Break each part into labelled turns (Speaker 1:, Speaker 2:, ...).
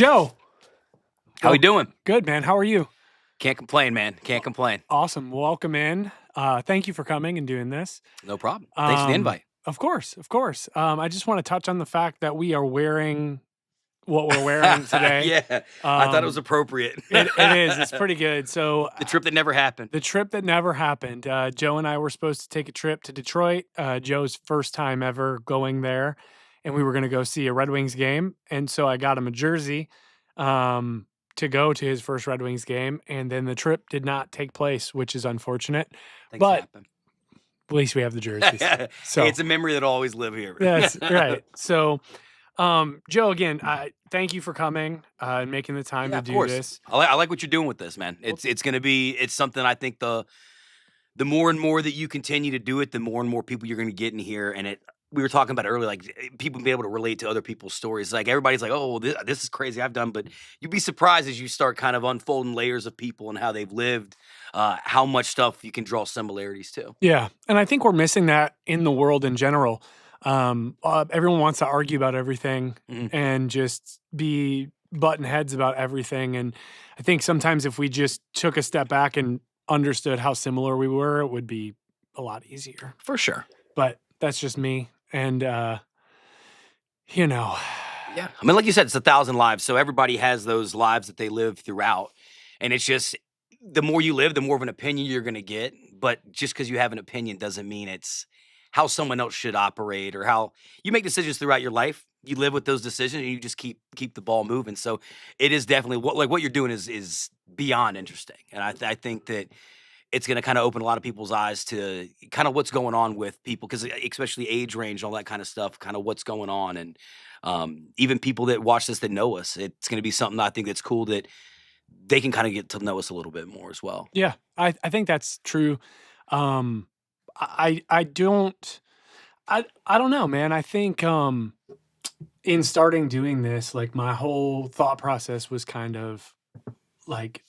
Speaker 1: Joe.
Speaker 2: How we doing?
Speaker 1: Good, man. How are you?
Speaker 2: Can't complain, man. Can't complain.
Speaker 1: Awesome. Welcome in. Thank you for coming and doing this.
Speaker 2: No problem. Thanks for the invite.
Speaker 1: Of course, of course. I just want to touch on the fact that we are wearing what we're wearing today.
Speaker 2: Yeah, I thought it was appropriate.
Speaker 1: It is. It's pretty good. So
Speaker 2: the trip that never happened.
Speaker 1: The trip that never happened. Joe and I were supposed to take a trip to Detroit. Joe's first time ever going there, and we were going to go see a Red Wings game. And so I got him a jersey to go to his first Red Wings game, and then the trip did not take place, which is unfortunate. But at least we have the jerseys.
Speaker 2: So hey, it's a memory that'll always live here.
Speaker 1: That's right. So, Joe, again, thank you for coming and making the time to do this.
Speaker 2: I like what you're doing with this, man. It's something I think the more and more that you continue to do it, the more and more people you're going to get in here. And we were talking about it earlier, like people be able to relate to other people's stories. Like everybody's like, oh, this is crazy I've done, but you'd be surprised as you start kind of unfolding layers of people and how they've lived, how much stuff you can draw similarities to.
Speaker 1: Yeah. And I think we're missing that in the world in general. Everyone wants to argue about everything and just be button heads about everything. And I think sometimes if we just took a step back and understood how similar we were, it would be a lot easier.
Speaker 2: For sure.
Speaker 1: But that's just me. And,
Speaker 2: Yeah. I mean, like you said, it's 1,000 lives. So everybody has those lives that they live throughout. And it's just, the more you live, the more of an opinion you're going to get. But just because you have an opinion doesn't mean it's how someone else should operate or how you make decisions throughout your life. You live with those decisions and you just keep the ball moving. So it is definitely what you're doing is beyond interesting. And I think that it's going to kind of open a lot of people's eyes to kind of what's going on with people, because especially age range, all that kind of stuff, kind of what's going on. And even people that watch this that know us, it's going to be something I think that's cool that they can kind of get to know us a little bit more as well.
Speaker 1: Yeah, I think that's true. I don't know, man. I think in starting doing this, like my whole thought process was kind of like,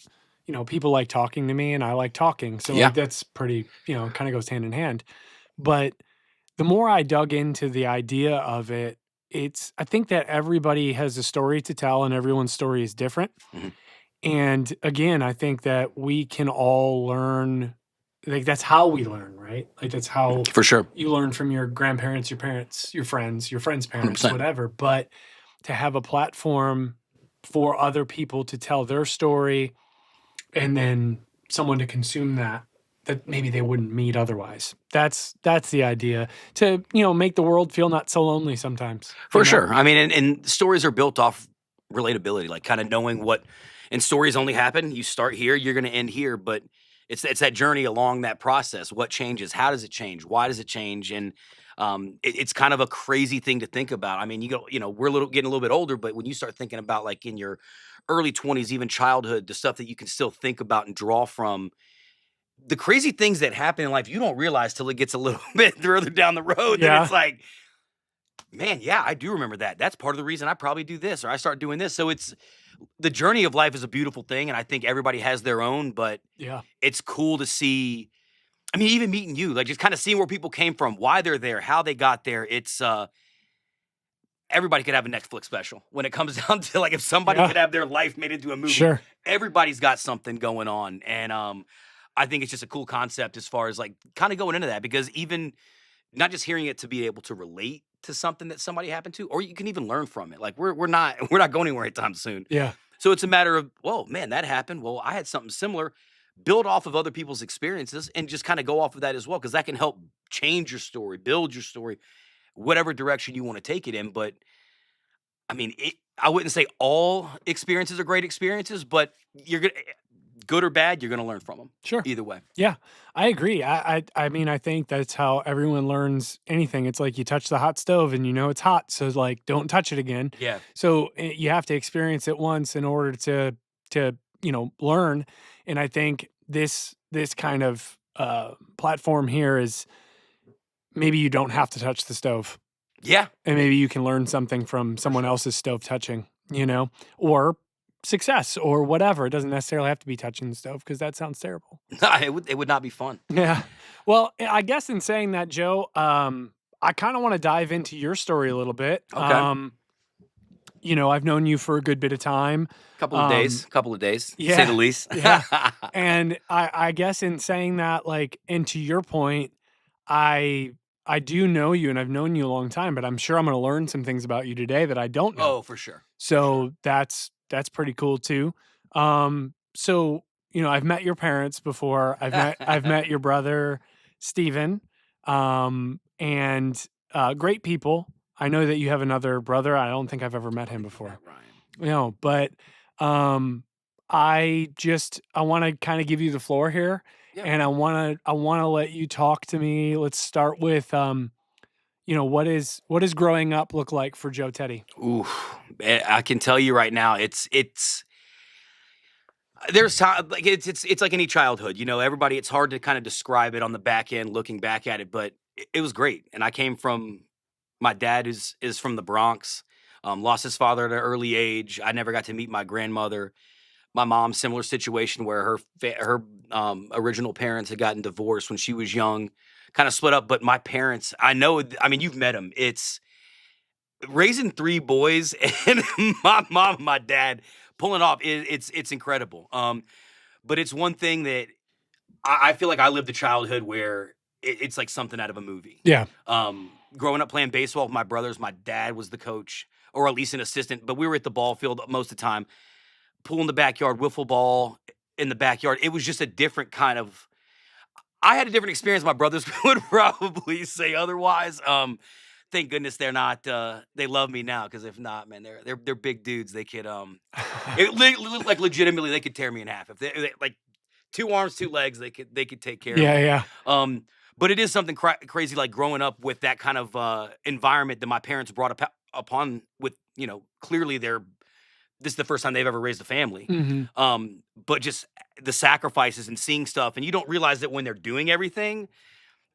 Speaker 1: people like talking to me and I like talking. So like, that's pretty, kind of goes hand in hand. But the more I dug into the idea of it, I think that everybody has a story to tell and everyone's story is different.
Speaker 2: Mm-hmm.
Speaker 1: And again, I think that we can all learn, like that's how we learn, right? Like that's how
Speaker 2: for sure
Speaker 1: you learn from your grandparents, your parents, your friends' parents, 100%. Whatever. But to have a platform for other people to tell their story and then someone to consume that maybe they wouldn't meet otherwise. That's the idea, to, make the world feel not so lonely sometimes.
Speaker 2: For sure. I mean, and stories are built off relatability, like kind of knowing what, and stories only happen. You start here, you're going to end here, but it's that journey along that process. What changes? How does it change? Why does it change? And it's kind of a crazy thing to think about. I mean, we're getting a little bit older, but when you start thinking about like in your early 20s, even childhood, the stuff that you can still think about and draw from, the crazy things that happen in life, you don't realize till it gets a little bit further down the road. Yeah. That it's like, man, yeah, I do remember that. That's part of the reason I probably do this or I start doing this. So the journey of life is a beautiful thing, and I think everybody has their own, but it's cool to see. I mean, even meeting you, like just kind of seeing where people came from, why they're there, how they got there. It's everybody could have a Netflix special when it comes down to like if somebody could have their life made into a movie.
Speaker 1: Sure.
Speaker 2: Everybody's got something going on, and I think it's just a cool concept as far as like kind of going into that, because even not just hearing it to be able to relate to something that somebody happened to, or you can even learn from it. Like we're not going anywhere anytime soon.
Speaker 1: Yeah.
Speaker 2: So it's a matter of, well, man, that happened. Well, I had something similar. Build off of other people's experiences and just kind of go off of that as well, because that can help change your story, build your story, whatever direction you want to take it in. But I mean, I wouldn't say all experiences are great experiences, but good or bad, you're going to learn from them.
Speaker 1: Sure.
Speaker 2: Either way.
Speaker 1: Yeah, I agree. I mean, I think that's how everyone learns anything. It's like you touch the hot stove and it's hot. So like, don't touch it again.
Speaker 2: Yeah.
Speaker 1: So you have to experience it once in order to learn. And I think this kind of platform here is maybe you don't have to touch the stove.
Speaker 2: Yeah.
Speaker 1: And maybe you can learn something from someone else's stove touching, or success or whatever. It doesn't necessarily have to be touching the stove, because that sounds terrible.
Speaker 2: It would not be fun.
Speaker 1: Yeah. Well, I guess in saying that, Joe, I kind of want to dive into your story a little bit.
Speaker 2: Okay.
Speaker 1: I've known you for a good bit of time.
Speaker 2: Couple of days, to say the
Speaker 1: Yeah,
Speaker 2: least.
Speaker 1: yeah. And I guess in saying that, like, and to your point, I I do know you and I've known you a long time, but I'm sure I'm gonna learn some things about you today that I don't know.
Speaker 2: Oh, for sure, for sure.
Speaker 1: So that's pretty cool too. So I've met your parents before. I've met your brother, Steven, and great people. I know that you have another brother. I don't think I've ever met him before.
Speaker 2: Ryan.
Speaker 1: But um, I want to kind of give you the floor here,
Speaker 2: Yeah.
Speaker 1: and I want to let you talk to me. Let's start with what is growing up look like for Joe Teddy?
Speaker 2: Ooh, I can tell you right now, it's there's time like it's like any childhood, everybody. It's hard to kind of describe it on the back end, looking back at it, but it was great. And I came from my dad is from the Bronx. Lost his father at an early age. I never got to meet my grandmother. My mom, similar situation where her original parents had gotten divorced when she was young, kind of split up. But my parents, I mean, you've met them. It's raising 3 boys and my mom and my dad pulling off, it's incredible. But it's one thing that I feel like I lived a childhood where it's like something out of a movie.
Speaker 1: Yeah.
Speaker 2: Growing up playing baseball with my brothers, my dad was the coach or at least an assistant, but we were at the ball field most of the time, pool in the backyard, wiffle ball in the backyard. It was just a different kind of I had a different experience. My brothers would probably say otherwise. Thank goodness they're not. They love me now because if not, man, they're big dudes. They could like legitimately they could tear me in half if they like 2 arms, 2 legs. They could take care of
Speaker 1: Yeah,
Speaker 2: me.
Speaker 1: yeah.
Speaker 2: But it is something crazy like growing up with that kind of environment that my parents brought upon with clearly this is the first time they've ever raised a family.
Speaker 1: Mhm.
Speaker 2: But just the sacrifices and seeing stuff, and you don't realize that when they're doing everything.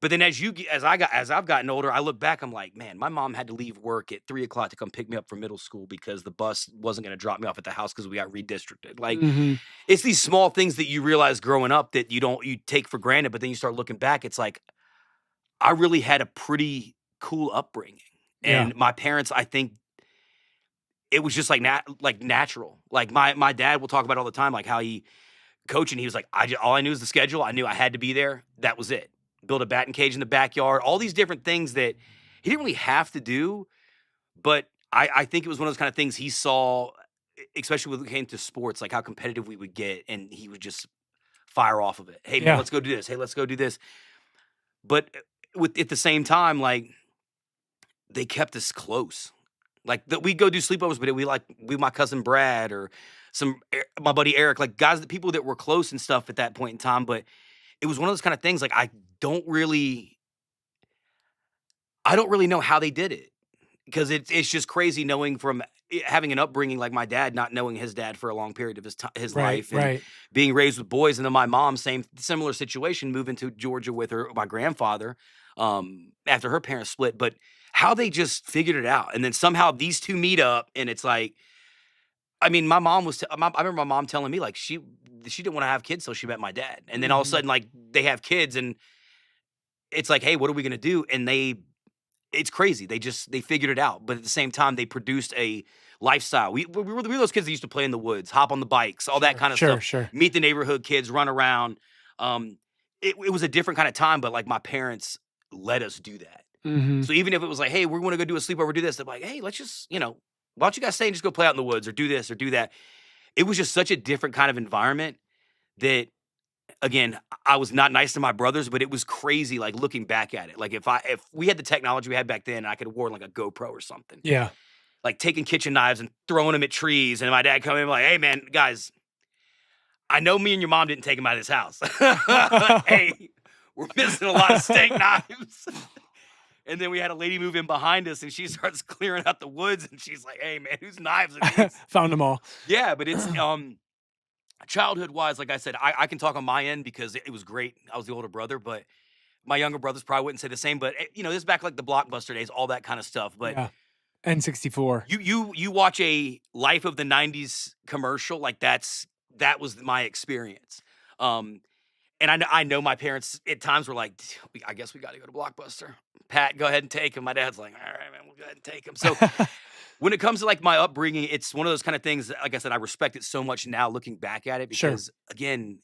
Speaker 2: But then as I've gotten older, I look back, I'm like, man, my mom had to leave work at 3 o'clock to come pick me up from middle school because the bus wasn't going to drop me off at the house because we got redistricted. Like
Speaker 1: Mhm.
Speaker 2: it's these small things that you realize growing up that you take for granted, but then you start looking back, it's like I really had a pretty cool upbringing,
Speaker 1: Yeah.
Speaker 2: and my parents, I think it was just like natural. Like my dad will talk about it all the time, like how he coaching. He was like, all I knew was the schedule. I knew I had to be there. That was it. Build a batting cage in the backyard. All these different things that he didn't really have to do, but I think it was one of those kind of things he saw, especially when it came to sports, like how competitive we would get, and he would just fire off of it. Hey man,
Speaker 1: Yeah.
Speaker 2: let's go do this. Hey, let's go do this. But with at the same time, like they kept us close. Like we go do sleepovers, but my cousin Brad or my buddy Eric, like guys, the people that were close and stuff at that point in time. But it was one of those kind of things. Like I don't really know how they did it because it's just crazy knowing from having an upbringing like my dad, not knowing his dad for a long period of his
Speaker 1: Right,
Speaker 2: life, and
Speaker 1: right.
Speaker 2: being raised with boys, and then my mom, similar situation, moving to Georgia with my grandfather after her parents split, but how they just figured it out, and then somehow these two meet up, and it's like, I mean, my mom was. I remember my mom telling me like she didn't want to have kids, so she met my dad, and then all of a
Speaker 1: Mhm.
Speaker 2: sudden like they have kids, and it's like, hey, what are we gonna do? And it's crazy. They figured it out, but at the same time, they produced a lifestyle. We were those kids that used to play in the woods, hop on the bikes, all that
Speaker 1: Sure,
Speaker 2: kind of
Speaker 1: sure,
Speaker 2: stuff.
Speaker 1: sure.
Speaker 2: Meet the neighborhood kids, run around. It was a different kind of time, but like my parents let us do that.
Speaker 1: Mhm.
Speaker 2: So even if it was like, hey, we're going to go do a sleepover, do this, they're like, hey, let's just, why don't you guys stay and just go play out in the woods or do this or do that? It was just such a different kind of environment that, again, I was not nice to my brothers, but it was crazy. Like looking back at it, like if we had the technology we had back then, I could have worn like a GoPro or something,
Speaker 1: Yeah.
Speaker 2: like taking kitchen knives and throwing them at trees, and my dad coming in like, hey man, guys, I know me and your mom didn't take him out of his house. Hey, we're missing a lot of steak knives. And then we had a lady move in behind us, and she starts clearing out the woods, and she's like, "Hey, man, whose knives are these?"
Speaker 1: Found them all.
Speaker 2: Yeah, but it's childhood wise, like I said, I can talk on my end because it was great. I was the older brother, but my younger brothers probably wouldn't say the same. But this is back like the Blockbuster days, all that kind of stuff. But
Speaker 1: Yeah. N64.
Speaker 2: you watch a Life of the '90s commercial, like that was my experience. Um, and I know my parents at times were like, I guess we got to go to Blockbuster. Pat, go ahead and take him. My dad's like, all right, man, we'll go ahead and take him. So when it comes to like my upbringing, it's one of those kind of things that, like I said, I respect it so much now looking back at it
Speaker 1: Sure.
Speaker 2: because again,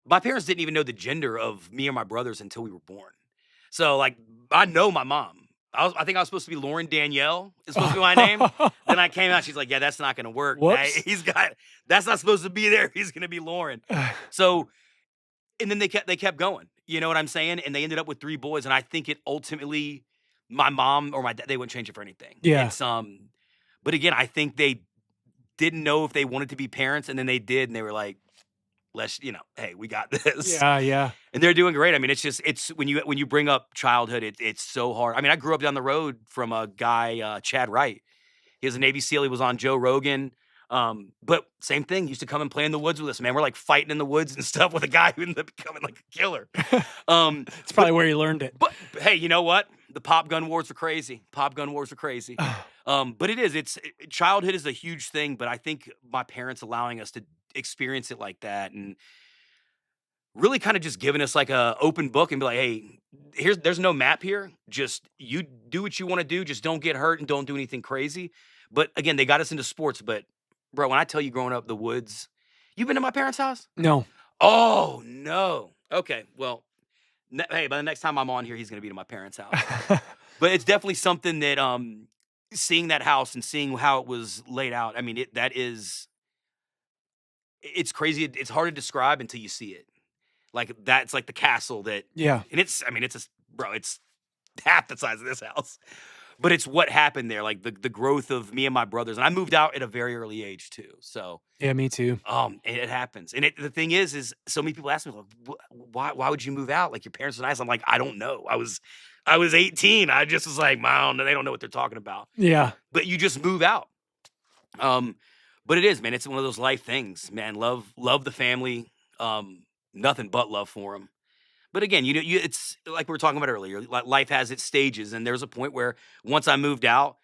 Speaker 2: my parents didn't even know the gender of me or my brothers until we were born. So like I know my mom. I think I was supposed to be Lauren Danielle is supposed to be my name. Then I came out, she's like, yeah, that's not gonna work.
Speaker 1: Whoops.
Speaker 2: That's not supposed to be there. He's gonna be Lauren. So and then they kept going. You know what I'm saying? And they ended up with 3 boys. And I think it ultimately, my mom or my dad, they wouldn't change it for anything.
Speaker 1: Yeah.
Speaker 2: It's but again, I think they didn't know if they wanted to be parents, and then they did, and they were like, let's, hey, we got this.
Speaker 1: Yeah, yeah.
Speaker 2: And they're doing great. I mean, it's when you bring up childhood, it's so hard. I mean, I grew up down the road from a guy, Chad Wright. He was a Navy SEAL. He was on Joe Rogan. But same thing. He used to come and play in the woods with us, man. We're like fighting in the woods and stuff with a guy who ended up becoming like a killer.
Speaker 1: It's probably where you learned it.
Speaker 2: But hey, you know what? The pop gun wars were crazy. Pop gun wars were crazy. But childhood is a huge thing. But I think my parents allowing us to experience it like that and really kind of just giving us like a open book and be like, hey, there's no map here. Just you do what you want to do. Just don't get hurt and don't do anything crazy. But again, they got us into sports. But bro, when I tell you growing up the woods, you been to my parents' house?
Speaker 1: No.
Speaker 2: Oh no. Okay. Well, hey, by the next time I'm on here, he's gonna be to my parents' house. But it's definitely something that seeing that house and seeing how it was laid out. I mean, it's crazy. It's hard to describe until you see it. Like that's like the castle that.
Speaker 1: Yeah.
Speaker 2: And it's half the size of this house. But it's what happened there, like the growth of me and my brothers. And I moved out at a very early age too. So
Speaker 1: yeah, me too.
Speaker 2: It happens. And the thing is so many people ask me, like, why would you move out? Like your parents are nice. I'm like, I don't know. I was 18. I just was like, I don't know. They don't know what they're talking about.
Speaker 1: Yeah.
Speaker 2: But you just move out. But it is, man. It's one of those life things, man. Love the family. Nothing but love for them. But again, it's like we were talking about earlier. Life has its stages, and there's a point where once I moved out,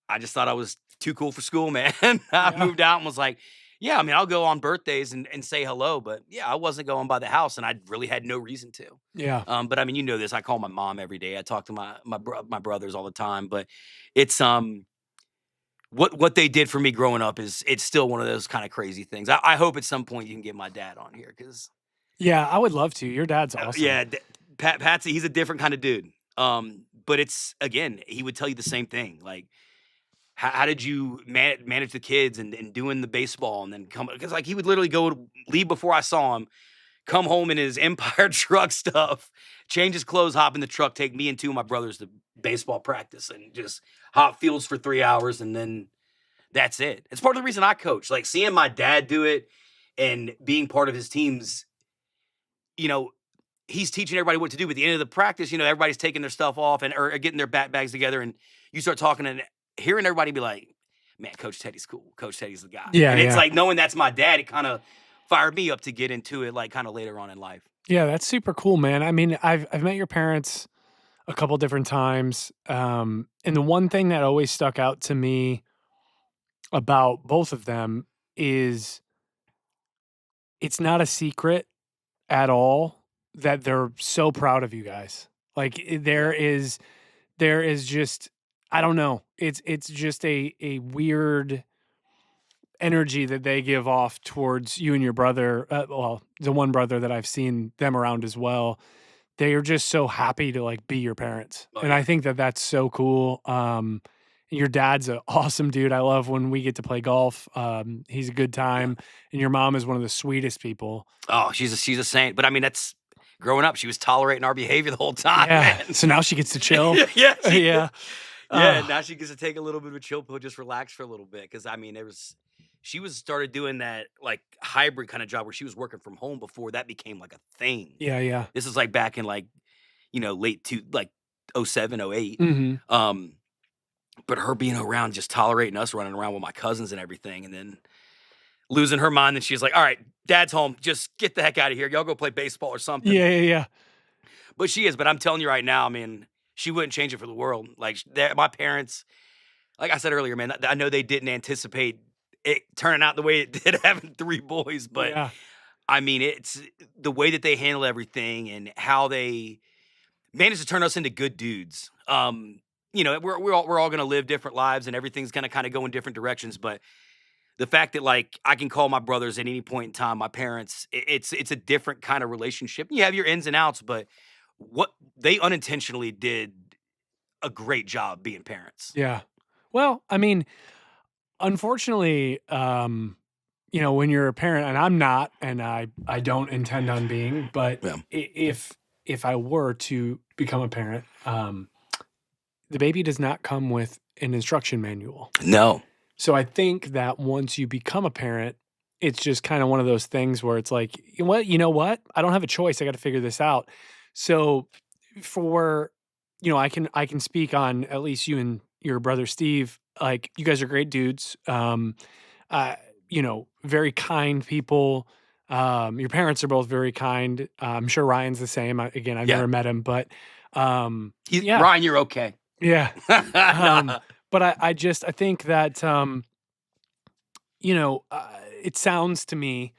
Speaker 2: I just thought I was too cool for school, man. I moved out and was like, yeah, I mean, I'll go on birthdays and say hello, but yeah, I wasn't going by the house, and I really had no reason to.
Speaker 1: Yeah.
Speaker 2: But I mean, you know this. I call my mom every day. I talk to my brothers all the time. But it's what they did for me growing up it's still one of those kind of crazy things. I hope at some point you can get my dad on here because.
Speaker 1: Yeah, I would love to. Your dad's awesome.
Speaker 2: Yeah, Patsy, he's a different kind of dude. But it's again, he would tell you the same thing. Like, how did you manage the kids and doing the baseball and then come? Because like he would literally leave before I saw him, come home in his Empire truck stuff, change his clothes, hop in the truck, take me and 2 of my brothers to baseball practice and just hop fields for 3 hours and then that's it. It's part of the reason I coach. Like seeing my dad do it and being part of his teams. He's teaching everybody what to do. But at the end of the practice, everybody's taking their stuff off or getting their bags together. And you start talking and hearing everybody be like, man, Coach Teddy's cool. Coach Teddy's the guy.
Speaker 1: Yeah,
Speaker 2: and it's like knowing that's my dad, it kind of fired me up to get into it like kind of later on in life.
Speaker 1: Yeah, that's super cool, man. I mean, I've met your parents a couple different times. And the one thing that always stuck out to me about both of them is it's not a secret at all that they're so proud of you guys. Like there is just, I don't know. It's just a weird energy that they give off towards you and your brother. Well, the one brother that I've seen them around as well. They are just so happy to like be your parents.
Speaker 2: Oh,
Speaker 1: and
Speaker 2: yeah.
Speaker 1: I think that that's so cool. Your dad's an awesome dude. I love when we get to play golf. He's a good time. And your mom is one of the sweetest people.
Speaker 2: Oh, she's a saint. But I mean, that's growing up. She was tolerating our behavior the whole time.
Speaker 1: Yeah.
Speaker 2: Man.
Speaker 1: So now she gets to chill.
Speaker 2: Yeah.
Speaker 1: Yeah.
Speaker 2: Yeah. Now she gets to take a little bit of a chill pill, just relax for a little bit. Because I mean, she started doing that like hybrid kind of job where she was working from home before that became like a thing.
Speaker 1: Yeah. Yeah.
Speaker 2: This is like back in like, late 07, 08.
Speaker 1: Mm-hmm.
Speaker 2: But her being around, just tolerating us running around with my cousins and everything, and then losing her mind. And she's like, all right, Dad's home. Just get the heck out of here. Y'all go play baseball or something.
Speaker 1: Yeah.
Speaker 2: But she is. But I'm telling you right now, I mean, she wouldn't change it for the world. Like my parents, like I said earlier, man, I know they didn't anticipate it turning out the way it did, having 3 boys. But
Speaker 1: Yeah.
Speaker 2: I mean, it's the way that they handle everything and how they managed to turn us into good dudes. you know, we're all gonna live different lives and everything's gonna kind of go in different directions. But the fact that like I can call my brothers at any point in time, my parents, it's a different kind of relationship. You have your ins and outs, but what they unintentionally did a great job being parents.
Speaker 1: Yeah. Well, I mean, unfortunately, when you're a parent, and I'm not, and I don't intend on being, but
Speaker 2: Yeah.
Speaker 1: if I were to become a parent, the baby does not come with an instruction manual.
Speaker 2: No.
Speaker 1: So I think that once you become a parent, it's just kind of one of those things where it's like, you know what? I don't have a choice. I got to figure this out. So for, I can speak on at least you and your brother Steve. Like, you guys are great dudes. Very kind people. Your parents are both very kind. I'm sure Ryan's the same. Again, I've
Speaker 2: Yeah.
Speaker 1: never met him, but yeah,
Speaker 2: Ryan, you're okay.
Speaker 1: yeah.
Speaker 2: No.
Speaker 1: But I think that it sounds to me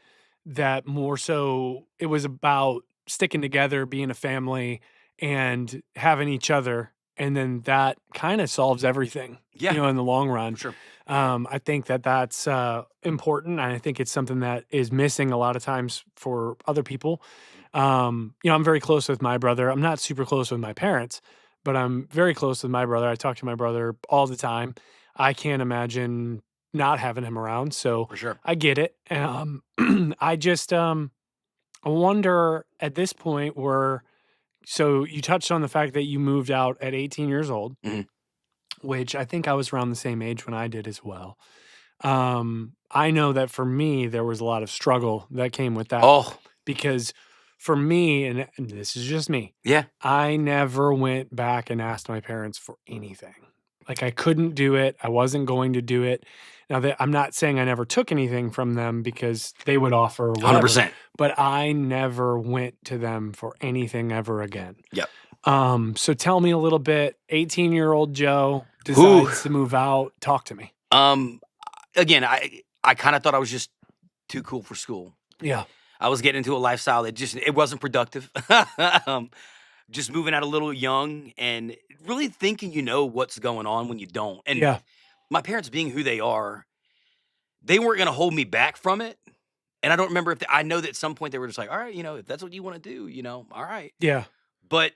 Speaker 1: that more so it was about sticking together, being a family, and having each other, and then that kind of solves everything.
Speaker 2: Yeah.
Speaker 1: In the long run.
Speaker 2: For sure.
Speaker 1: I think that that's important, and I think it's something that is missing a lot of times for other people. I'm very close with my brother. I'm not super close with my parents, but I'm very close with my brother. I talk to my brother all the time. I can't imagine not having him around, so
Speaker 2: For sure.
Speaker 1: I get it. I just I wonder at this point so you touched on the fact that you moved out at 18 years old,
Speaker 2: Mhm.
Speaker 1: which I think I was around the same age when I did as well. I know that for me, there was a lot of struggle that came with that
Speaker 2: Oh,
Speaker 1: because for me, and this is just me,
Speaker 2: yeah.
Speaker 1: I never went back and asked my parents for anything. Like, I couldn't do it. I wasn't going to do it. Now, that I'm not saying I never took anything from them because they would offer whatever,
Speaker 2: 100%.
Speaker 1: but I never went to them for anything ever again.
Speaker 2: Yep.
Speaker 1: So tell me a little bit. 18-year-old Joe
Speaker 2: Ooh.
Speaker 1: decides to move out. Talk to me.
Speaker 2: Again, I kind of thought I was just too cool for school.
Speaker 1: Yeah.
Speaker 2: I was getting into a lifestyle that it wasn't productive. Just moving out a little young and really thinking you know what's going on when you don't. And
Speaker 1: Yeah.
Speaker 2: my parents being who they are, they weren't going to hold me back from it. And I don't remember I know that at some point they were just like, all right, if that's what you want to do, all right.
Speaker 1: Yeah.
Speaker 2: But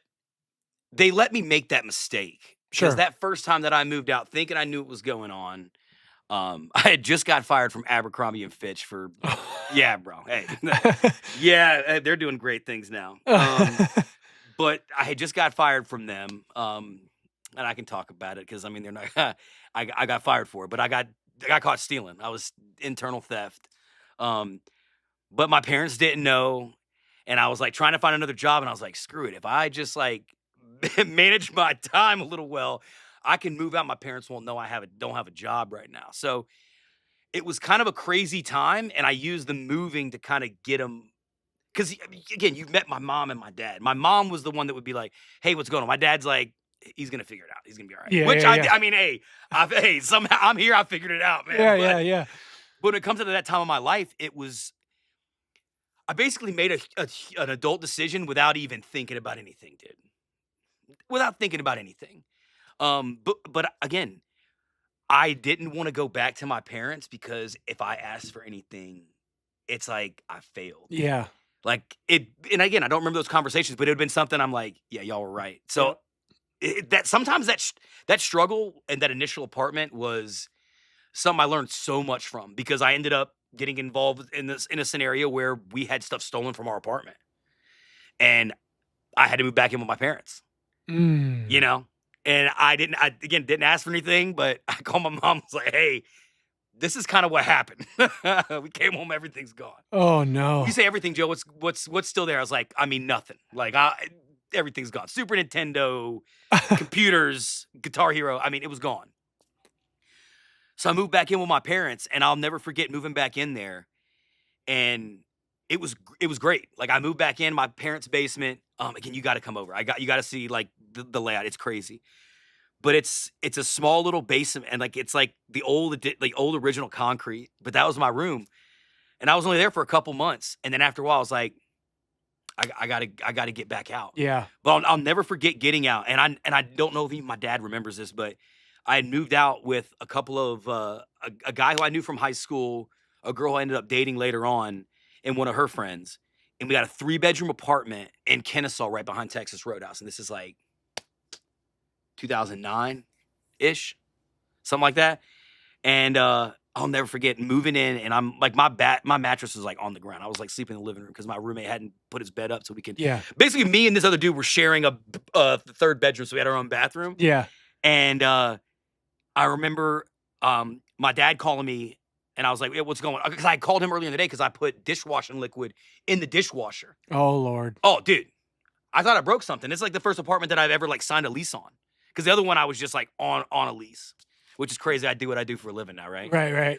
Speaker 2: they let me make that mistake.
Speaker 1: Sure.
Speaker 2: Because that first time that I moved out thinking I knew what was going on, I had just got fired from Abercrombie and Fitch for, yeah, bro. Hey, yeah, they're doing great things now. But I had just got fired from them, and I can talk about it because I mean they're not. I got fired for it, but I got caught stealing. I was internal theft, but my parents didn't know, and I was like trying to find another job, and I was like, screw it. If I just like manage my time a little well, I can move out. My parents won't know don't have a job right now. So it was kind of a crazy time, and I used the moving to kind of get them. Because again, you've met my mom and my dad. My mom was the one that would be like, "Hey, what's going on?" My dad's like, "He's gonna figure it out. He's gonna be all right."
Speaker 1: Yeah,
Speaker 2: Which
Speaker 1: yeah, yeah.
Speaker 2: I mean, hey, somehow I'm here. I figured it out, man.
Speaker 1: Yeah, yeah.
Speaker 2: But when it comes to that time of my life, I basically made an adult decision without even thinking about anything, dude. Without thinking about anything. But again, I didn't want to go back to my parents because if I asked for anything, it's like I failed.
Speaker 1: Yeah.
Speaker 2: Like and again, I don't remember those conversations, but it had been something I'm like, yeah, y'all were right. So that sometimes that struggle and that initial apartment was something I learned so much from because I ended up getting involved in a scenario where we had stuff stolen from our apartment, and I had to move back in with my parents.
Speaker 1: Mm.
Speaker 2: And I didn't ask for anything, but I called my mom. Was like, hey. This is kind of what happened. We came home, everything's gone.
Speaker 1: Oh no!
Speaker 2: You say everything, Joe. What's still there? I was like, I mean, nothing. Like, everything's gone. Super Nintendo, computers, Guitar Hero. I mean, it was gone. So I moved back in with my parents, and I'll never forget moving back in there. And it was great. Like, I moved back in my parents' basement. Again, you got to come over. You got to see like the layout. It's crazy. But it's a small little basement, and like it's like the old original concrete. But that was my room, and I was only there for a couple months. And then after a while, I was like, I gotta get back out.
Speaker 1: Yeah.
Speaker 2: But I'll never forget getting out. And I don't know if even my dad remembers this, but I had moved out with a couple of a guy who I knew from high school, a girl I ended up dating later on, and one of her friends. And we got a 3-bedroom apartment in Kennesaw right behind Texas Roadhouse. And this is like 2009-ish, something like that. And I'll never forget moving in, and I'm like, my mattress was like on the ground. I was like sleeping in the living room because my roommate hadn't put his bed up, so we could.
Speaker 1: Yeah.
Speaker 2: Basically, me and this other dude were sharing a third bedroom, so we had our own bathroom.
Speaker 1: Yeah.
Speaker 2: And I remember my dad calling me, and I was like, "Hey, what's going on?" Because I called him earlier in the day because I put dishwashing liquid in the dishwasher.
Speaker 1: Oh Lord.
Speaker 2: Oh, dude, I thought I broke something. It's like the first apartment that I've ever like signed a lease on, because the other one I was just like on a lease. Which is crazy. I do what I do for a living now, right?
Speaker 1: Right.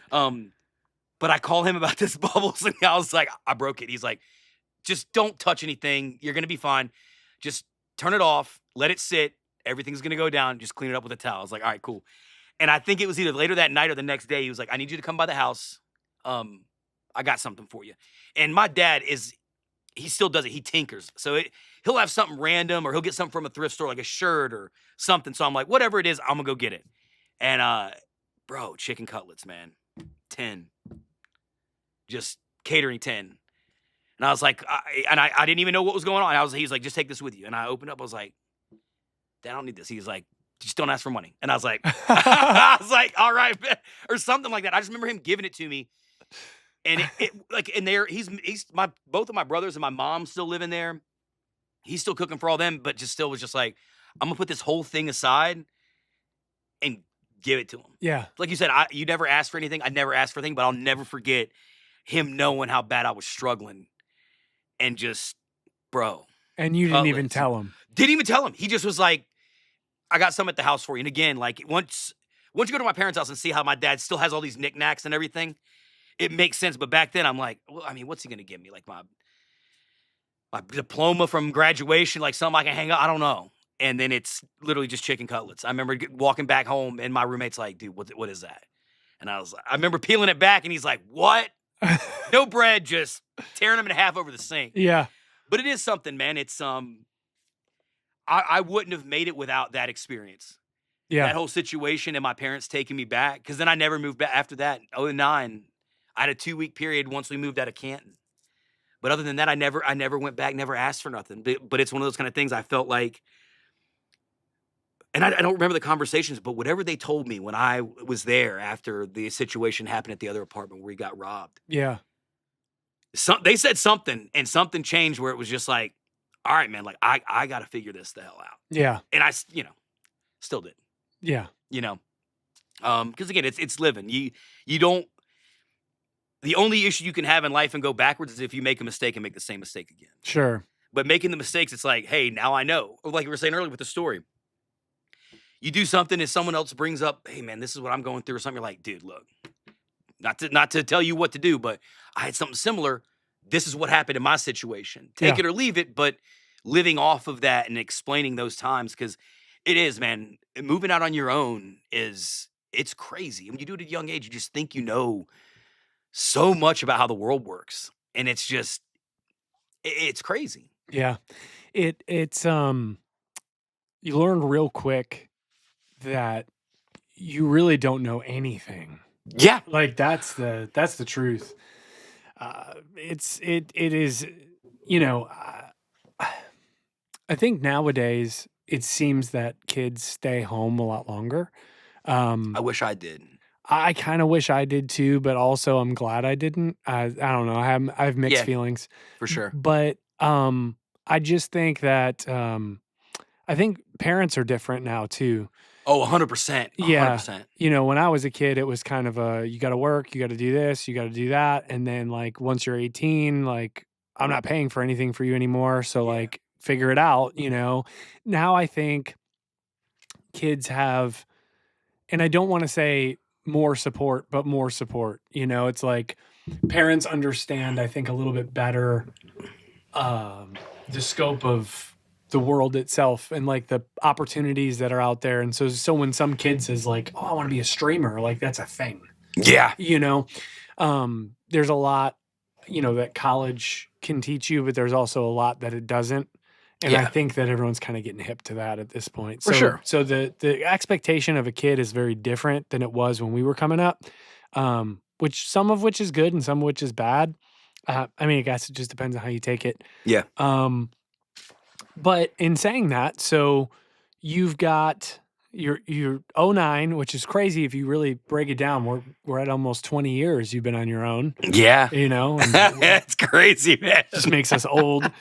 Speaker 2: But I call him about this bubbles, and I was like, I broke it. He's like, just don't touch anything. You're gonna be fine. Just turn it off, let it sit. Everything's gonna go down. Just clean it up with a towel. I was like, all right, cool. And I think it was either later that night or the next day. He was like, I need you to come by the house. I got something for you. And my dad he still does it. He tinkers. So he'll have something random, or he'll get something from a thrift store, like a shirt or something. So I'm like, whatever it is, I'm gonna go get it. And bro, chicken cutlets, man, 10, just catering 10. And I was like, I didn't even know what was going on. He's like, just take this with you. And I opened up, I was like, Dad, I don't need this. He's like, just don't ask for money. And I was like, all right, or something like that. I just remember him giving it to me. And it like, and there, both of my brothers and my mom still live in there. He's still cooking for all them, but just still was just like, I'm gonna put this whole thing aside and give it to him.
Speaker 1: Yeah.
Speaker 2: Like you said, you never asked for anything. I never asked for anything, but I'll never forget him knowing how bad I was struggling. And just, bro.
Speaker 1: And you didn't even tell him.
Speaker 2: Didn't even tell him. He just was like, I got some at the house for you. And again, like once you go to my parents' house and see how my dad still has all these knickknacks and everything, it makes sense. But back then I'm like, well, I mean, what's he gonna give me? Like my diploma from graduation, like something I can hang up. I don't know. And then it's literally just chicken cutlets. I remember walking back home, and my roommate's like, dude, what is that? And I remember peeling it back, and he's like, what? No bread, just tearing them in half over the sink.
Speaker 1: Yeah.
Speaker 2: But it is something, man. It's I wouldn't have made it without that experience.
Speaker 1: Yeah.
Speaker 2: That whole situation and my parents taking me back. Because then I never moved back after that. In 2009, I had a 2-week period once we moved out of Canton. But other than that, I never went back, never asked for nothing. But it's one of those kind of things I felt like, and I don't remember the conversations, but whatever they told me when I was there after the situation happened at the other apartment where he got robbed.
Speaker 1: Yeah.
Speaker 2: They said something, and something changed where it was just like, all right, man, like I got to figure this the hell out.
Speaker 1: Yeah.
Speaker 2: And I, still did.
Speaker 1: Yeah.
Speaker 2: Because again, it's living. You don't. The only issue you can have in life and go backwards is if you make a mistake and make the same mistake again.
Speaker 1: Sure.
Speaker 2: But making the mistakes, it's like, hey, now I know. Or like we were saying earlier with the story. You do something and someone else brings up, hey, man, this is what I'm going through or something. You're like, dude, look, not to tell you what to do, but I had something similar. This is what happened in my situation. Take it or leave it, but living off of that and explaining those times, because it is, man, moving out on your own it's crazy. When you do it at a young age, you just think you know so much about how the world works. And it's just, it's crazy.
Speaker 1: Yeah. It's you learn real quick that you really don't know anything.
Speaker 2: Yeah.
Speaker 1: Like that's the truth. It is, I think nowadays it seems that kids stay home a lot longer.
Speaker 2: I wish I did.
Speaker 1: I kind of wish I did too, but also I'm glad I didn't. I don't know. I have mixed feelings
Speaker 2: for sure.
Speaker 1: But I just think that I think parents are different now too.
Speaker 2: Oh, 100%. 100%.
Speaker 1: Yeah. When I was a kid, it was kind of you got to work, you got to do this, you got to do that. And then like once you're 18, like I'm not paying for anything for you anymore. So like figure it out, Now I think kids have, and I don't want to say more support, but more support. It's like parents understand, I think, a little bit better the scope of the world itself and like the opportunities that are out there. And so when some kid says like, oh, I want to be a streamer, like that's a thing.
Speaker 2: Yeah.
Speaker 1: There's a lot that college can teach you, but there's also a lot that it doesn't. And I
Speaker 2: Yeah,
Speaker 1: think that everyone's kind of getting hip to that at this point.
Speaker 2: for
Speaker 1: So,
Speaker 2: sure.
Speaker 1: so the expectation of a kid is very different than it was when we were coming up, which some of which is good and some of which is bad. I mean, I guess it just depends on how you take it.
Speaker 2: Yeah.
Speaker 1: Um, but in saying that, so you've got your '09, which is crazy if you really break it down. We're at almost 20 years you've been on your own,
Speaker 2: Yeah.
Speaker 1: and
Speaker 2: It's crazy, man.
Speaker 1: just makes us old.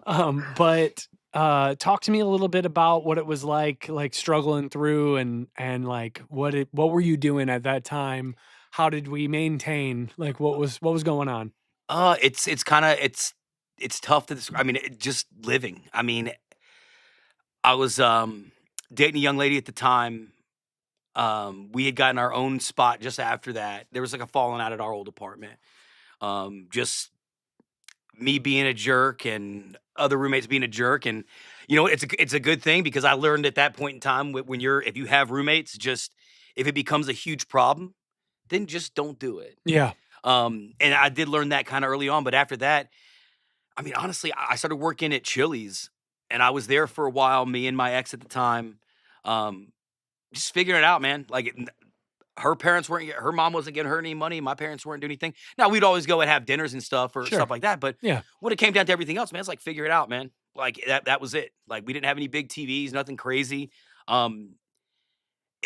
Speaker 1: But talk to me a little bit about what it was like struggling through and like what were you doing at that time? How did we maintain? Like what was going on?
Speaker 2: It's kind of it's tough to describe. I mean, just living. I mean, I was dating a young lady at the time. We had gotten our own spot just after that. There was like a falling out at our old apartment. Just me being a jerk and other roommates being a jerk, and it's a good thing because I learned at that point in time when if you have roommates, just if it becomes a huge problem, then just don't do it.
Speaker 1: Yeah.
Speaker 2: And I did learn that kind of early on, but after that, I mean, honestly, I started working at Chili's, and I was there for a while. Me and my ex at the time, um, just figuring it out, man. Like her parents weren't, her mom wasn't getting her any money. My parents weren't doing anything. Now we'd always go and have dinners and stuff or
Speaker 1: Sure.
Speaker 2: stuff like that. But
Speaker 1: Yeah.
Speaker 2: when it came down to everything else, man, it's like figure it out, man. Like that was it. Like we didn't have any big TVs, nothing crazy. Um,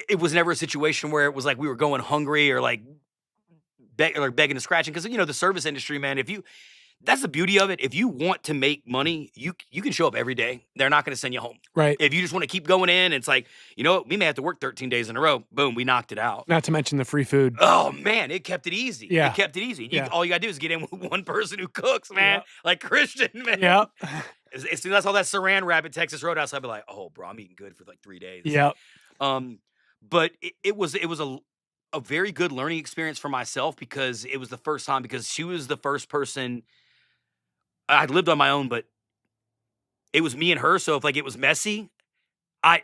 Speaker 2: it was never a situation where it was like we were going hungry or like begging and scratching because the service industry, man. That's the beauty of it. If you want to make money, you can show up every day. They're not going to send you home.
Speaker 1: Right.
Speaker 2: If you just want to keep going in, it's like, we may have to work 13 days in a row. Boom, we knocked it out.
Speaker 1: Not to mention the free food.
Speaker 2: Oh, man, it kept it easy.
Speaker 1: Yeah.
Speaker 2: It kept it easy.
Speaker 1: Yeah.
Speaker 2: All you got to do is get in with one person who cooks, man.
Speaker 1: Yep.
Speaker 2: Like Christian, man.
Speaker 1: Yep.
Speaker 2: As soon as I saw that Saran wrap at Texas Roadhouse, I'd be like, oh, bro, I'm eating good for like 3 days.
Speaker 1: Yep.
Speaker 2: But it was a very good learning experience for myself because it was the first time because she was the first person. I'd lived on my own, but it was me and her. So if like it was messy,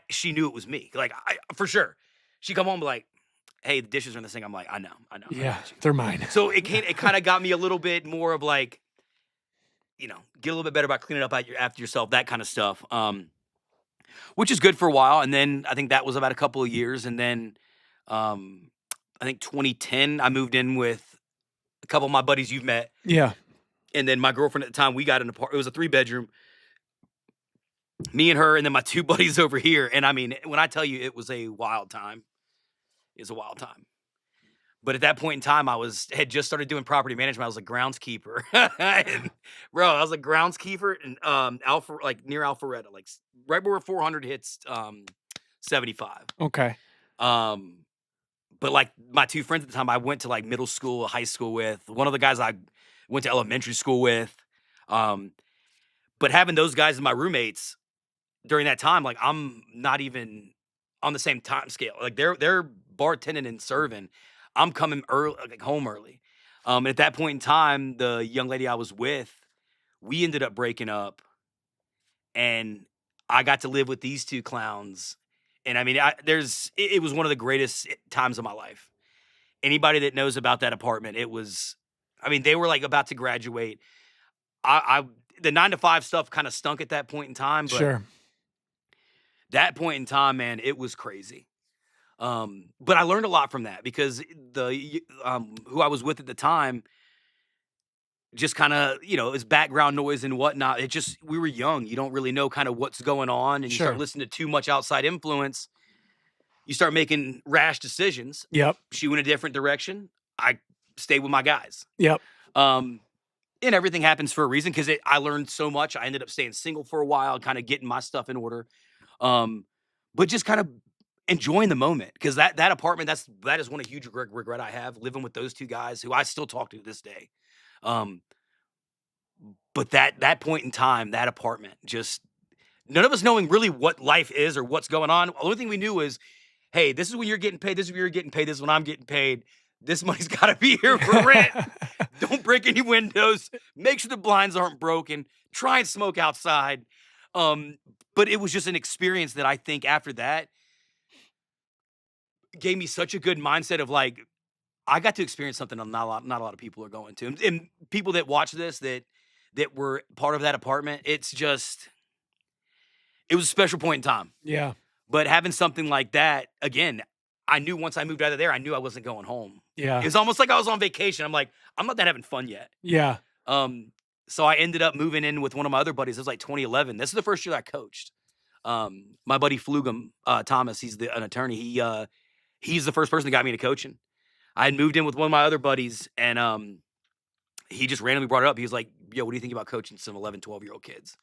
Speaker 2: she knew it was me. Like for sure, she'd come home and be like, "Hey, the dishes are in the sink." I'm like, "I know."
Speaker 1: Yeah, they're mine.
Speaker 2: So it kind of got me a little bit more of like, get a little bit better about cleaning up after yourself, that kind of stuff. Which is good for a while, and then I think that was about a couple of years, and then I think 2010 I moved in with a couple of my buddies you've met.
Speaker 1: Yeah.
Speaker 2: And then my girlfriend at the time, we got an apartment. It was a 3-bedroom. Me and her, and then my 2 buddies over here. And I mean, when I tell you it was a wild time, it's a wild time. But at that point in time, had just started doing property management. I was a groundskeeper. And, bro, I was a groundskeeper in near Alpharetta, like right where 400 hits 75.
Speaker 1: Okay.
Speaker 2: But like my 2 friends at the time, I went to like middle school, high school with. One of the guys I went to elementary school with. But having those guys as my roommates during that time, like I'm not even on the same time scale. Like they're bartending and serving. I'm coming early, like home early. And at that point in time, the young lady I was with, we ended up breaking up, and I got to live with these 2 clowns. And I mean, it was one of the greatest times of my life. Anybody that knows about that apartment, they were like about to graduate. The 9 to 5 stuff kind of stunk at that point in time, but
Speaker 1: Sure.
Speaker 2: that point in time, man, it was crazy. But I learned a lot from that because who I was with at the time just kind of, it's background noise and whatnot. We were young. You don't really know kind of what's going on, and you start listening to too much outside influence. You start making rash decisions.
Speaker 1: Yep.
Speaker 2: She went a different direction. I stayed with my guys.
Speaker 1: Yep.
Speaker 2: And everything happens for a reason because I learned so much. I ended up staying single for a while, kind of getting my stuff in order. But just kind of enjoying the moment because that apartment, that is one huge regret I have, living with those 2 guys who I still talk to this day. But that point in time, that apartment, just none of us knowing really what life is or what's going on. The only thing we knew was, hey, this is when you're getting paid. This is when you're getting paid. This is when I'm getting paid. This money's got to be here for rent. Don't break any windows. Make sure the blinds aren't broken. Try and smoke outside. But it was just an experience that I think after that gave me such a good mindset of like, I got to experience something that not a lot of people are going to. And people that watch this that were part of that apartment, it's just it was a special point in time.
Speaker 1: Yeah.
Speaker 2: But having something like that, again, I knew once I moved out of there, I knew I wasn't going home. It
Speaker 1: Yeah.
Speaker 2: was almost like I was on vacation. I'm like, I'm not that having fun yet.
Speaker 1: Yeah.
Speaker 2: So I ended up moving in with one of my other buddies. It was like 2011. This is the first year I coached. My buddy Flugum, Thomas, he's an attorney. He's the first person that got me into coaching. I had moved in with one of my other buddies, and he just randomly brought it up. He was like, yo, what do you think about coaching some 11, 12-year-old kids?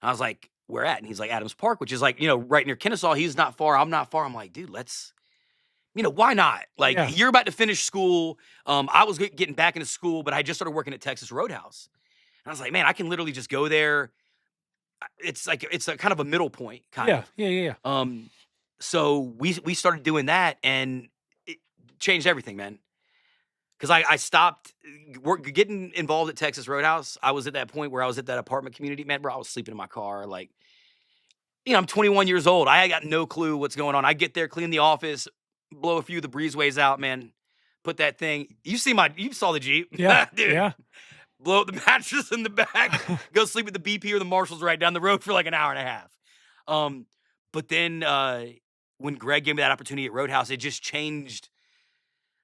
Speaker 2: And I was like, where at? And he's like, Adams Park, which is like, right near Kennesaw. He's not far. I'm not far. I'm like, dude, let's, why not? Like,
Speaker 1: Yeah.
Speaker 2: you're about to finish school. I was getting back into school, but I just started working at Texas Roadhouse. And I was like, man, I can literally just go there. It's like, it's a kind of a middle point, kind of.
Speaker 1: Yeah.
Speaker 2: So we started doing that, and it changed everything, man. Because I stopped getting involved at Texas Roadhouse. I was at that point where I was at that apartment community, man, bro. I was sleeping in my car. Like, I'm 21 years old. I got no clue what's going on. I get there, clean the office, blow a few of the breezeways out, man. Put that thing. You saw the Jeep.
Speaker 1: Yeah.
Speaker 2: Dude.
Speaker 1: Yeah.
Speaker 2: Blow up the mattress in the back. Go sleep at the BP or the Marshalls right down the road for like an hour and a half. But then when Greg gave me that opportunity at Roadhouse, it just changed.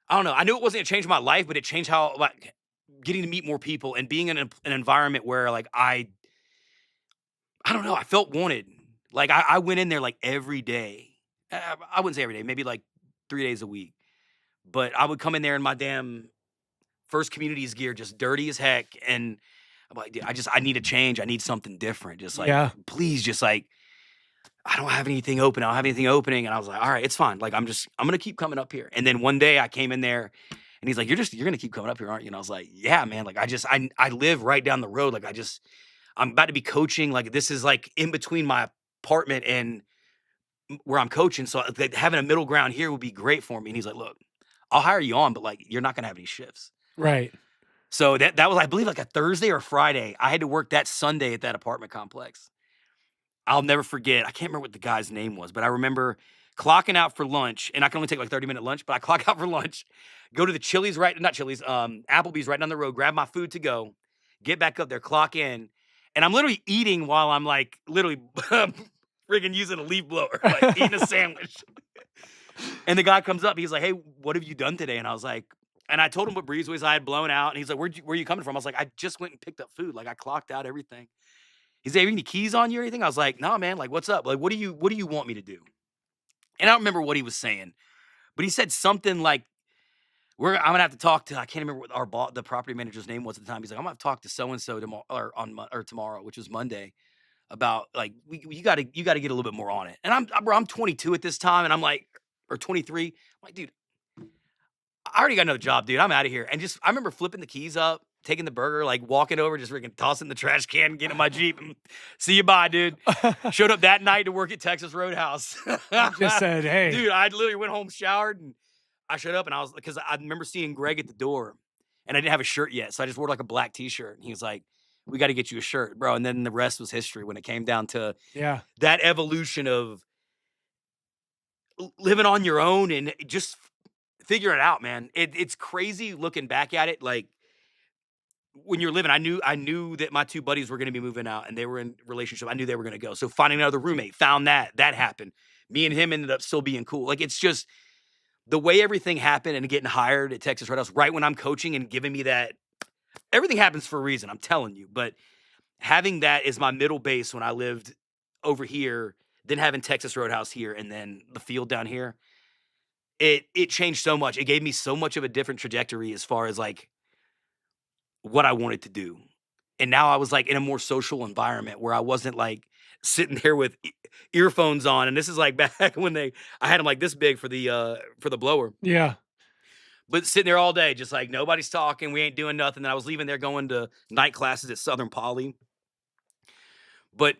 Speaker 2: I don't know. I knew it wasn't going to change my life, but it changed how, like, getting to meet more people and being in an environment where, like, I don't know, I felt wanted. Like, I went in there, like, every day. I wouldn't say every day, maybe, like, 3 days a week. But I would come in there in my damn First Communities gear, just dirty as heck. And I'm like, dude, I need a change. I need something different. Just, like, please, just, like, I don't have anything open. I don't have anything opening. And I was like, all right, it's fine. Like, I'm going to keep coming up here. And then one day I came in there and he's like, you're going to keep coming up here, aren't you? And I was like, yeah, man. Like, I live right down the road. Like, I'm about to be coaching. Like, this is like in between my apartment and where I'm coaching. So like, having a middle ground here would be great for me. And he's like, look, I'll hire you on, but like, you're not going to have any shifts.
Speaker 1: Right.
Speaker 2: So that was, I believe, like a Thursday or Friday. I had to work that Sunday at that apartment complex. I'll never forget. I can't remember what the guy's name was, but I remember clocking out for lunch, and I can only take like 30-minute lunch, but I clock out for lunch, go to the Applebee's right down the road, grab my food to go, get back up there, clock in, and I'm literally eating while I'm like literally friggin' using a leaf blower, like eating a sandwich. And the guy comes up, he's like, hey, what have you done today? And I was like, and I told him what breezeways I had blown out, and he's like, where are you coming from? I was like, I just went and picked up food. Like, I clocked out everything. He's like, have any keys on you or anything? I was like, no, man. Like, what's up? Like, what do you want me to do? And I don't remember what he was saying, but he said something like, I'm gonna have to talk to. I can't remember what the property manager's name was at the time. He's like, I'm gonna have to talk to so and so tomorrow or tomorrow, which was Monday, about like you got to get a little bit more on it. And I'm 22 at this time, and I'm like, or 23. I'm like, dude, I already got another job, dude. I'm out of here. And I remember flipping the keys up, taking the burger, like walking over, just freaking tossing the trash can, getting in my Jeep, and see you, bye, dude. Showed up that night to work at Texas Roadhouse.
Speaker 1: Just said, hey.
Speaker 2: Dude, I literally went home, showered, and I showed up, and because I remember seeing Greg at the door, and I didn't have a shirt yet, so I just wore like a black t-shirt, and he was like, we got to get you a shirt, bro. And then the rest was history when it came down to that evolution of living on your own and just figure it out, man. It's crazy looking back at it. Like, when you're living, I knew that my two buddies were going to be moving out and they were in relationship. I knew they were going to go. So finding another roommate, found that happened. Me and him ended up still being cool. Like, it's just the way everything happened and getting hired at Texas Roadhouse right when I'm coaching and giving me that. Everything happens for a reason, I'm telling you. But having that as my middle base when I lived over here, then having Texas Roadhouse here and then the field down here, it changed so much. It gave me so much of a different trajectory as far as like what I wanted to do. And now I was like in a more social environment where I wasn't like sitting there with earphones on. And this is like back when I had them like this big for the blower.
Speaker 1: Yeah.
Speaker 2: But sitting there all day, just like nobody's talking, we ain't doing nothing. Then I was leaving there going to night classes at Southern Poly. But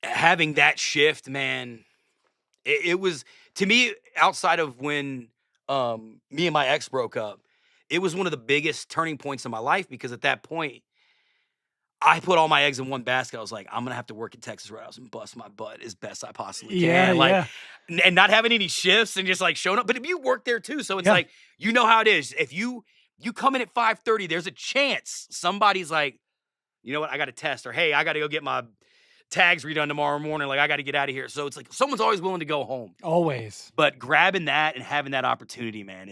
Speaker 2: having that shift, man, it was, to me, outside of when me and my ex broke up, it was one of the biggest turning points in my life because at that point, I put all my eggs in one basket. I was like, I'm going to have to work at Texas Roadhouse and bust my butt as best I possibly can. and not having any shifts and just like showing up. But if you work there too, so it's
Speaker 1: Yeah.
Speaker 2: like, you know how it is. If you come in at 5:30, there's a chance somebody's like, you know what, I got to test, or hey, I got to go get my tags redone tomorrow morning. Like, I got to get out of here. So it's like someone's always willing to go home.
Speaker 1: Always.
Speaker 2: But grabbing that and having that opportunity, man,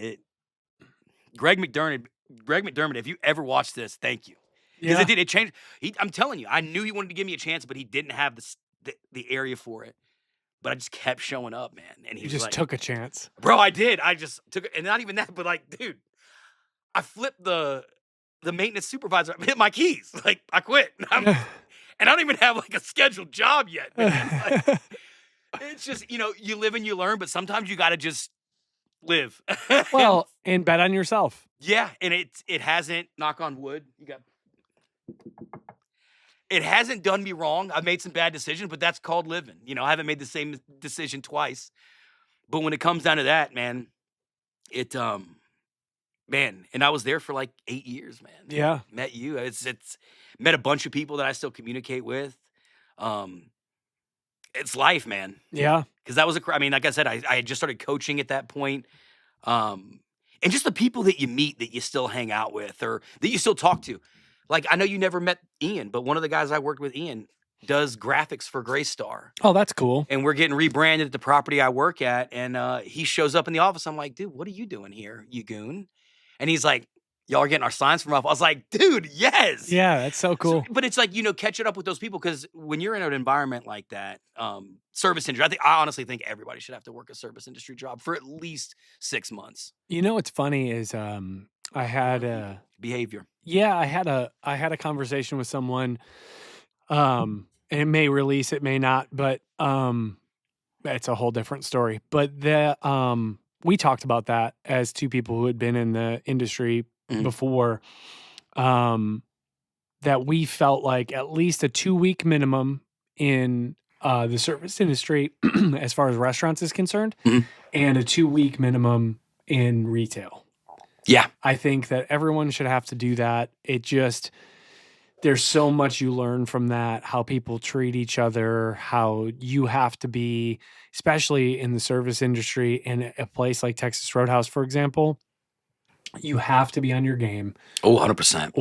Speaker 2: Greg McDermott, if you ever watch this, thank you. Because it changed. I'm telling you, I knew he wanted to give me a chance, but he didn't have the area for it. But I just kept showing up, man. And he
Speaker 1: You
Speaker 2: was
Speaker 1: just
Speaker 2: like,
Speaker 1: took a chance.
Speaker 2: bro, I did. I just took it. And not even that, but like, dude, I flipped the maintenance supervisor. I hit my keys. Like, I quit. And I don't even have like a scheduled job yet, man. Like, it's just, you live and you learn, but sometimes you got to just live.
Speaker 1: Well, and bet on yourself.
Speaker 2: Yeah. And it hasn't, knock on wood, it hasn't done me wrong. I've made some bad decisions, but that's called living. I haven't made the same decision twice. But when it comes down to that, man, man, and I was there for like 8 years, man.
Speaker 1: Yeah.
Speaker 2: Met you. It's met a bunch of people that I still communicate with. It's life, man.
Speaker 1: Yeah.
Speaker 2: Because that was like I said, I had just started coaching at that point. And just the people that you meet that you still hang out with or that you still talk to. Like, I know you never met Ian, but one of the guys I worked with, Ian, does graphics for Graystar.
Speaker 1: Oh, that's cool.
Speaker 2: And we're getting rebranded at the property I work at. And he shows up in the office. I'm like, dude, what are you doing here, you goon? And he's like, y'all are getting our signs from off. I was like, dude, yes.
Speaker 1: Yeah, that's so cool.
Speaker 2: But it's like, catching up with those people, because when you're in an environment like that, service industry, I honestly think everybody should have to work a service industry job for at least 6 months.
Speaker 1: What's funny is I had a
Speaker 2: behavior.
Speaker 1: Yeah, I had a conversation with someone, and it may release, it may not, but it's a whole different story. But we talked about that as two people who had been in the industry before, that we felt like at least a 2-week minimum in the service industry as far as restaurants is concerned, and a 2-week minimum in retail.
Speaker 2: Yeah.
Speaker 1: I think that everyone should have to do that. There's so much you learn from that, how people treat each other, how you have to be, especially in the service industry, in a place like Texas Roadhouse, for example, you have to be on your game.
Speaker 2: Oh, 100%.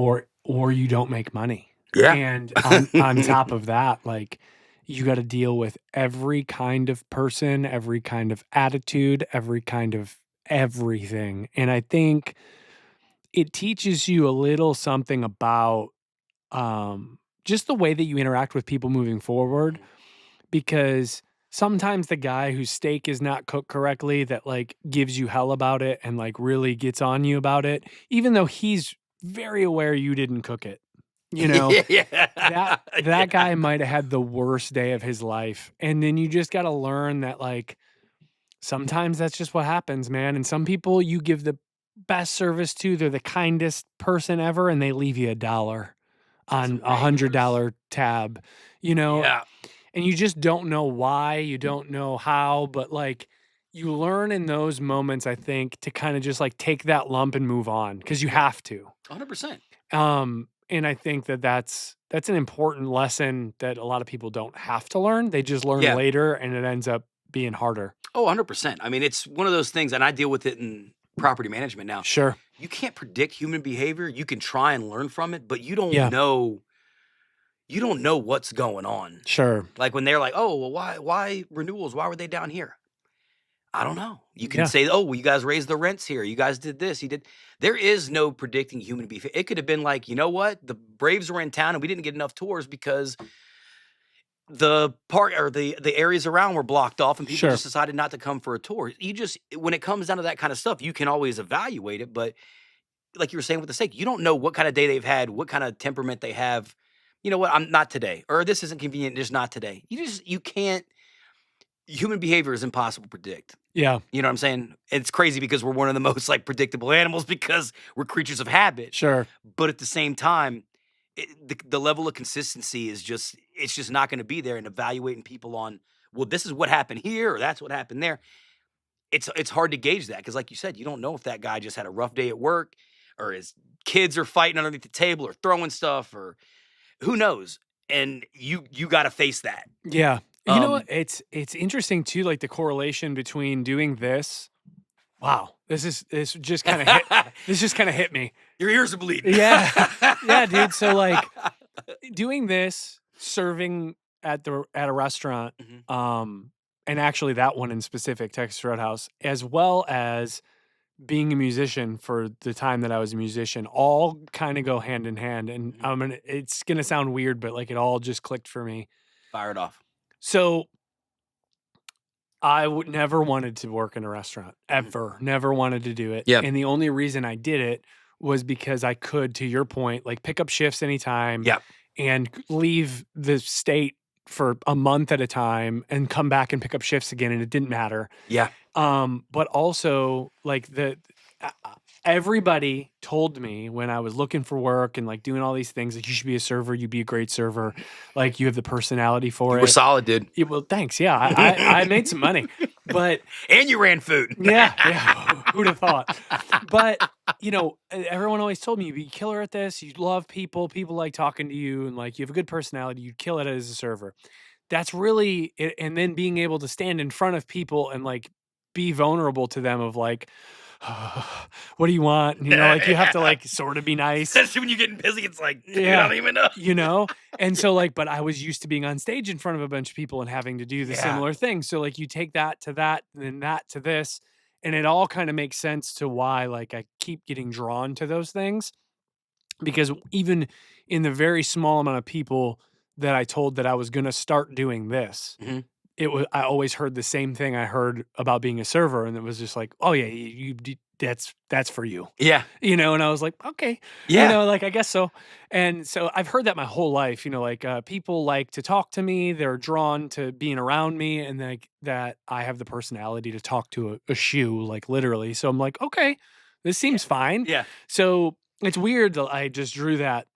Speaker 1: Or you don't make money.
Speaker 2: Yeah.
Speaker 1: And on top of that, like, you got to deal with every kind of person, every kind of attitude, every kind of everything. And I think it teaches you a little something about just the way that you interact with people moving forward, because sometimes the guy whose steak is not cooked correctly, that like gives you hell about it and like really gets on you about it, even though he's very aware you didn't cook it, that guy might have had the worst day of his life. And then you just got to learn that, like, sometimes that's just what happens, man. And some people you give the best service to, they're the kindest person ever, and they leave you $1 on $100 tab,
Speaker 2: Yeah.
Speaker 1: And you just don't know why, you don't know how, but like, you learn in those moments, I think, to kind of just like take that lump and move on, because you have to.
Speaker 2: 100%.
Speaker 1: And I think that's an important lesson that a lot of people don't have to learn. They just learn later, and it ends up being harder.
Speaker 2: Oh, 100%. I mean, it's one of those things, and I deal with it in property management now.
Speaker 1: Sure.
Speaker 2: You can't predict human behavior. You can try and learn from it, but you don't know. You don't know what's going on.
Speaker 1: Sure.
Speaker 2: Like when they're like, "Oh, well, why renewals? Why were they down here?" I don't know. You can say, "Oh, well, you guys raised the rents here. You guys did this. You did." There is no predicting human behavior. It could have been like, you know what? The Braves were in town and we didn't get enough tours because the park or the areas around were blocked off, and people just decided not to come for a tour. When it comes down to that kind of stuff, you can always evaluate it, but like you were saying with the steak, you don't know what kind of day they've had, what kind of temperament they have. You know what? I'm not today, or this isn't convenient. Just not today. You can't. Human behavior is impossible to predict.
Speaker 1: Yeah.
Speaker 2: You know what I'm saying? It's crazy because we're one of the most like predictable animals because we're creatures of habit.
Speaker 1: Sure.
Speaker 2: But at the same time, the level of consistency is just not going to be there. And evaluating people on, well, this is what happened here or that's what happened there. It's hard to gauge that because, like you said, you don't know if that guy just had a rough day at work or his kids are fighting underneath the table or throwing stuff or who knows. And you got to face that.
Speaker 1: Yeah. You know what? It's interesting too, like the correlation between doing this. Wow, this just kind of hit. This just kind of hit me.
Speaker 2: Your ears are bleeding.
Speaker 1: Yeah, yeah, dude. So like doing this, serving at a restaurant, and actually that one in specific, Texas Roadhouse, as well as being a musician for the time that I was a musician, all kind of go hand in hand. And it's gonna sound weird, but like it all just clicked for me.
Speaker 2: Fire it off.
Speaker 1: So I never wanted to work in a restaurant ever. Never wanted to do it.
Speaker 2: Yeah.
Speaker 1: And the only reason I did it was because I could, to your point, like pick up shifts anytime.
Speaker 2: Yeah.
Speaker 1: And leave the state for a month at a time and come back and pick up shifts again, and it didn't matter.
Speaker 2: Yeah.
Speaker 1: But also like everybody told me when I was looking for work and like doing all these things, like you should be a server, you'd be a great server, like you have the personality for it.
Speaker 2: We're solid, dude.
Speaker 1: Yeah, well, thanks. Yeah, I made some money, but
Speaker 2: and you ran food.
Speaker 1: Yeah, who'd have thought? But you know, everyone always told me you'd be killer at this. You love people. People like talking to you, and like you have a good personality. You'd kill it as a server. That's really it. And then being able to stand in front of people and like be vulnerable to them of like, what do you want? You know, like you have to like sort of be nice.
Speaker 2: Especially when you're getting busy, it's like, dude, I don't even know.
Speaker 1: You know? And so like, but I was used to being on stage in front of a bunch of people and having to do the similar thing. So like you take that to that, and then that to this, and it all kind of makes sense to why like I keep getting drawn to those things. Because even in the very small amount of people that I told that I was going to start doing this, I always heard the same thing I heard about being a server, and it was just like, oh yeah, that's for you.
Speaker 2: Yeah.
Speaker 1: You know, and I was like, okay.
Speaker 2: Yeah.
Speaker 1: You know, like I guess so. And so I've heard that my whole life, you know, like people like to talk to me, they're drawn to being around me, and like that I have the personality to talk to a shoe, like literally. So I'm like, okay, this seems fine.
Speaker 2: Yeah.
Speaker 1: So it's weird that I just drew that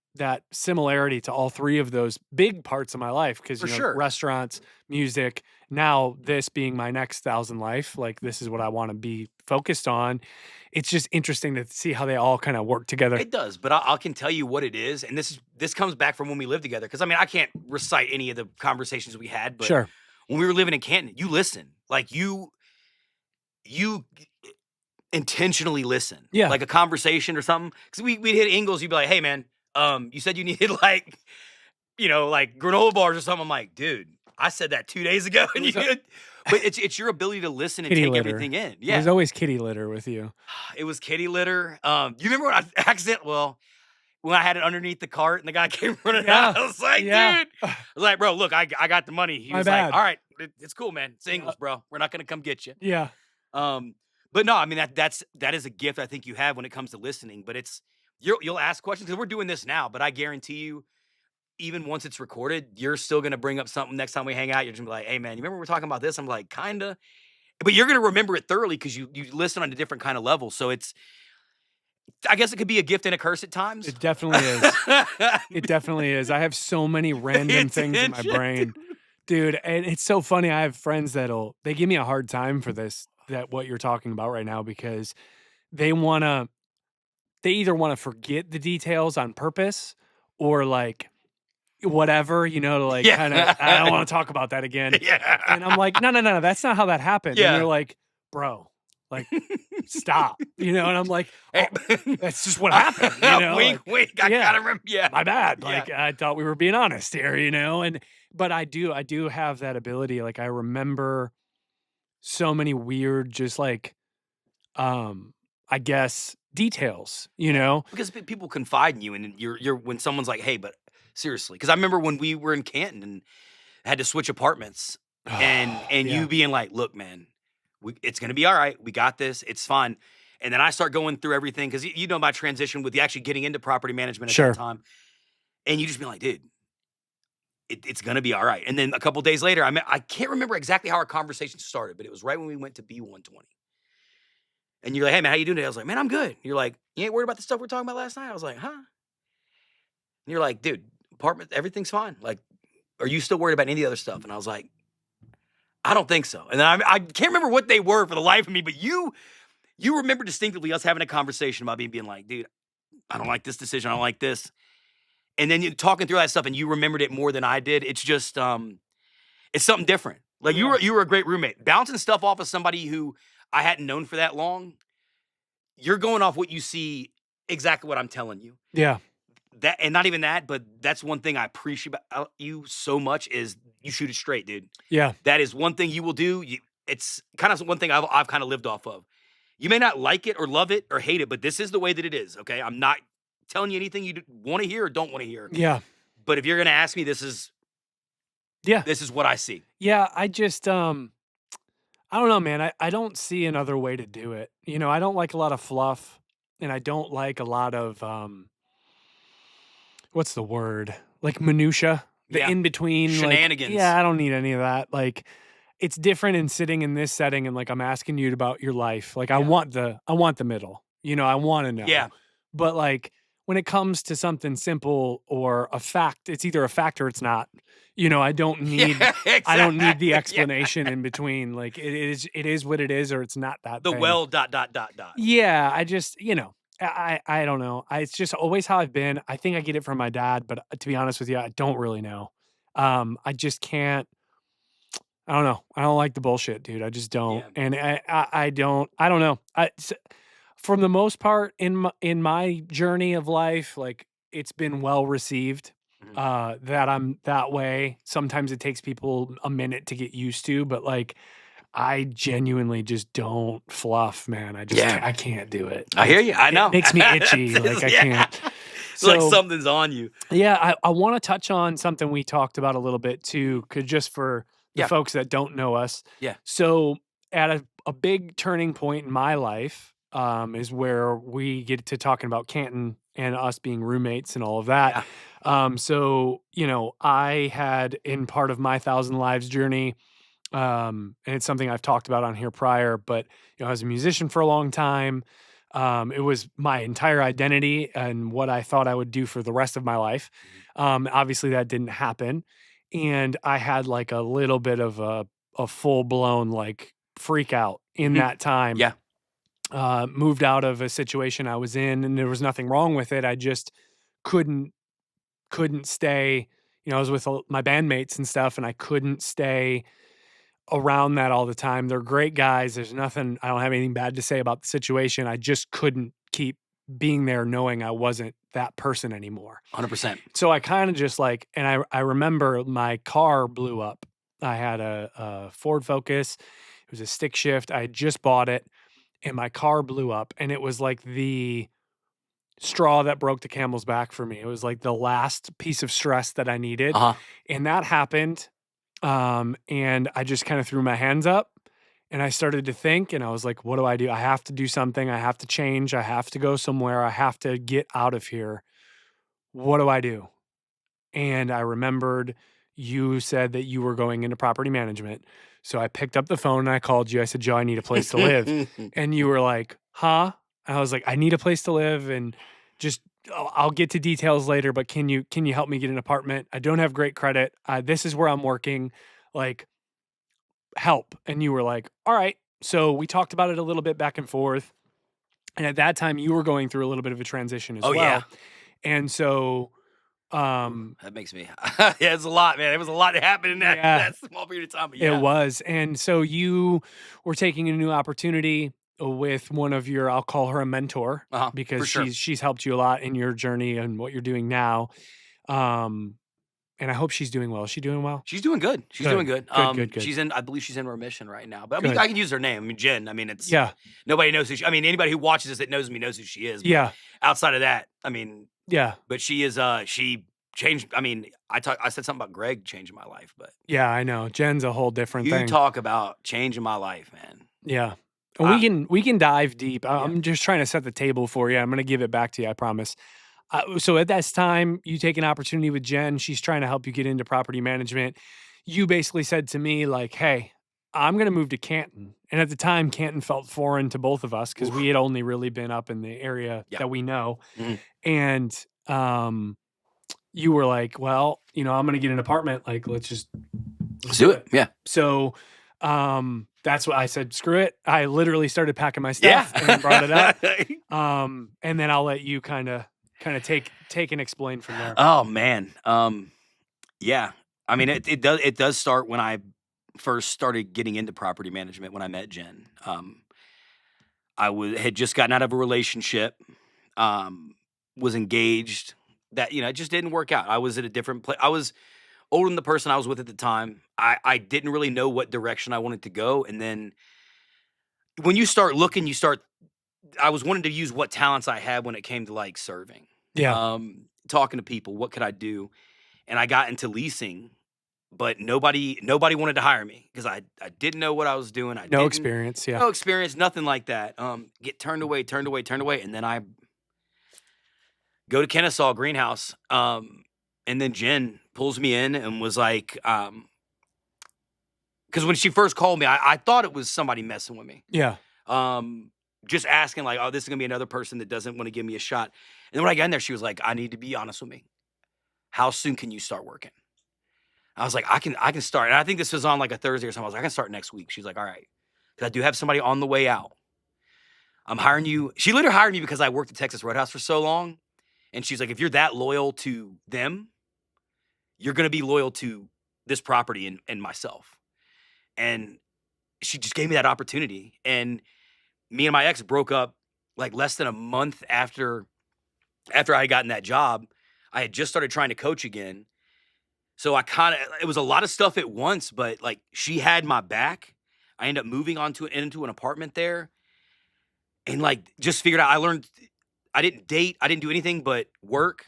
Speaker 1: similarity to all three of those big parts of my life, because you know, restaurants, music, now this being my next 1,000 life, like this is what I want to be focused on. It's just interesting to see how they all kind of work together.
Speaker 2: It does, but I can tell you what it is, and this comes back from when we lived together. Because I mean, I can't recite any of the conversations we had, but when we were living in Canton, you listen, like you intentionally listen, like a conversation or something. Because we'd hit Ingles, you'd be like, hey man. You said you needed like, you know, like granola bars or something. I'm like, dude, I said that 2 days ago. And but it's your ability to listen and take everything in. Yeah.
Speaker 1: There's always kitty litter with you.
Speaker 2: It was kitty litter. You remember when when I had it underneath the cart and the guy came running out, I was like, dude, I was like, bro, look, I got the money. He was like, all right, it's cool, man. It's Ingles, bro. We're not going to come get you.
Speaker 1: Yeah.
Speaker 2: But no, I mean, that is a gift I think you have when it comes to listening, but you'll ask questions, because we're doing this now, but I guarantee you, even once it's recorded, you're still going to bring up something next time we hang out. You're just gonna be like, hey man, you remember we were talking about this? I'm like, kinda, but you're going to remember it thoroughly because you listen on a different kind of level. So I guess it could be a gift and a curse at times.
Speaker 1: It definitely is. It definitely is. I have so many random things in my brain, dude. And it's so funny. I have friends they give me a hard time for this, what you're talking about right now, because they either want to forget the details on purpose, or like whatever, you know, to like kind of, I don't want to talk about that again.
Speaker 2: Yeah.
Speaker 1: And I'm like, no, that's not how that happened. Yeah. And they're like, bro, like, stop, you know? And I'm like, oh, that's just what happened. You know?
Speaker 2: Wink, wink. I gotta remember. Yeah.
Speaker 1: My bad. Like, I thought we were being honest here, you know? But I do have that ability. Like, I remember so many weird, just like, I guess, details, you know,
Speaker 2: because people confide in you, and you're when someone's like, hey, but seriously, because I remember when we were in Canton and had to switch apartments, and you being like, look, man, it's gonna be all right, we got this, it's fine. And then I start going through everything, because you know my transition with actually getting into property management at that time, and you just be like, dude, it's gonna be all right. And then a couple days later, I can't remember exactly how our conversation started, but it was right when we went to B120. And you're like, hey, man, how you doing today? I was like, man, I'm good. You're like, you ain't worried about the stuff we were talking about last night? I was like, huh? And you're like, dude, apartment, everything's fine. Like, are you still worried about any of the other stuff? And I was like, I don't think so. And then I can't remember what they were for the life of me, but you remember distinctively us having a conversation about being like, dude, I don't like this decision. I don't like this. And then you talking through that stuff, and you remembered it more than I did. It's just, it's something different. Like
Speaker 1: Yeah.
Speaker 2: you were a great roommate. Bouncing stuff off of somebody who I hadn't known for that long, you're going off what you see, exactly what I'm telling you.
Speaker 1: Yeah.
Speaker 2: That, and not even that, but that's one thing I appreciate about you so much is you shoot it straight, dude.
Speaker 1: Yeah.
Speaker 2: That is one thing you will do. It's kind of one thing I've kind of lived off of. You may not like it or love it or hate it, but this is the way that it is. Okay, I'm not telling you anything you want to hear or don't want to hear.
Speaker 1: Yeah.
Speaker 2: But if you're gonna ask me, this is what I see.
Speaker 1: Yeah. I just I don't know, man. I don't see another way to do it. You know, I don't like a lot of fluff, and I don't like a lot of what's the word? Like minutia, the
Speaker 2: Yeah.
Speaker 1: in between
Speaker 2: Shenanigans.
Speaker 1: Like, yeah, I don't need any of that. Like, it's different in sitting in this setting and like I'm asking you about your life. Like, I want the middle. You know, I want to know.
Speaker 2: Yeah.
Speaker 1: But like when it comes to something simple or a fact, it's either a fact or it's not. You know, I don't need I don't need the explanation in between. Like it is what it is, or it's not that
Speaker 2: The
Speaker 1: thing.
Speaker 2: well ...
Speaker 1: Yeah, I just, you know, I don't know. It's just always how I've been. I think I get it from my dad, but to be honest with you, I don't really know. I just can't. I don't know. I don't like the bullshit, dude. I just don't.
Speaker 2: Yeah.
Speaker 1: And I don't know. For the most part in my journey of life, like it's been well received. That I'm that way. Sometimes it takes people a minute to get used to, but like I genuinely just don't fluff, man. I can't do it.
Speaker 2: I hear you. I know.
Speaker 1: It makes me itchy. Like I can't.
Speaker 2: It's like something's on you.
Speaker 1: Yeah, I want to touch on something we talked about a little bit too, just for the folks that don't know us.
Speaker 2: Yeah.
Speaker 1: So at a big turning point in my life is where we get to talking about Canton and us being roommates and all of that. Yeah. So, you know, I had in part of my 1,000 Lives journey, and it's something I've talked about on here prior, but, you know, I was a musician for a long time. It was my entire identity and what I thought I would do for the rest of my life. Obviously that didn't happen. And I had like a little bit of a full blown like freak out in that time.
Speaker 2: Yeah.
Speaker 1: Moved out of a situation I was in and there was nothing wrong with it. I just couldn't stay, you know, I was with my bandmates and stuff and I couldn't stay around that all the time. They're great guys. There's nothing, I don't have anything bad to say about the situation. I just couldn't keep being there knowing I wasn't that person anymore.
Speaker 2: 100%.
Speaker 1: So I kind of just like, and I remember my car blew up. I had a Ford Focus. It was a stick shift. I had just bought it and my car blew up and it was like the straw that broke the camel's back for me. It was like the last piece of stress that I needed. And that happened. And I just kind of threw my hands up and I started to think and I was like, what do? I have to do something. I have to change. I have to go somewhere. I have to get out of here. What do I do? And I remembered you said that you were going into property management. So I picked up the phone and I called you. I said, Joe, I need a place to live. And you were like, huh? And I was like, I need a place to live and just I'll get to details later, but can you help me get an apartment? I don't have great credit. This is where I'm working. Like, help. And you were like, all right. So we talked about it a little bit back and forth. And at that time, you were going through a little bit of a transition as well. Yeah. And so,
Speaker 2: that makes me, yeah, it's a lot, man. It was a lot that happened in that small period of time. But yeah.
Speaker 1: It was. And so you were taking a new opportunity with one of your, I'll call her a mentor because she's helped you a lot in your journey and what you're doing now. And I hope she's doing well. Is she doing well?
Speaker 2: She's doing good. She's doing good.
Speaker 1: Good.
Speaker 2: She's I believe she's in remission right now. But I mean, I can use her name. I mean, Jen. I mean, it's nobody knows who anybody who watches this that knows me knows who she is. But outside of that, I mean, But she is. She changed. I mean, I said something about Greg changing my life, but
Speaker 1: I know Jen's a whole different thing.
Speaker 2: You talk about changing my life, man.
Speaker 1: Yeah. And we can dive deep. I'm just trying to set the table for you. I'm going to give it back to you. I promise. So at this time, you take an opportunity with Jen. She's trying to help you get into property management. You basically said to me like, hey, I'm going to move to Canton. And at the time, Canton felt foreign to both of us because we had only really been up in the area that we know. And you were like, well, you know, I'm going to get an apartment. Like, let's do it.
Speaker 2: Yeah.
Speaker 1: So that's what I said. Screw it. I literally started packing my stuff and brought it up. And then I'll let you kind of take and explain from there.
Speaker 2: Oh man. Yeah. I mean, it does start when I first started getting into property management when I met Jen. Had just gotten out of a relationship, um, was engaged. That it just didn't work out. I was at a different place. I was older than the person I was with at the time. I didn't really know what direction I wanted to go. And then when you start looking, I was wanting to use what talents I had when it came to like serving,
Speaker 1: Yeah.
Speaker 2: talking to people. What could I do? And I got into leasing, but nobody wanted to hire me because I didn't know what I was doing. I
Speaker 1: No
Speaker 2: didn't
Speaker 1: experience. Yeah.
Speaker 2: no experience, nothing like that. Get turned away, turned away, turned away, and then I go to Kennesaw Greenhouse. And then Jen pulls me in and was like, because when she first called me, I thought it was somebody messing with me.
Speaker 1: Yeah.
Speaker 2: Just asking like, oh, this is gonna be another person that doesn't want to give me a shot. And then when I got in there, she was like, I need to be honest with me. How soon can you start working? I was like, I can start. And I think this was on like a Thursday or something. I was like, I can start next week. She's like, all right. Because I do have somebody on the way out. I'm hiring you. She literally hired me because I worked at Texas Roadhouse for so long. And she's like, if you're that loyal to them, you're going to be loyal to this property and myself. And she just gave me that opportunity. And me and my ex broke up like less than a month after I had gotten that job. I had just started trying to coach again. So it was a lot of stuff at once, but like she had my back. I ended up moving into an apartment there and like just figured out, I didn't date. I didn't do anything but work,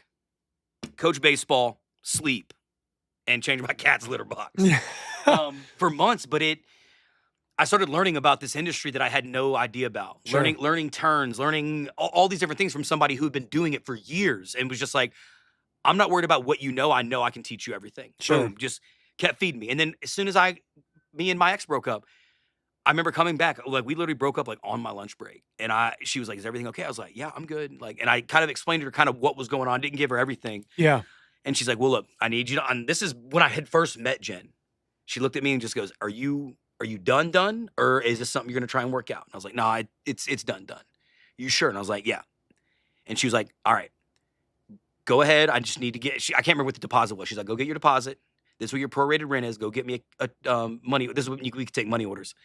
Speaker 2: coach baseball, sleep, and change my cat's litter box for months. But I started learning about this industry that I had no idea about.
Speaker 1: Sure.
Speaker 2: Learning turns, learning all these different things from somebody who'd been doing it for years and was just like, I'm not worried about what you know. I know I can teach you everything.
Speaker 1: Sure.
Speaker 2: Boom, just kept feeding me. And then as soon as me and my ex broke up, I remember coming back, like we literally broke up like on my lunch break. And she was like, is everything okay? I was like, yeah, I'm good. Like, and I kind of explained to her kind of what was going on. Didn't give her everything.
Speaker 1: Yeah.
Speaker 2: And she's like, well, look, I need you to, and this is when I had first met Jen. She looked at me and just goes, are you done? Or is this something you're going to try and work out? And I was like, no, it's done. You sure? And I was like, yeah. And she was like, all right, go ahead. I just need to I can't remember what the deposit was. She's like, go get your deposit. This is what your prorated rent is. Go get me a money. This is what we can take money orders.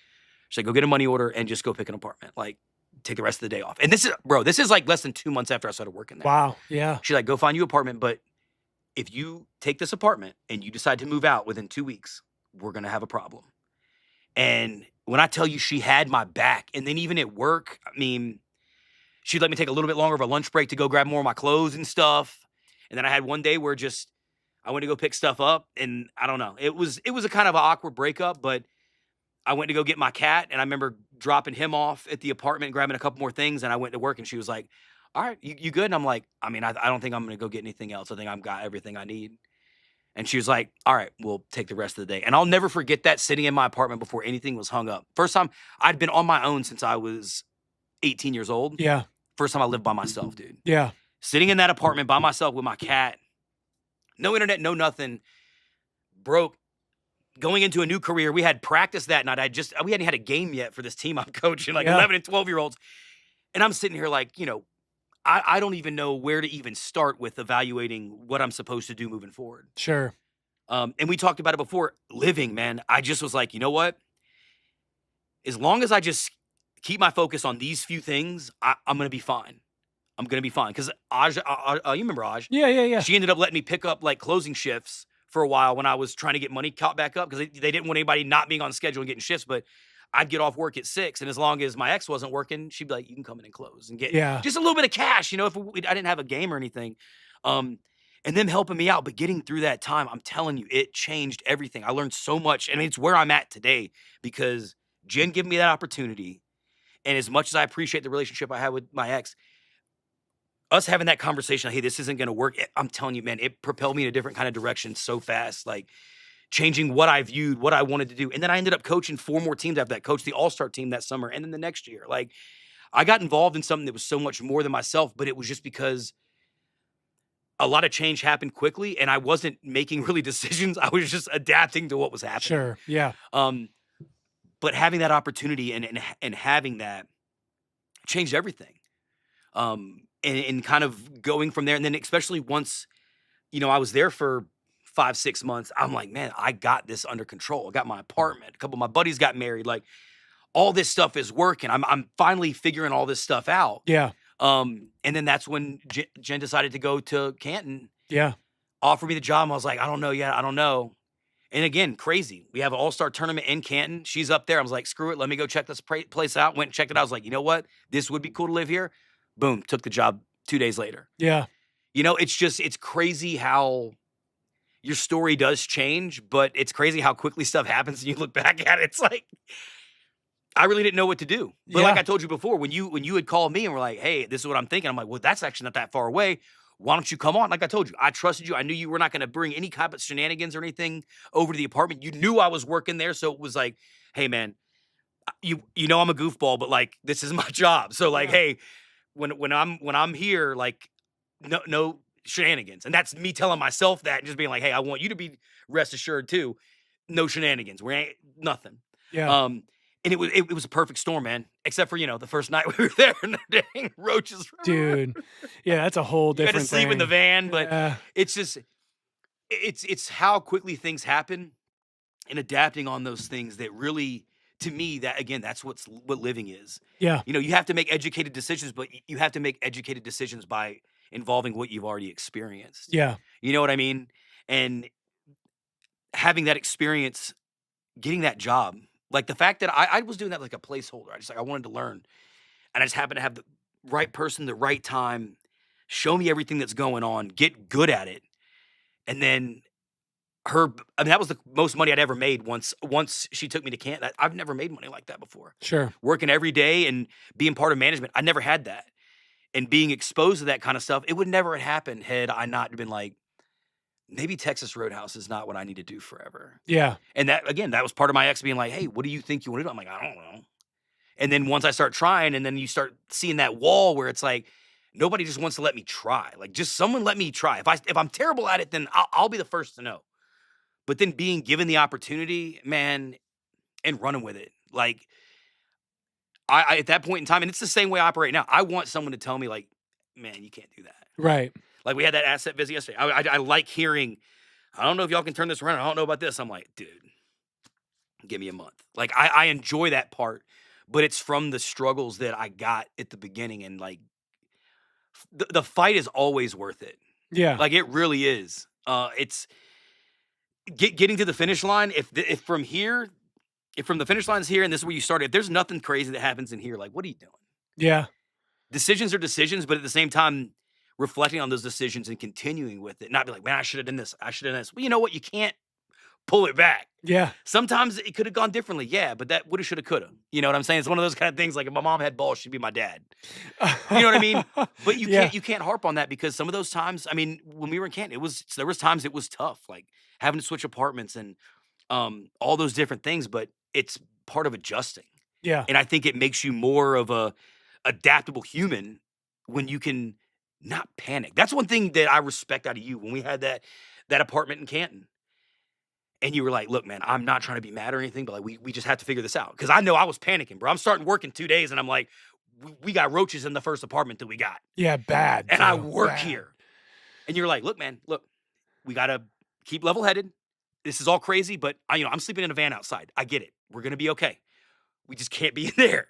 Speaker 2: She's like, go get a money order and just go pick an apartment. Like, take the rest of the day off. And this is like less than 2 months after I started working there.
Speaker 1: Wow. Yeah.
Speaker 2: She's like, go find you an apartment. But if you take this apartment and you decide to move out within 2 weeks, we're going to have a problem. And when I tell you she had my back, and then even at work, I mean, she'd let me take a little bit longer of a lunch break to go grab more of my clothes and stuff. And then I had one day where I went to go pick stuff up, and I don't know. It was a kind of an awkward breakup, but I went to go get my cat, and I remember dropping him off at the apartment, grabbing a couple more things, and I went to work, and she was like, all right, you good? And I'm like, I mean, I don't think I'm going to go get anything else. I think I've got everything I need. And she was like, all right, we'll take the rest of the day. And I'll never forget that, sitting in my apartment before anything was hung up. First time I'd been on my own since I was 18 years old.
Speaker 1: Yeah.
Speaker 2: First time I lived by myself, dude.
Speaker 1: Yeah.
Speaker 2: Sitting in that apartment by myself with my cat, no internet, no nothing, broke, going into a new career. We had practice that night. We hadn't had a game yet for this team I'm coaching, like 11 and 12-year-olds. And I'm sitting here like, I don't even know where to even start with evaluating what I'm supposed to do moving forward.
Speaker 1: Sure.
Speaker 2: And we talked about it before, living, man. I just was like, you know what? As long as I just keep my focus on these few things, I'm going to be fine. I'm going to be fine. Because Aj, you remember Aj?
Speaker 1: Yeah.
Speaker 2: She ended up letting me pick up like closing shifts for a while when I was trying to get money caught back up, because they didn't want anybody not being on schedule and getting shifts. But I'd get off work at 6, and as long as my ex wasn't working, she'd be like, you can come in and close and get just a little bit of cash, if I didn't have a game or anything. And them helping me out. But getting through that time, I'm telling you, it changed everything. I learned so much, and it's where I'm at today because Jen gave me that opportunity. And as much as I appreciate the relationship I had with my ex, us having that conversation, hey, this isn't going to work. I'm telling you, man, it propelled me in a different kind of direction so fast, like changing what I viewed, what I wanted to do. And then I ended up coaching 4 more teams after that. Coached the All-Star team that summer, and then the next year. Like, I got involved in something that was so much more than myself, but it was just because a lot of change happened quickly, and I wasn't making really decisions. I was just adapting to what was happening.
Speaker 1: Sure. Yeah.
Speaker 2: But having that opportunity and having that changed everything. And kind of going from there. And then especially once, I was there for 5, 6 months, I'm like, man, I got this under control. I got my apartment. A couple of my buddies got married. Like all this stuff is working. I'm finally figuring all this stuff out.
Speaker 1: Yeah.
Speaker 2: And then that's when Jen decided to go to Canton.
Speaker 1: Yeah.
Speaker 2: Offered me the job. I was like, I don't know yet. I don't know. And again, crazy. We have an all-star tournament in Canton. She's up there. I was like, screw it. Let me go check this place out. Went and checked it out. I was like, you know what? This would be cool to live here. Boom. Took the job 2 days later.
Speaker 1: Yeah.
Speaker 2: You know, it's crazy how your story does change, but it's crazy how quickly stuff happens and you look back at it. It's like, I really didn't know what to do. But like I told you before, when you had called me and were like, hey, this is what I'm thinking. I'm like, well, that's actually not that far away. Why don't you come on? Like I told you, I trusted you. I knew you were not going to bring any kind of shenanigans or anything over to the apartment. You knew I was working there. So it was like, hey, man, you know I'm a goofball, but like, this is my job. So like, hey, when I'm here, like, no shenanigans. And that's me telling myself that and just being like, hey, I want you to be rest assured too. No shenanigans. We ain't nothing.
Speaker 1: Yeah.
Speaker 2: And it was a perfect storm, man. Except for, the first night we were there and the dang roaches.
Speaker 1: Dude. Yeah, that's a whole different
Speaker 2: You had to sleep in the van, but it's just it's how quickly things happen and adapting on those things that really, to me, that again, that's what living is.
Speaker 1: Yeah.
Speaker 2: You have to make educated decisions, but you have to make educated decisions by involving what you've already experienced.
Speaker 1: Yeah.
Speaker 2: You know what I mean? And having that experience, getting that job, like the fact that I was doing that like a placeholder. I wanted to learn. And I just happened to have the right person, the right time, show me everything that's going on, get good at it. And then that was the most money I'd ever made once she took me to Canton. I've never made money like that before.
Speaker 1: Sure.
Speaker 2: Working every day and being part of management, I never had that. And being exposed to that kind of stuff, it would never have happened had I not been like, maybe Texas Roadhouse is not what I need to do forever.
Speaker 1: Yeah.
Speaker 2: And that, again, that was part of my ex being like, hey, what do you think you want to do? I'm like, I don't know. And then once I start trying, and then you start seeing that wall where it's like, nobody just wants to let me try. Like, just someone let me try. If I'm terrible at it, then I'll be the first to know. But then being given the opportunity, man, and running with it. Like, I at that point in time, and it's the same way I operate now, I want someone to tell me, like, man, you can't do that.
Speaker 1: Right.
Speaker 2: Like, we had that asset visit yesterday. I like hearing, I don't know if y'all can turn this around. I don't know about this. I'm like, dude, give me a month. Like, I enjoy that part, but it's from the struggles that I got at the beginning. And, like, the fight is always worth it.
Speaker 1: Yeah.
Speaker 2: Like, it really is. It's getting to the finish line. If from the finish line's here and this is where you started, if there's nothing crazy that happens in here, like, what are you doing?
Speaker 1: Yeah.
Speaker 2: Decisions are decisions, but at the same time, reflecting on those decisions and continuing with it, not be like, man, I should have done this. I should have done this. Well, you know what? You can't pull it back.
Speaker 1: Yeah.
Speaker 2: Sometimes it could have gone differently. Yeah, but that woulda, shoulda, coulda. You know what I'm saying? It's one of those kind of things. Like if my mom had balls, she'd be my dad. You know what I mean? But you can't harp on that because some of those times, I mean, when we were in Canton, there was times it was tough, like having to switch apartments and all those different things. But it's part of adjusting.
Speaker 1: Yeah.
Speaker 2: And I think it makes you more of a adaptable human when you can not panic. That's one thing that I respect out of you when we had that apartment in Canton. And you were like, look, man, I'm not trying to be mad or anything, but like we just have to figure this out. Because I know I was panicking, bro. I'm starting work in 2 days and I'm like, we got roaches in the first apartment that we got.
Speaker 1: Yeah, bad.
Speaker 2: And I work here. And you're like, look, man, we got to keep level headed. This is all crazy, but I'm sleeping in a van outside. I get it. We're going to be okay. We just can't be in there.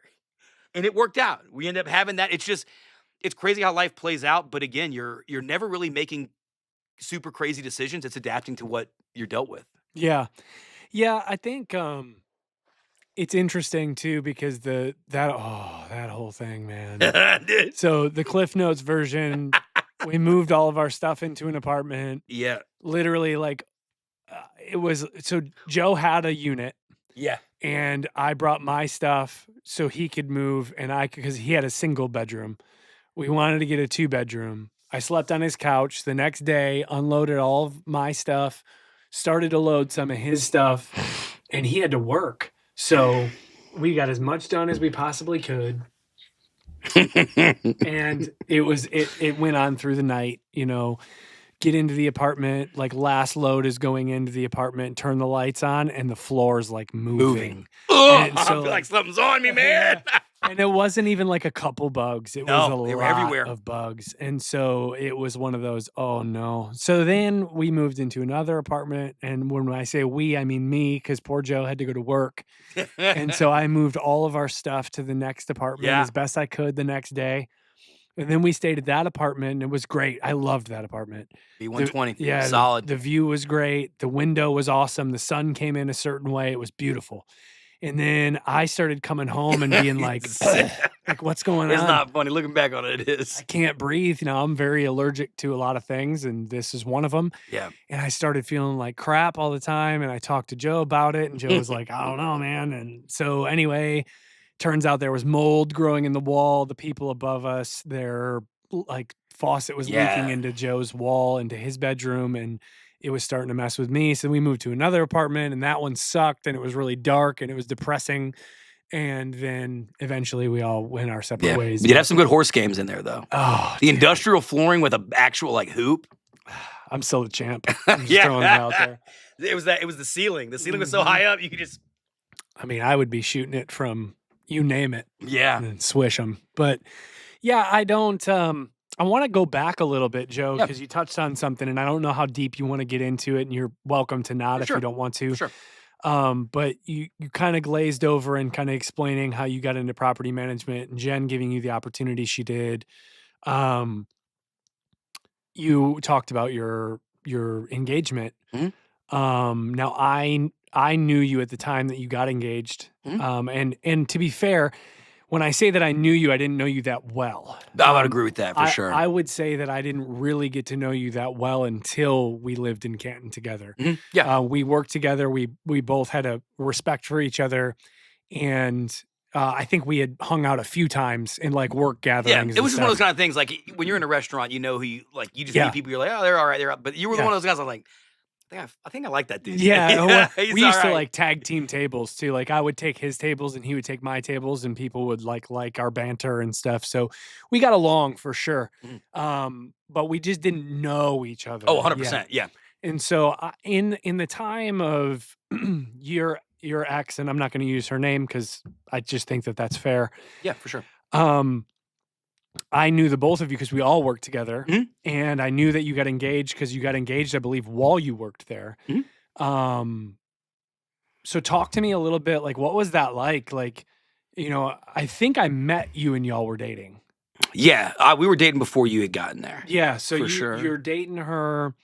Speaker 2: And it worked out. We end up having that. It's crazy how life plays out. But again, you're never really making super crazy decisions. It's adapting to what you're dealt with.
Speaker 1: Yeah. Yeah, I think it's interesting too because that whole thing, man. So the Cliff Notes version, we moved all of our stuff into an apartment.
Speaker 2: Yeah.
Speaker 1: Literally like so Joe had a unit.
Speaker 2: Yeah.
Speaker 1: And I brought my stuff so he could move because he had a single bedroom. We wanted to get a 2-bedroom. I slept on his couch. The next day, unloaded all of my stuff, started to load some of his stuff, and he had to work. So we got as much done as we possibly could. And it went on through the night, get into the apartment, like last load is going into the apartment, turn the lights on, and the floor is like moving.
Speaker 2: Oh,
Speaker 1: and so,
Speaker 2: I feel like something's on me, man.
Speaker 1: And it wasn't even like a couple bugs. It was a
Speaker 2: No, they were
Speaker 1: lot
Speaker 2: everywhere.
Speaker 1: of bugs. And so it was one of those, oh no. So then we moved into another apartment. And when I say we, I mean me, because poor Joe had to go to work. And so I moved all of our stuff to the next apartment
Speaker 2: Yeah.
Speaker 1: as best I could the next day. And then we stayed at that apartment, and it was great. I loved that apartment.
Speaker 2: B120.
Speaker 1: Yeah,
Speaker 2: Solid.
Speaker 1: the view was great. The window was awesome. The sun came in a certain way. It was beautiful. And then I started coming home and being like, like, what's going
Speaker 2: It's
Speaker 1: on?
Speaker 2: not funny. Looking back on it, it is.
Speaker 1: I can't breathe. You know, I'm very allergic to a lot of things, and this is one of them.
Speaker 2: Yeah.
Speaker 1: And I started feeling like crap all the time. And I talked to Joe about it, and Joe was like, I don't know, man. And so anyway, turns out there was mold growing in the wall. The people above us, their like faucet was leaking into Joe's wall, into his bedroom, and it was starting to mess with me. So we moved to another apartment, and that one sucked, and it was really dark, and it was depressing. And then eventually we all went our separate ways.
Speaker 2: You did have some good horse games in there, though.
Speaker 1: Oh,
Speaker 2: the industrial flooring with an actual like hoop.
Speaker 1: I'm still the champ. I'm just throwing it out there.
Speaker 2: It was the ceiling. The ceiling was so high up, you could just.
Speaker 1: I mean, I would be shooting it from you name it.
Speaker 2: Yeah.
Speaker 1: And swish them. But yeah, I don't. I want to go back a little bit, Joe, because you touched on something, and I don't know how deep you want to get into it, and you're welcome to not if you don't want to.
Speaker 2: Sure.
Speaker 1: But you kind of glazed over and kind of explaining how you got into property management, and Jen giving you the opportunity she did. You talked about your engagement.
Speaker 2: Mm-hmm.
Speaker 1: Now I knew you at the time that you got engaged.
Speaker 2: Mm-hmm.
Speaker 1: And to be fair, when I say that I knew you, I didn't know you that well.
Speaker 2: I would agree with that for sure.
Speaker 1: I would say that I didn't really get to know you that well until we lived in Canton together.
Speaker 2: Mm-hmm. Yeah.
Speaker 1: We worked together. We both had a respect for each other. And I think we had hung out a few times in like work gatherings.
Speaker 2: Yeah, it was just one of those kind of things. Like when you're in a restaurant, you know who you like. You just meet people. You're like, oh, they're all right. They're all... But you were one of those guys. I was like, I think I like that dude.
Speaker 1: Yeah, we used to like tag team tables too. Like I would take his tables and he would take my tables, and people would like our banter and stuff. So we got along for sure.
Speaker 2: Mm-hmm.
Speaker 1: But we just didn't know each other.
Speaker 2: Oh, 100%. Yeah.
Speaker 1: And so in the time of your ex, and I'm not going to use her name because I just think that that's fair.
Speaker 2: Yeah, for sure.
Speaker 1: I knew the both of you because we all worked together,
Speaker 2: Mm-hmm.
Speaker 1: and I knew that you got engaged because you got engaged, I believe, while you worked there.
Speaker 2: Mm-hmm.
Speaker 1: So talk to me a little bit. Like, what was that like? Like, you know, I think I met you and y'all were dating.
Speaker 2: Yeah, we were dating before you had gotten there.
Speaker 1: Yeah, so you're dating her.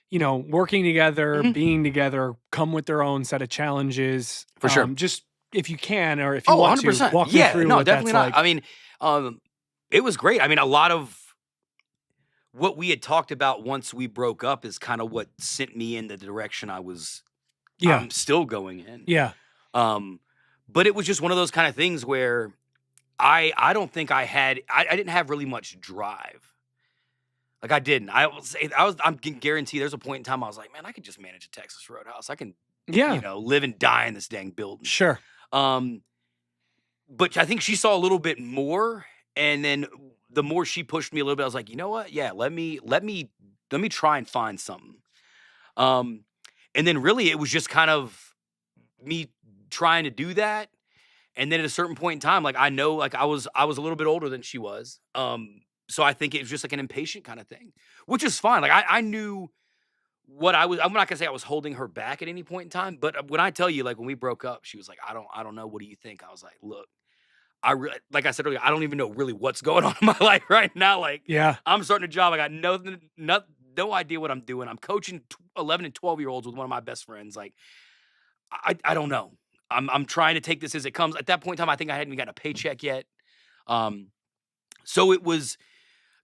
Speaker 1: You know, working together, being together, come with their own set of challenges.
Speaker 2: For sure.
Speaker 1: Just if you can, or if you want
Speaker 2: 100%.
Speaker 1: to, walk me through what
Speaker 2: definitely
Speaker 1: that's
Speaker 2: not. I mean, it was great. I mean, a lot of what we had talked about once we broke up is kind of what sent me in the direction I'm still going in.
Speaker 1: Yeah.
Speaker 2: But it was just one of those kind of things where I don't think I didn't have really much drive. Like I didn't. I'm guarantee there's a point in time I was like, man, I could just manage a Texas Roadhouse. I can, live and die in this dang building.
Speaker 1: Sure.
Speaker 2: But I think she saw a little bit more, and then the more she pushed me a little bit, I was like, you know what? Yeah, let me try and find something. And then really it was just kind of me trying to do that. And then at a certain point in time, like I know, like I was a little bit older than she was. So I think it was just like an impatient kind of thing, which is fine. Like I knew what I'm not gonna say I was holding her back at any point in time, but when I tell you, like when we broke up, she was like, I don't know. What do you think? I was like, look, like I said earlier, I don't even know really what's going on in my life right now. Like, I'm starting a job. I got no idea what I'm doing. I'm coaching 11 and 12-year-olds with one of my best friends. Like, I don't know. I'm trying to take this as it comes. At that point in time, I think I hadn't even gotten a paycheck yet. So it was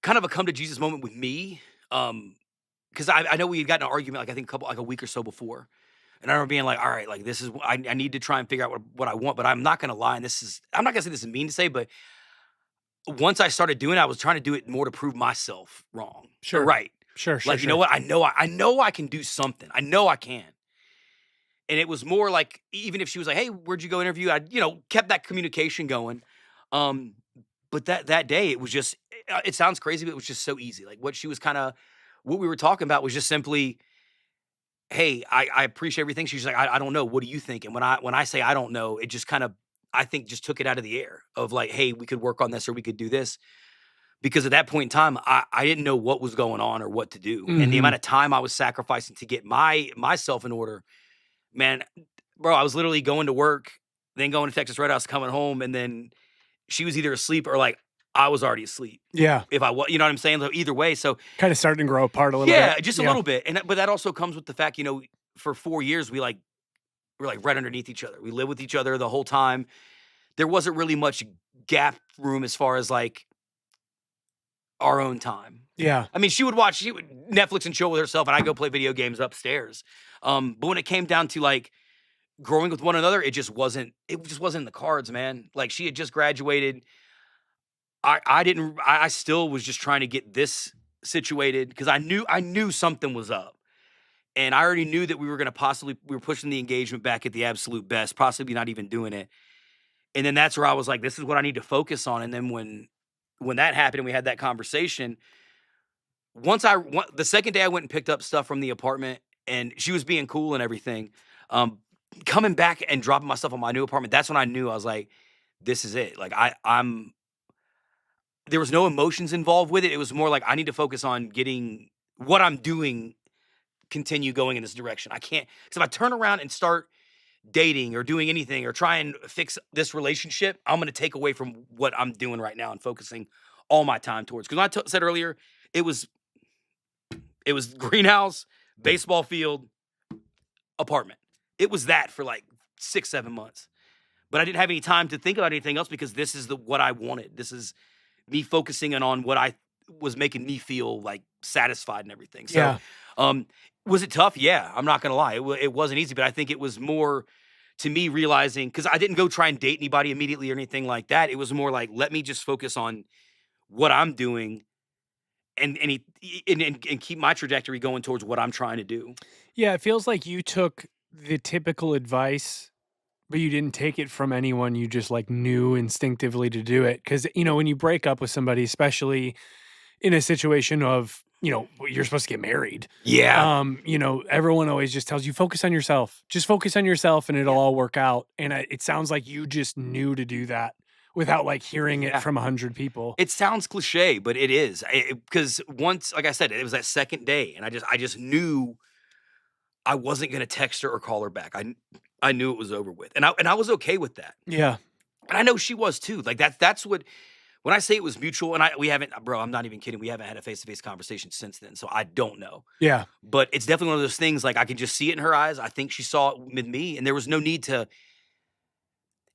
Speaker 2: kind of a come to Jesus moment with me. Because I know we had gotten an argument, like I think a week or so before. And I remember being like, all right, like this is, I need to try and figure out what I want, but I'm not going to lie. And I'm not going to say this is mean to say, but once I started doing it, I was trying to do it more to prove myself wrong.
Speaker 1: Sure.
Speaker 2: Right.
Speaker 1: Sure.
Speaker 2: Like, you know what? I know I can do something. I know I can. And it was more like, even if she was like, hey, where'd you go interview? I, kept that communication going. But that day, it was just, it sounds crazy, but it was just so easy. Like what we were talking about was just simply, hey, I appreciate everything. She's like, I don't know. What do you think? And when I say I don't know, it just kind of I think just took it out of the air of like, hey, we could work on this or we could do this. Because at that point in time, I didn't know what was going on or what to do. And the
Speaker 1: Mm-hmm.
Speaker 2: amount of time I was sacrificing to get myself in order, man, bro, I was literally going to work, then going to Texas Red House, coming home, and then she was either asleep or like I was already asleep.
Speaker 1: Yeah.
Speaker 2: If I was, you know what I'm saying? So either way. So
Speaker 1: kind of starting to grow apart a little
Speaker 2: yeah,
Speaker 1: bit.
Speaker 2: just a little bit. And but that also comes with the fact, for 4 years we're like right underneath each other. We lived with each other the whole time. There wasn't really much gap room as far as like our own time.
Speaker 1: Yeah.
Speaker 2: I mean, she would Netflix and chill with herself, and I'd go play video games upstairs. But when it came down to like growing with one another, it just wasn't in the cards, man. Like she had just graduated. I still was just trying to get this situated because I knew something was up. And I already knew that we were pushing the engagement back at the absolute best, possibly not even doing it. And then that's where I was like, this is what I need to focus on. And then when that happened and we had that conversation, the second day I went and picked up stuff from the apartment and she was being cool and everything, coming back and dropping my stuff on my new apartment, that's when I knew I was like, this is it. Like there was no emotions involved with it. It was more like I need to focus on getting what I'm doing continue going in this direction. I can't, because if I turn around and start dating or doing anything or try and fix this relationship, I'm going to take away from what I'm doing right now and focusing all my time towards. Because I said earlier, it was greenhouse, baseball field, apartment. It was that for like 6-7 months. But I didn't have any time to think about anything else because this is what I wanted. This is me focusing on what I was making me feel like satisfied and everything. So,
Speaker 1: Yeah.
Speaker 2: Was it tough? Yeah, I'm not gonna lie. It wasn't easy, but I think it was more to me realizing because I didn't go try and date anybody immediately or anything like that. It was more like let me just focus on what I'm doing and keep my trajectory going towards what I'm trying to do.
Speaker 1: Yeah, it feels like you took the typical advice, but you didn't take it from anyone. You just like knew instinctively to do it. Cause when you break up with somebody, especially in a situation of, you're supposed to get married.
Speaker 2: Yeah.
Speaker 1: Everyone always just tells you, focus on yourself. Just focus on yourself and it'll all work out. And it sounds like you just knew to do that without like hearing it from 100 people.
Speaker 2: It sounds cliche, but it is. Because once, like I said, it was that second day and I just knew I wasn't going to text her or call her back. I knew it was over with. And I was okay with that.
Speaker 1: Yeah.
Speaker 2: And I know she was too. Like that's what, when I say it was mutual, and we haven't, bro, I'm not even kidding. We haven't had a face-to-face conversation since then. So I don't know.
Speaker 1: Yeah.
Speaker 2: But it's definitely one of those things, like I can just see it in her eyes. I think she saw it with me, and there was no need to,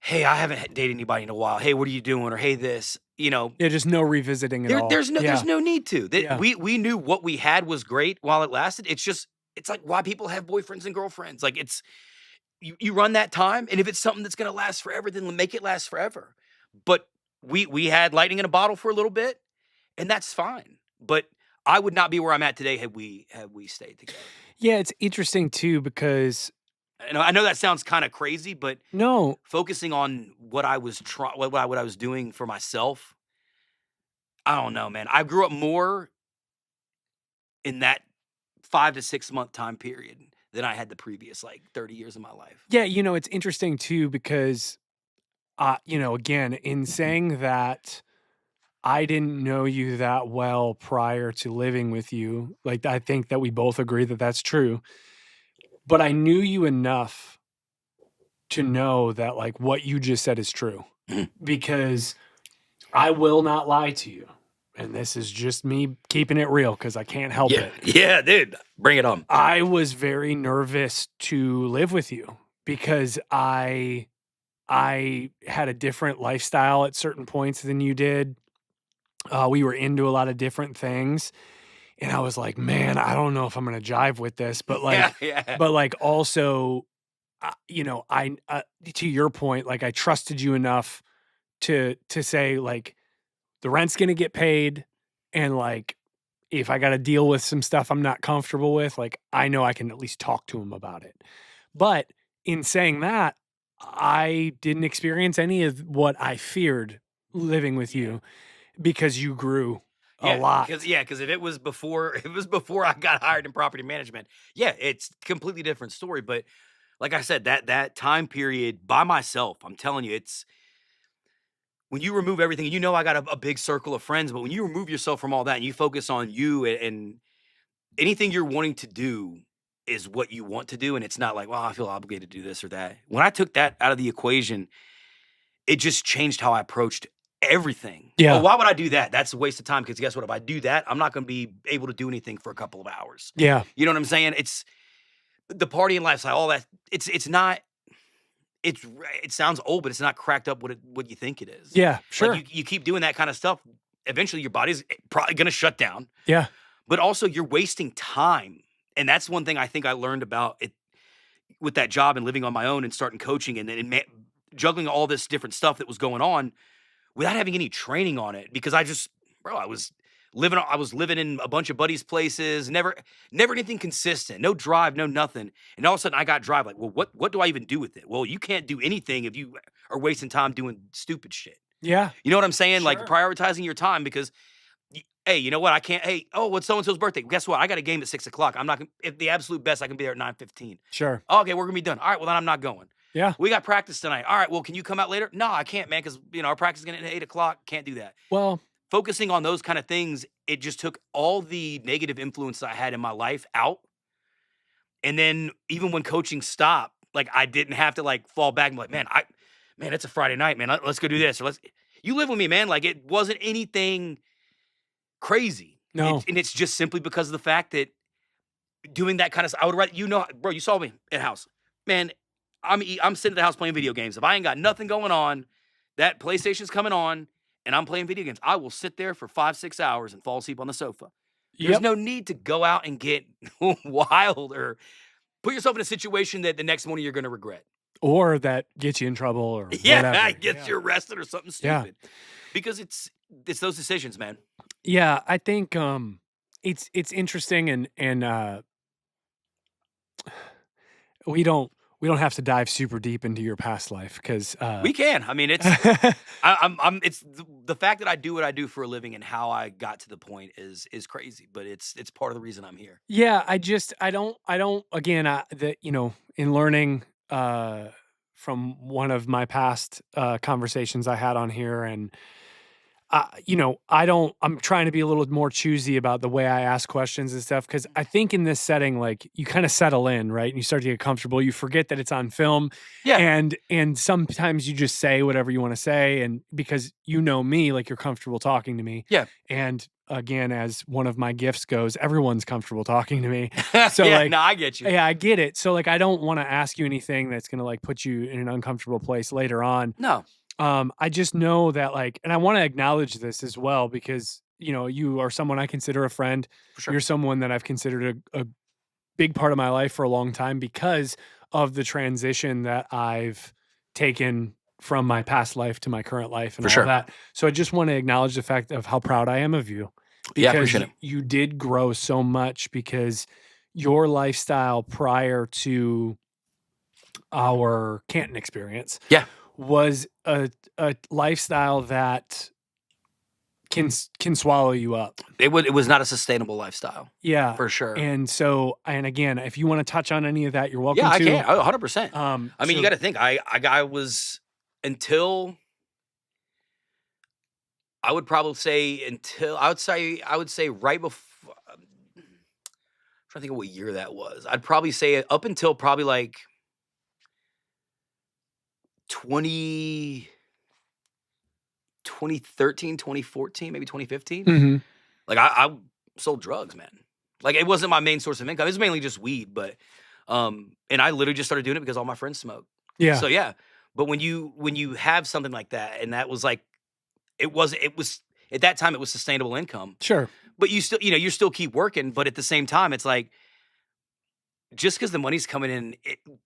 Speaker 2: hey, I haven't dated anybody in a while. Hey, what are you doing? Or hey, this,
Speaker 1: Yeah, just no revisiting at all.
Speaker 2: There's no need to. We knew what we had was great while it lasted. It's like why people have boyfriends and girlfriends. Like you run that time, and if it's something that's gonna last forever, then make it last forever. But we had lightning in a bottle for a little bit, and that's fine. But I would not be where I'm at today had we stayed together.
Speaker 1: Yeah, it's interesting too because
Speaker 2: I know that sounds kind of crazy, but
Speaker 1: no,
Speaker 2: focusing on what I was what I was doing for myself. I don't know, man. I grew up more in that 5 to 6 month time period than I had the previous like 30 years of my life.
Speaker 1: Yeah, it's interesting too because again, in saying that I didn't know you that well prior to living with you, like I think that we both agree that that's true. But I knew you enough to know that like what you just said is true because I will not lie to you. And this is just me keeping it real because I can't help it.
Speaker 2: Yeah, dude. Bring it on.
Speaker 1: I was very nervous to live with you because I had a different lifestyle at certain points than you did. We were into a lot of different things. And I was like, man, I don't know if I'm going to jive with this. But like, but like also, to your point, like I trusted you enough to say like, the rent's going to get paid. And like, if I got to deal with some stuff I'm not comfortable with, like, I know I can at least talk to him about it. But in saying that, I didn't experience any of what I feared living with you because you grew a lot.
Speaker 2: Because if it was before I got hired in property management, it's a completely different story. But like I said, that time period by myself, I'm telling you, it's when you remove everything, and I got a big circle of friends, but when you remove yourself from all that and you focus on you and anything you're wanting to do is what you want to do, and it's not like, well, I feel obligated to do this or that. When I took that out of the equation, it just changed how I approached everything.
Speaker 1: Yeah.
Speaker 2: Oh, why would I do that? That's a waste of time because guess what? If I do that, I'm not going to be able to do anything for a couple of hours.
Speaker 1: Yeah.
Speaker 2: You know what I'm saying? It's the partying lifestyle, all that. It's not. It sounds old, but it's not cracked up what you think it is.
Speaker 1: Yeah, sure.
Speaker 2: Like you keep doing that kind of stuff, eventually your body's probably going to shut down.
Speaker 1: Yeah.
Speaker 2: But also you're wasting time. And that's one thing I think I learned about it with that job and living on my own and starting coaching and then juggling all this different stuff that was going on without having any training on it. Because I was living in a bunch of buddies' places, never anything consistent, no drive, no nothing. And all of a sudden I got drive. Like, well, what do I even do with it? Well, you can't do anything if you are wasting time doing stupid shit.
Speaker 1: Yeah.
Speaker 2: You know what I'm saying?
Speaker 1: Sure.
Speaker 2: Like prioritizing your time because hey, you know what? I can't. Hey, oh, what's so-and-so's birthday? Guess what? I got a game at 6:00. I'm not gonna, if the absolute best, I can be there at 9:15.
Speaker 1: Sure.
Speaker 2: Oh, okay, we're gonna be done. All right, well then I'm not going.
Speaker 1: Yeah.
Speaker 2: We got practice tonight. All right, well, can you come out later? No, I can't, man, because our practice is gonna end at 8:00. Can't do that.
Speaker 1: Well,
Speaker 2: focusing on those kind of things, it just took all the negative influence I had in my life out. And then even when coaching stopped, like I didn't have to like fall back and be like, man, it's a Friday night, man. Let's go do this. Or you live with me, man. Like it wasn't anything crazy.
Speaker 1: No.
Speaker 2: And it's just simply because of the fact that doing that kind of stuff, I would rather, bro, you saw me at house. Man, I'm sitting at the house playing video games. If I ain't got nothing going on, that PlayStation's coming on, and I'm playing video games, I will sit there for 5-6 hours and fall asleep on the sofa. There's no need to go out and get wild or put yourself in a situation that the next morning you're going to regret.
Speaker 1: Or that gets you in trouble or
Speaker 2: whatever. Gets you arrested or something stupid.
Speaker 1: Yeah. Because
Speaker 2: it's those decisions, man.
Speaker 1: Yeah, I think it's interesting and we don't have to dive super deep into your past life because
Speaker 2: we can. I mean, it's it's the fact that I do what I do for a living and how I got to the point is crazy, but it's part of the reason I'm here.
Speaker 1: Yeah, I don't again in learning from one of my past conversations I had on here and I'm trying to be a little more choosy about the way I ask questions and stuff because I think in this setting, like you kind of settle in, right? And you start to get comfortable. You forget that it's on film.
Speaker 2: Yeah.
Speaker 1: And sometimes you just say whatever you want to say. And because me, like you're comfortable talking to me.
Speaker 2: Yeah.
Speaker 1: And again, as one of my gifts goes, everyone's comfortable talking to me. So
Speaker 2: no, I get you.
Speaker 1: Yeah, I get it. So like I don't want to ask you anything that's gonna like put you in an uncomfortable place later on.
Speaker 2: No.
Speaker 1: I just know that and I want to acknowledge this as well because, you are someone I consider a friend.
Speaker 2: For sure.
Speaker 1: You're someone that I've considered a big part of my life for a long time because of the transition that I've taken from my past life to my current life and all that. So I just want to acknowledge the fact of how proud I am of you.
Speaker 2: Yeah, appreciate it.
Speaker 1: You did grow so much because your lifestyle prior to our Canton experience.
Speaker 2: Yeah.
Speaker 1: Was a lifestyle that can swallow you up.
Speaker 2: It was not a sustainable lifestyle.
Speaker 1: Yeah,
Speaker 2: for sure.
Speaker 1: And so, and again, if you want to touch on any of that, you're welcome.
Speaker 2: Yeah,
Speaker 1: I
Speaker 2: can 100%. I mean, you got to think. I was until I would probably say I would say right before. I'm trying to think of what year that was. I'd probably say up until probably like 2013, 2014, maybe 2015.
Speaker 1: Mm-hmm.
Speaker 2: Like I sold drugs, man. Like it wasn't my main source of income. It was mainly just weed, but and I literally just started doing it because all my friends smoked.
Speaker 1: Yeah.
Speaker 2: So yeah. But when you have something like that, and that was like it was at that time it was sustainable income.
Speaker 1: Sure.
Speaker 2: But you still, you still keep working, but at the same time, it's like just because the money's coming in,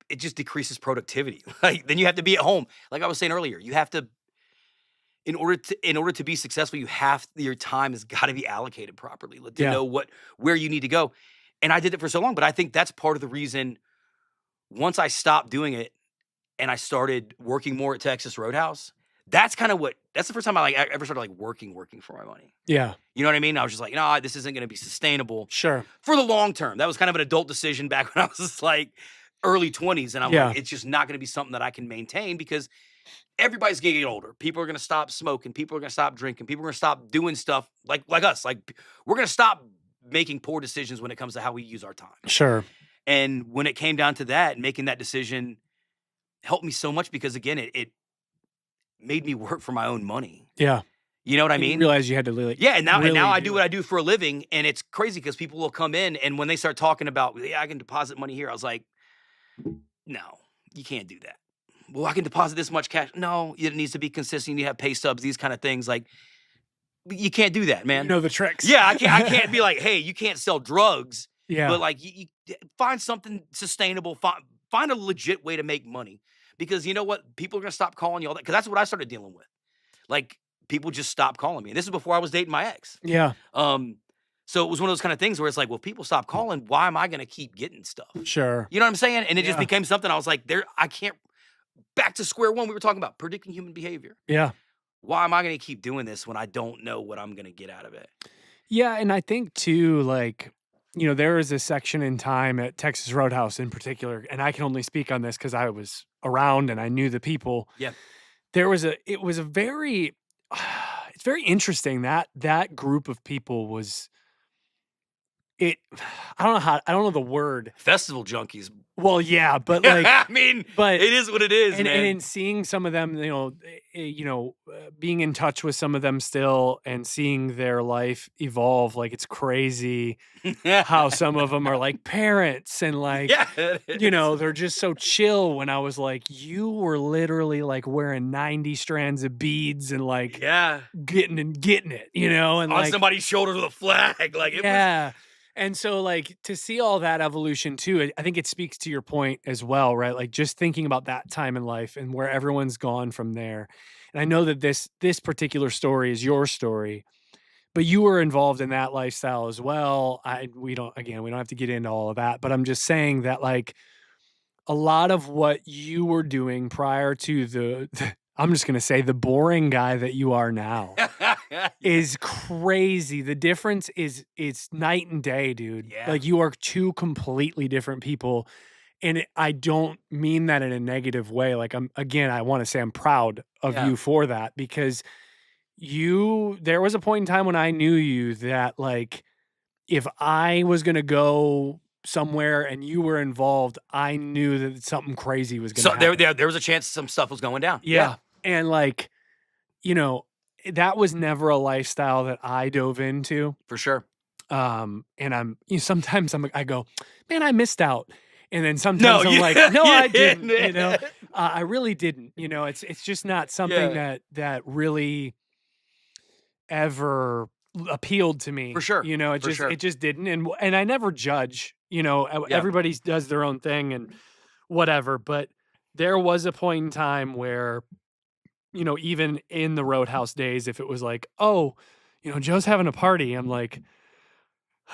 Speaker 2: it just decreases productivity. Like then you have to be at home. Like I was saying earlier, you have to, in order to be successful, your time has got to be allocated properly to know where you need to go. And I did it for so long, but I think that's part of the reason. Once I stopped doing it and I started working more at Texas Roadhouse, that's the first time I ever started working for my money.
Speaker 1: Yeah.
Speaker 2: You know what I mean? I was just like, no, this isn't going to be sustainable.
Speaker 1: Sure.
Speaker 2: For the long term. That was kind of an adult decision back when I was just like early 20s, and I'm
Speaker 1: Yeah.
Speaker 2: like, it's just not going to be something that I can maintain because everybody's getting older. People are going to stop smoking. People are going to stop drinking. People are going to stop doing stuff like us. Like we're going to stop making poor decisions when it comes to how we use our time.
Speaker 1: Sure.
Speaker 2: And when it came down to that, making that decision helped me so much because again, it made me work for my own money.
Speaker 1: Yeah.
Speaker 2: You know what I
Speaker 1: You
Speaker 2: mean?
Speaker 1: realize you had to like,
Speaker 2: Yeah, and now
Speaker 1: really
Speaker 2: I do what I do for a living, and it's crazy because people will come in, and when they start talking about, yeah, I can deposit money here, I was like, no, you can't do that. Well, I can deposit this much cash. No, it needs to be consistent. You need to have pay stubs, these kind of things. Like, you can't do that, man.
Speaker 1: You know the tricks.
Speaker 2: Yeah, I can't be like, hey, you can't sell drugs.
Speaker 1: Yeah.
Speaker 2: But like, you find something sustainable. Find a legit way to make money because you know what? People are gonna stop calling you all that because that's what I started dealing with. Like, people just stopped calling me. And this is before I was dating my ex.
Speaker 1: Yeah.
Speaker 2: So it was one of those kind of things where it's like, well, if people stop calling, why am I going to keep getting stuff?
Speaker 1: Sure.
Speaker 2: You know what I'm saying? And it just
Speaker 1: Yeah.
Speaker 2: became something I was like, I can't, back to square one. We were talking about predicting human behavior.
Speaker 1: Yeah.
Speaker 2: Why am I going to keep doing this when I don't know what I'm going to get out of it?
Speaker 1: Yeah. And I think too, like, you know, there is a section in time at Texas Roadhouse in particular, and I can only speak on this because I was around and I knew the people.
Speaker 2: Yeah.
Speaker 1: It was a very, it's very interesting that group of people was, I don't know the word.
Speaker 2: Festival junkies.
Speaker 1: Well, yeah, but like,
Speaker 2: I mean,
Speaker 1: but
Speaker 2: it is what it is,
Speaker 1: and
Speaker 2: man.
Speaker 1: in seeing some of them, being in touch with some of them still and seeing their life evolve, like it's crazy how some of them are like parents and like,
Speaker 2: yeah,
Speaker 1: they're just so chill. When I was like, you were literally like wearing 90 strands of beads and like getting it, and
Speaker 2: on
Speaker 1: like
Speaker 2: somebody's shoulders with a flag, like it
Speaker 1: was. And so, like, to see all that evolution too, I think it speaks to your point as well, right? Like, just thinking about that time in life and where everyone's gone from there. And I know that this particular story is your story, but you were involved in that lifestyle as well. We don't have to get into all of that, but I'm just saying that, like, a lot of what you were doing prior to I'm just going to say the boring guy that you are now is crazy. The difference is it's night and day, dude.
Speaker 2: Yeah.
Speaker 1: Like, you are two completely different people. And I don't mean that in a negative way. Like, I want to say I'm proud of you for that, because there was a point in time when I knew you that, like, if I was going to go somewhere and you were involved, I knew that something crazy was going to happen.
Speaker 2: There was a chance some stuff was going down.
Speaker 1: Yeah. And like, that was never a lifestyle that I dove into.
Speaker 2: For sure.
Speaker 1: And sometimes I go, man, I missed out. And then sometimes I'm like, no, I didn't, I really didn't, it's just not something that really ever appealed to me.
Speaker 2: For sure.
Speaker 1: It just didn't. And I never judge, everybody does their own thing and whatever. But there was a point in time where, even in the Roadhouse days, if it was like, oh, Joe's having a party, I'm like,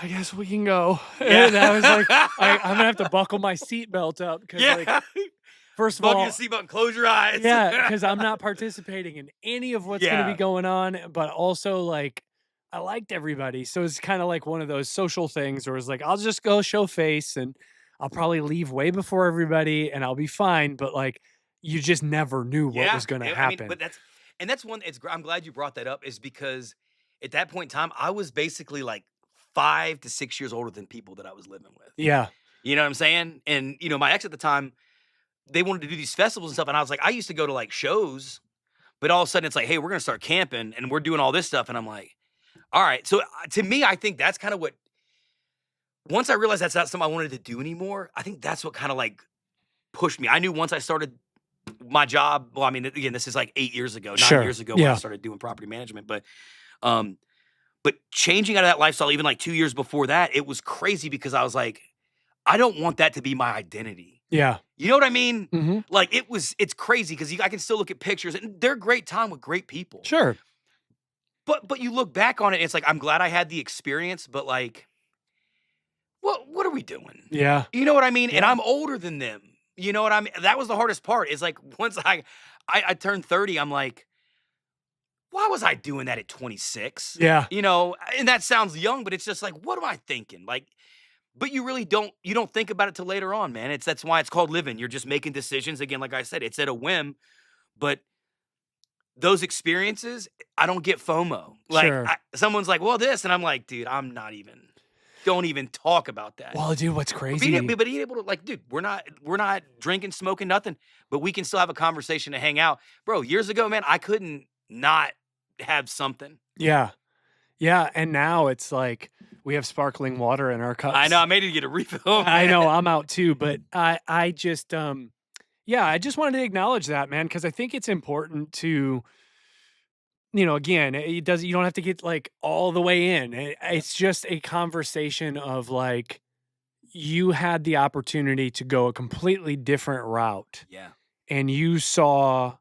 Speaker 1: I guess we can go.
Speaker 2: Yeah.
Speaker 1: And I was like, I'm gonna have to buckle my seatbelt up because, like, first of all,
Speaker 2: buckle your seatbelt and close your eyes.
Speaker 1: Yeah, because I'm not participating in any of what's gonna be going on. But also, like, I liked everybody, so it's kind of like one of those social things where it's like, I'll just go show face, and I'll probably leave way before everybody, and I'll be fine. But like, you just never knew what was going to happen.
Speaker 2: But that's one. I'm glad you brought that up, is because at that point in time, I was basically like 5 to 6 years older than people that I was living with.
Speaker 1: Yeah.
Speaker 2: You know what I'm saying? And, my ex at the time, they wanted to do these festivals and stuff. And I was like, I used to go to like shows, but all of a sudden it's like, hey, we're going to start camping and we're doing all this stuff. And I'm like, all right. So to me, I think that's kind of what, once I realized that's not something I wanted to do anymore, I think that's what kind of like pushed me. I knew once I started my job, well, I mean, again, this is like 8 years ago, 9 years ago when I started doing property management, but changing out of that lifestyle, even like 2 years before that, it was crazy because I was like, I don't want that to be my identity.
Speaker 1: Yeah.
Speaker 2: You know what I mean?
Speaker 1: Mm-hmm.
Speaker 2: Like, it's crazy because I can still look at pictures and they're a great time with great people.
Speaker 1: Sure.
Speaker 2: But you look back on it, and it's like, I'm glad I had the experience, but like, what are we doing?
Speaker 1: Yeah.
Speaker 2: You know what I mean? Yeah. And I'm older than them. You know what I mean? That was the hardest part. Is like, once I turned 30, I'm like, why was I doing that at 26?
Speaker 1: Yeah.
Speaker 2: And that sounds young, but it's just like, what am I thinking? Like, but you really don't think about it till later on, man. That's why it's called living. You're just making decisions again, like I said, it's at a whim, but those experiences, I don't get FOMO. Like
Speaker 1: Sure.
Speaker 2: someone's like, "Well, this," and I'm like, "Dude, I'm not even. Don't even talk about that."
Speaker 1: Well, dude, what's
Speaker 2: But being,
Speaker 1: crazy?
Speaker 2: but being able to like, dude, we're not drinking, smoking, nothing, but we can still have a conversation to hang out, bro. Years ago, man, I couldn't not have something.
Speaker 1: Yeah. Yeah, and now it's like we have sparkling water in our
Speaker 2: I know
Speaker 1: cups.
Speaker 2: I made it to get a refill.
Speaker 1: I
Speaker 2: Man.
Speaker 1: know I'm out too, but I just yeah, I just wanted to acknowledge that, man, because I think it's important to, again, it does you don't have to get like all the way in.
Speaker 2: Yep.
Speaker 1: It's just a conversation of like you had the opportunity to go a completely different route
Speaker 2: Yeah.
Speaker 1: and you saw,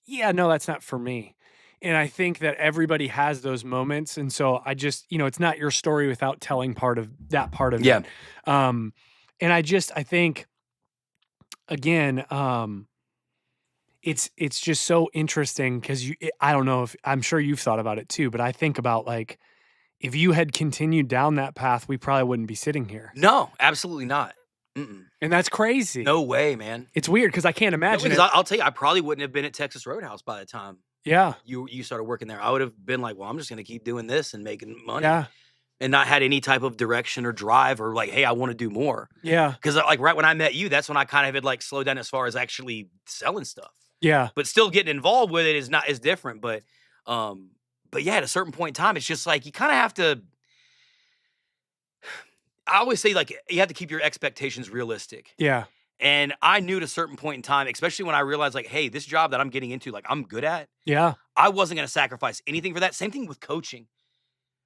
Speaker 1: yeah, no, that's not for me. And I think that everybody has those moments. And so I just, it's not your story without telling part of
Speaker 2: Yeah.
Speaker 1: it. Um, and I think again, it's just so interesting because I don't know if I'm sure you've thought about it too, but I think about like if you had continued down that path, we probably wouldn't be sitting here.
Speaker 2: No, absolutely not. Mm-mm.
Speaker 1: And that's crazy.
Speaker 2: No way, man.
Speaker 1: It's weird because I can't
Speaker 2: No,
Speaker 1: imagine
Speaker 2: because
Speaker 1: it.
Speaker 2: I'll tell you, I probably wouldn't have been at Texas Roadhouse by the time
Speaker 1: Yeah.
Speaker 2: you started working there. I would have been like, well, I'm just gonna keep doing this and making money.
Speaker 1: Yeah.
Speaker 2: And not had any type of direction or drive or like, hey, I want to do more.
Speaker 1: Yeah.
Speaker 2: Because like right when I met you, that's when I kind of had like slowed down as far as actually selling stuff.
Speaker 1: Yeah.
Speaker 2: But still getting involved with it is different. But yeah, at a certain point in time, it's just like you kind of have to. I always say like you have to keep your expectations realistic.
Speaker 1: Yeah.
Speaker 2: And I knew at a certain point in time, especially when I realized like, hey, this job that I'm getting into, like I'm good at,
Speaker 1: Yeah.
Speaker 2: I wasn't going to sacrifice anything for that. Same thing with coaching.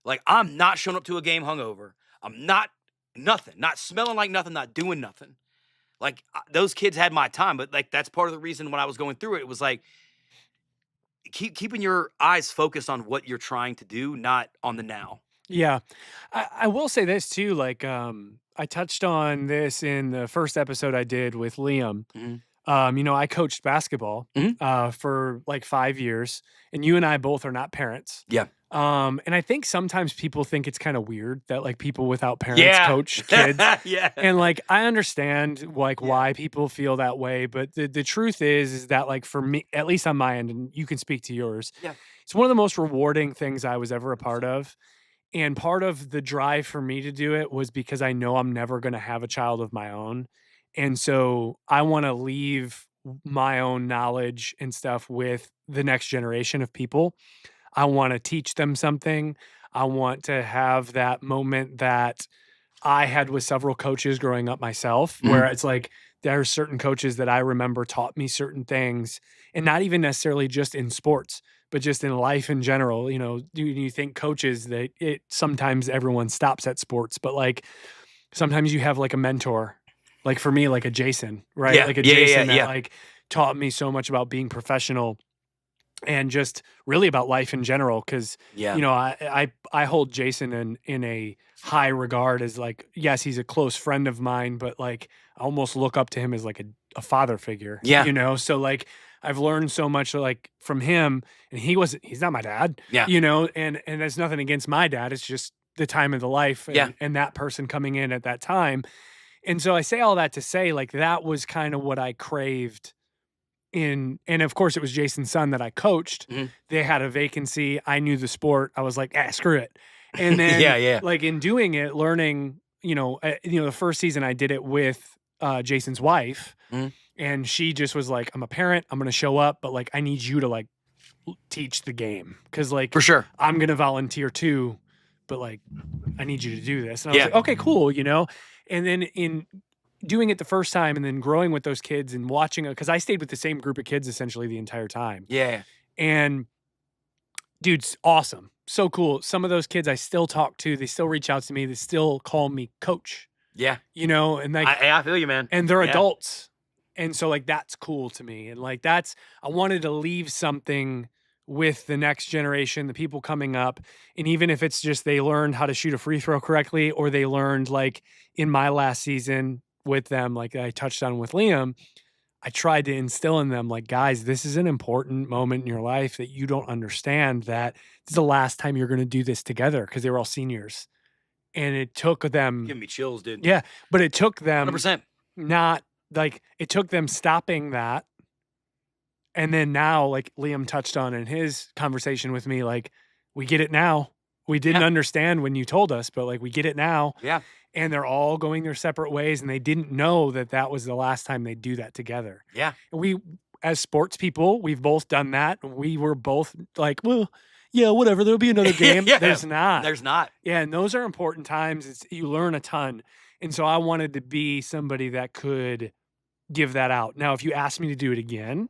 Speaker 2: Like I'm not showing up to a game hungover. I'm not nothing, not smelling like nothing, not doing nothing. Like those kids had my time, but like that's part of the reason when I was going through it, it was like keeping your eyes focused on what you're trying to do, not on the now.
Speaker 1: Yeah. I will say this too, like, I touched on this in the first episode I did with Liam.
Speaker 2: Mhm.
Speaker 1: I coached basketball
Speaker 2: Mhm.
Speaker 1: for like 5 years, and you and I both are not parents.
Speaker 2: Yeah.
Speaker 1: And I think sometimes people think it's kind of weird that like people without parents
Speaker 2: Yeah.
Speaker 1: coach kids.
Speaker 2: Yeah.
Speaker 1: And like I understand like
Speaker 2: Yeah.
Speaker 1: why people feel that way, but the truth is that like for me, at least on my end, and you can speak to yours,
Speaker 2: Yeah.
Speaker 1: it's one of the most rewarding things I was ever a part of. And part of the drive for me to do it was because I know I'm never going to have a child of my own. And so I want to leave my own knowledge and stuff with the next generation of people. I want to teach them something. I want to have that moment that I had with several coaches growing up myself, where it's like there are certain coaches that I remember taught me certain things, and not even necessarily just in sports, but just in life in general. Do you think coaches that it sometimes everyone stops at sports, but like sometimes you have like a mentor, like for me, like a Jason, right?
Speaker 2: Yeah.
Speaker 1: Like a
Speaker 2: Yeah.
Speaker 1: Jason that
Speaker 2: Yeah.
Speaker 1: like taught me so much about being professional and just really about life in general. Cause
Speaker 2: Yeah.
Speaker 1: I hold Jason in a high regard as like, yes, he's a close friend of mine, but like I almost look up to him as like a father figure,
Speaker 2: Yeah.
Speaker 1: So like I've learned so much like from him, and he's not my dad,
Speaker 2: Yeah.
Speaker 1: and there's nothing against my dad. It's just the time of the life
Speaker 2: Yeah.
Speaker 1: and that person coming in at that time. And so I say all that to say like that was kind of what I craved and of course it was Jason's son that I coached.
Speaker 2: Mhm.
Speaker 1: They had a vacancy. I knew the sport. I was like, screw it. And then
Speaker 2: Yeah.
Speaker 1: like in doing it, learning, the first season I did it with Jason's wife,
Speaker 2: Mhm.
Speaker 1: and she just was like, I'm a parent, I'm gonna show up, but like I need you to like teach the game. Cause like
Speaker 2: For sure.
Speaker 1: I'm gonna volunteer too, but like I need you to do this. And I was
Speaker 2: Yeah.
Speaker 1: like, okay, cool, And then in doing it the first time and then growing with those kids and watching it, because I stayed with the same group of kids essentially the entire time.
Speaker 2: Yeah.
Speaker 1: And dude's awesome. So cool. Some of those kids I still talk to, they still reach out to me, they still call me coach.
Speaker 2: Yeah.
Speaker 1: And like
Speaker 2: I feel you, man.
Speaker 1: and they're
Speaker 2: Yeah.
Speaker 1: adults. And so like that's cool to me. And like I wanted to leave something with the next generation, the people coming up. And even if it's just they learned how to shoot a free throw correctly, or they learned like in my last season with them, like I touched on with Liam, I tried to instill in them like, guys, this is an important moment in your life that you don't understand that this is the last time you're going to do this together, because they were all seniors. and it took them,
Speaker 2: Giving me chills, dude.
Speaker 1: yeah, but it took them
Speaker 2: 100%.
Speaker 1: not like it took them stopping that. And then now, like Liam touched on in his conversation with me, like, we get it now. We didn't
Speaker 2: Yeah.
Speaker 1: understand when you told us, but like we get it now.
Speaker 2: Yeah.
Speaker 1: And they're all going their separate ways, and they didn't know that that was the last time they'd do that together.
Speaker 2: Yeah.
Speaker 1: And we, as sports people, we've both done that. We were both like, well, yeah, whatever. There'll be another game.
Speaker 2: Yeah.
Speaker 1: There's not.
Speaker 2: There's not.
Speaker 1: Yeah, and those are important times. It's you learn a ton. And so I wanted to be somebody that could give that out. Now, if you asked me to do it again,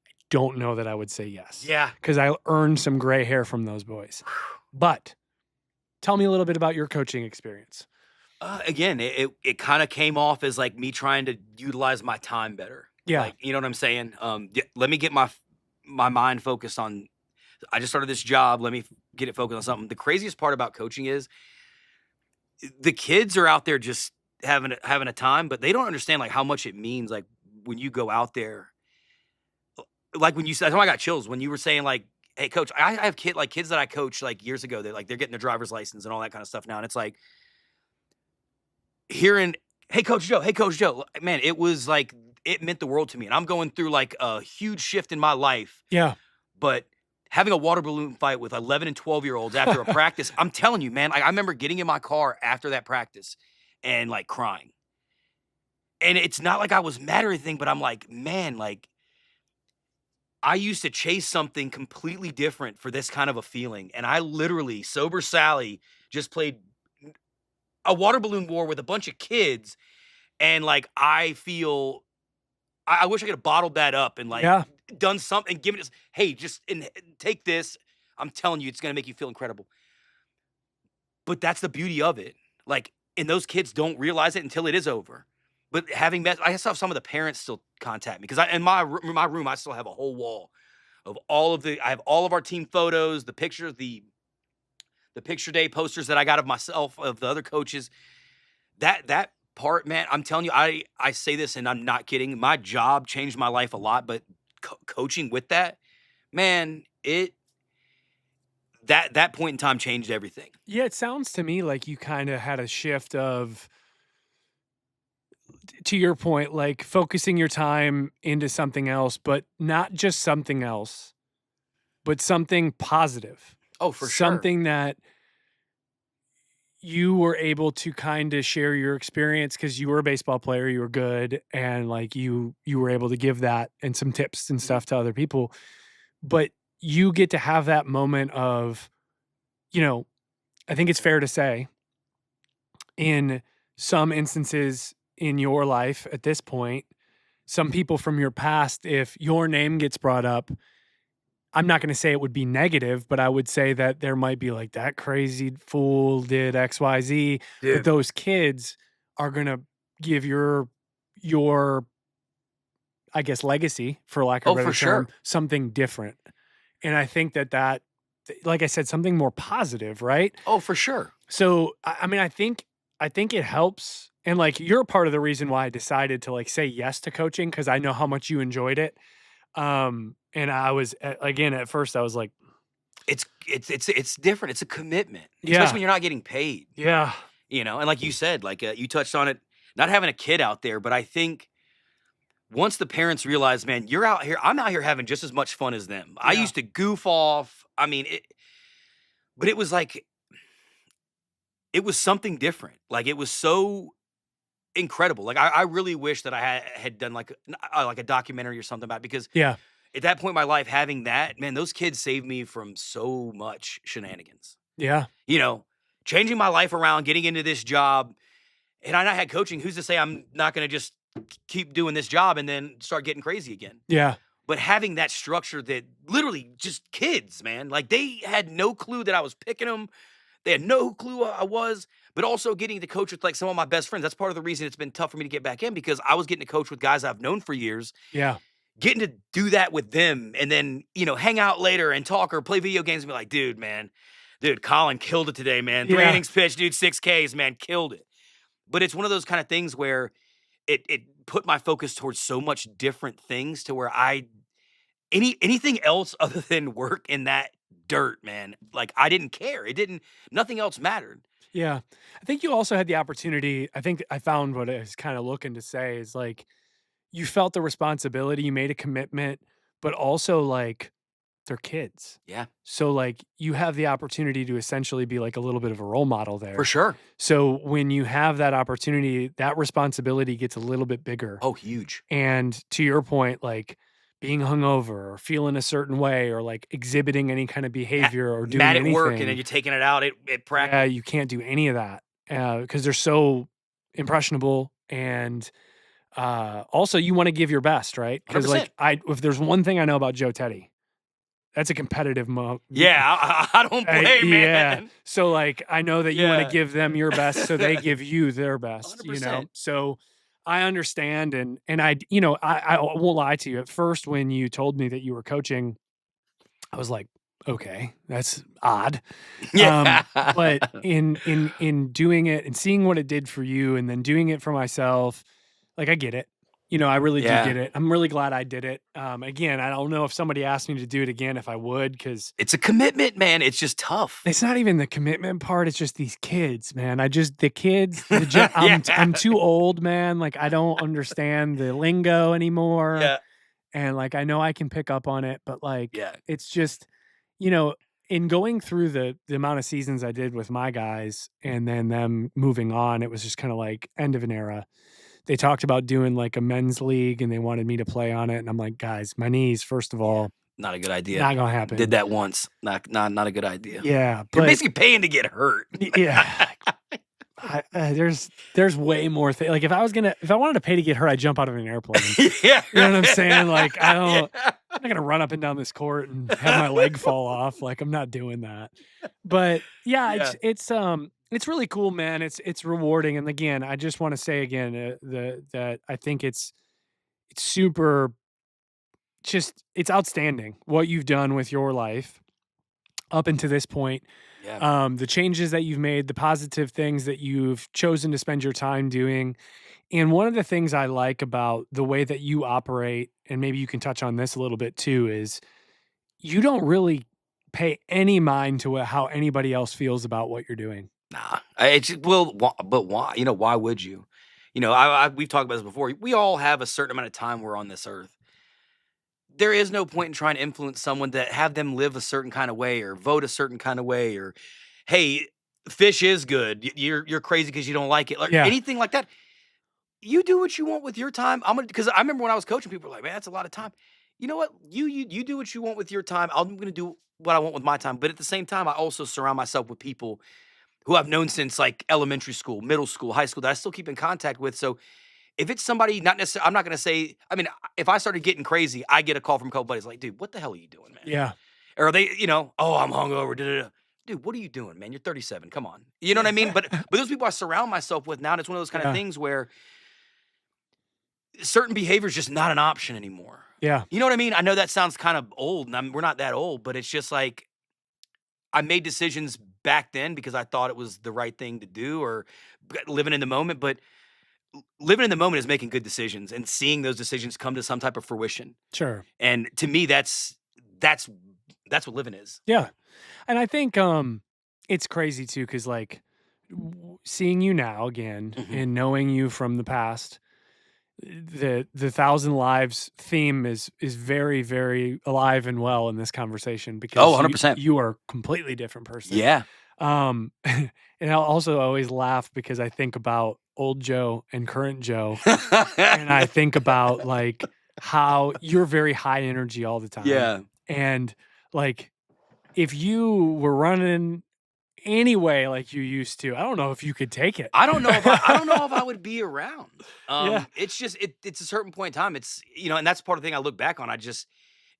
Speaker 1: I don't know that I would say yes.
Speaker 2: Yeah.
Speaker 1: Because I earned some gray hair from those boys. But tell me a little bit about your coaching experience.
Speaker 2: Again, it kind of came off as like me trying to utilize my time better.
Speaker 1: Yeah.
Speaker 2: Like, you know what I'm saying? Let me get my mind focused on. I just started this job. Let me get it focused on something. The craziest part about coaching is the kids are out there just having a time, but they don't understand like how much it means. Like when you go out there, like when you said, I got chills when you were saying like, "Hey, coach, I have kids that I coached like years ago. They're getting their driver's license and all that kind of stuff now." And it's like hearing, "Hey, Coach Joe," man, it was like it meant the world to me. And I'm going through like a huge shift in my life.
Speaker 1: Yeah.
Speaker 2: But having a water balloon fight with 11 and 12-year-olds after a practice, I'm telling you, man, I remember getting in my car after that practice and like crying. And it's not like I was mad or anything, but I'm like, man, like I used to chase something completely different for this kind of a feeling. And I literally, Sober Sally, just played a water balloon war with a bunch of kids. And like, I feel, I wish I could have bottled that up and like
Speaker 1: Yeah.
Speaker 2: done something, given it, hey, just take this. I'm telling you, it's going to make you feel incredible. But that's the beauty of it. Like, and those kids don't realize it until it is over. But having met, I still have some of the parents still contact me because in my room, I still have a whole wall of I have all of our team photos, the pictures, the picture day posters that I got of myself, of the other coaches. That part, man, I'm telling you, I say this and I'm not kidding. My job changed my life a lot, but coaching with that, man, that point in time changed everything.
Speaker 1: Yeah, it sounds to me like you kind of had a shift of, to your point, like focusing your time into something else, but not just something else, but something positive.
Speaker 2: Oh, for sure.
Speaker 1: Something that you were able to kind of share your experience because you were a baseball player, you were good, and like you were able to give that and some tips and stuff to other people. But you get to have that moment of, you know, I think it's fair to say in some instances in your life at this point, some people from your past, if your name gets brought up, I'm not going to say it would be negative, but I would say that there might be like, that crazy fool did XYZ.
Speaker 2: Dude.
Speaker 1: But those kids are going to give your, I guess, legacy, for lack of a better term, something different. And I think that, like I said, something more positive, right?
Speaker 2: Oh, for sure. So,
Speaker 1: I mean, I think it helps. And like, you're part of the reason why I decided to like say yes to coaching, because I know how much you enjoyed it. And I was, again, at first I was like,
Speaker 2: it's different. It's a commitment,
Speaker 1: yeah,
Speaker 2: especially when you're not getting paid.
Speaker 1: Yeah.
Speaker 2: You know, and like you said, like you touched on it, not having a kid out there, but I think once the parents realize, man, you're out here, I'm out here having just as much fun as them. Yeah. I used to goof off. I mean, but it was like, it was something different. Like it was so incredible. Like I really wish that I had done like a documentary or something about it, because
Speaker 1: yeah,
Speaker 2: at that point in my life, having that, man, those kids saved me from so much shenanigans.
Speaker 1: Yeah.
Speaker 2: You know, changing my life around, getting into this job, and I had coaching. Who's to say I'm not going to just keep doing this job and then start getting crazy again?
Speaker 1: Yeah.
Speaker 2: But having that structure that literally just kids, man, like they had no clue that I was picking them. They had no clue I was, but also getting to coach with like some of my best friends. That's part of the reason it's been tough for me to get back in, because I was getting to coach with guys I've known for years.
Speaker 1: Yeah.
Speaker 2: Getting to do that with them and then, you know, hang out later and talk or play video games and be like, dude, Colin killed it today, man. 3 innings pitched, dude, 6 Ks, man, killed it. But it's one of those kind of things where it put my focus towards so much different things to where anything else other than work in that dirt, man. Like I didn't care. Nothing else mattered.
Speaker 1: Yeah. I think you also had the opportunity. I think I found what I was kind of looking to say is like you felt the responsibility, you made a commitment, but also like they're kids.
Speaker 2: Yeah,
Speaker 1: So like you have the opportunity to essentially be like a little bit of a role model
Speaker 2: for
Speaker 1: there.
Speaker 2: sure.
Speaker 1: So when you have that opportunity, that responsibility gets a little bit bigger.
Speaker 2: Oh, huge.
Speaker 1: And to your point, like being hungover or feeling a certain way or like exhibiting any kind of behavior or doing
Speaker 2: Mad at
Speaker 1: anything,
Speaker 2: work, and then you're taking it out at practice.
Speaker 1: yeah, you can't do any of that because they're so impressionable. And also, you want to give your best, right? Because
Speaker 2: 100%.
Speaker 1: like if there's one thing I know about Joe Teddy, that's a competitive
Speaker 2: Yeah, I don't blame,
Speaker 1: yeah.
Speaker 2: man.
Speaker 1: So like I know that you want
Speaker 2: Yeah.
Speaker 1: to give them your best, so they give you their best. You know,
Speaker 2: 100%.
Speaker 1: so I understand, and I won't lie to you. At first, when you told me that you were coaching, I was like, okay, that's odd.
Speaker 2: Yeah.
Speaker 1: But in doing it and seeing what it did for you, and then doing it for myself, like I get it. You know, I really do
Speaker 2: Yeah.
Speaker 1: get it. I'm really glad I did it. Again, I don't know if somebody asked me to do it again if I would, because
Speaker 2: It's a commitment, man. It's just tough.
Speaker 1: it's not even the commitment part. It's just these kids, man. The kids.
Speaker 2: Yeah.
Speaker 1: I'm too old, man. Like I don't understand the lingo anymore.
Speaker 2: Yeah.
Speaker 1: And like I know I can pick up on it, but like
Speaker 2: Yeah.
Speaker 1: it's just, you know, in going through the amount of seasons I did with my guys and then them moving on, it was just kind of like end of an era. They talked about doing like a men's league and they wanted me to play on it. And I'm like, guys, my knees, first of all,
Speaker 2: Not a good idea.
Speaker 1: not gonna happen.
Speaker 2: Did that once. Not a good idea.
Speaker 1: Yeah.
Speaker 2: You're
Speaker 1: But
Speaker 2: basically paying to get hurt.
Speaker 1: yeah. There's way more things. Like if I wanted to pay to get hurt, I'd jump out of an airplane.
Speaker 2: Yeah.
Speaker 1: You know what I'm saying? Like
Speaker 2: Yeah.
Speaker 1: I'm not gonna run up and down this court and have my leg fall off. Like I'm not doing that. But yeah,
Speaker 2: Yeah.
Speaker 1: it's really cool, man. It's rewarding. And again, I just want to say again that I think it's super. It's outstanding what you've done with your life up until this point.
Speaker 2: Yeah.
Speaker 1: The changes that you've made, the positive things that you've chosen to spend your time doing. And one of the things I like about the way that you operate, and maybe you can touch on this a little bit too, is you don't really pay any mind to how anybody else feels about what you're doing.
Speaker 2: Nah. But why? You know, why would you? You know, we've talked about this before. We all have a certain amount of time we're on this earth. There is no point in trying to influence someone to have them live a certain kind of way or vote a certain kind of way or, hey, fish is good. You're crazy because you don't like it. Or
Speaker 1: Yeah.
Speaker 2: anything like that. You do what you want with your time. Because I remember when I was coaching, people were like, man, that's a lot of time. You know what? You do what you want with your time. I'm going to do what I want with my time. But at the same time, I also surround myself with people who I've known since like elementary school, middle school, high school that I still keep in contact with. So if it's somebody, not necessarily, I'm not going to say, I mean, if I started getting crazy, I get a call from a couple buddies like, dude, what the hell are you doing, man?
Speaker 1: Yeah.
Speaker 2: Or are they, oh, I'm hungover. Dude, what are you doing, man? You're 37. Come on. You know what I mean? But those people I surround myself with now, and it's one of those kind of things where certain behavior is just not an option anymore.
Speaker 1: Yeah.
Speaker 2: You know what I mean? I know that sounds kind of old, and we're not that old, but it's just like I made decisions back then because I thought it was the right thing to do or living in the moment. But living in the moment is making good decisions and seeing those decisions come to some type of fruition.
Speaker 1: Sure.
Speaker 2: And to me, that's what living is.
Speaker 1: Yeah. And I think it's crazy too, because like seeing you now again and knowing you from the past, the 1,000 lives theme is very, very alive and well in this conversation because
Speaker 2: 100%.
Speaker 1: You are a completely different person.
Speaker 2: Yeah.
Speaker 1: And I'll also always laugh because I think about old Joe and current Joe. And I think about like how you're very high energy all the time.
Speaker 2: Yeah.
Speaker 1: And like if you were running anyway like you used to, I don't know if you could take it.
Speaker 2: I don't know if I would be around.
Speaker 1: Yeah.
Speaker 2: It's just it's a certain point in time. It's and that's part of the thing I look back on.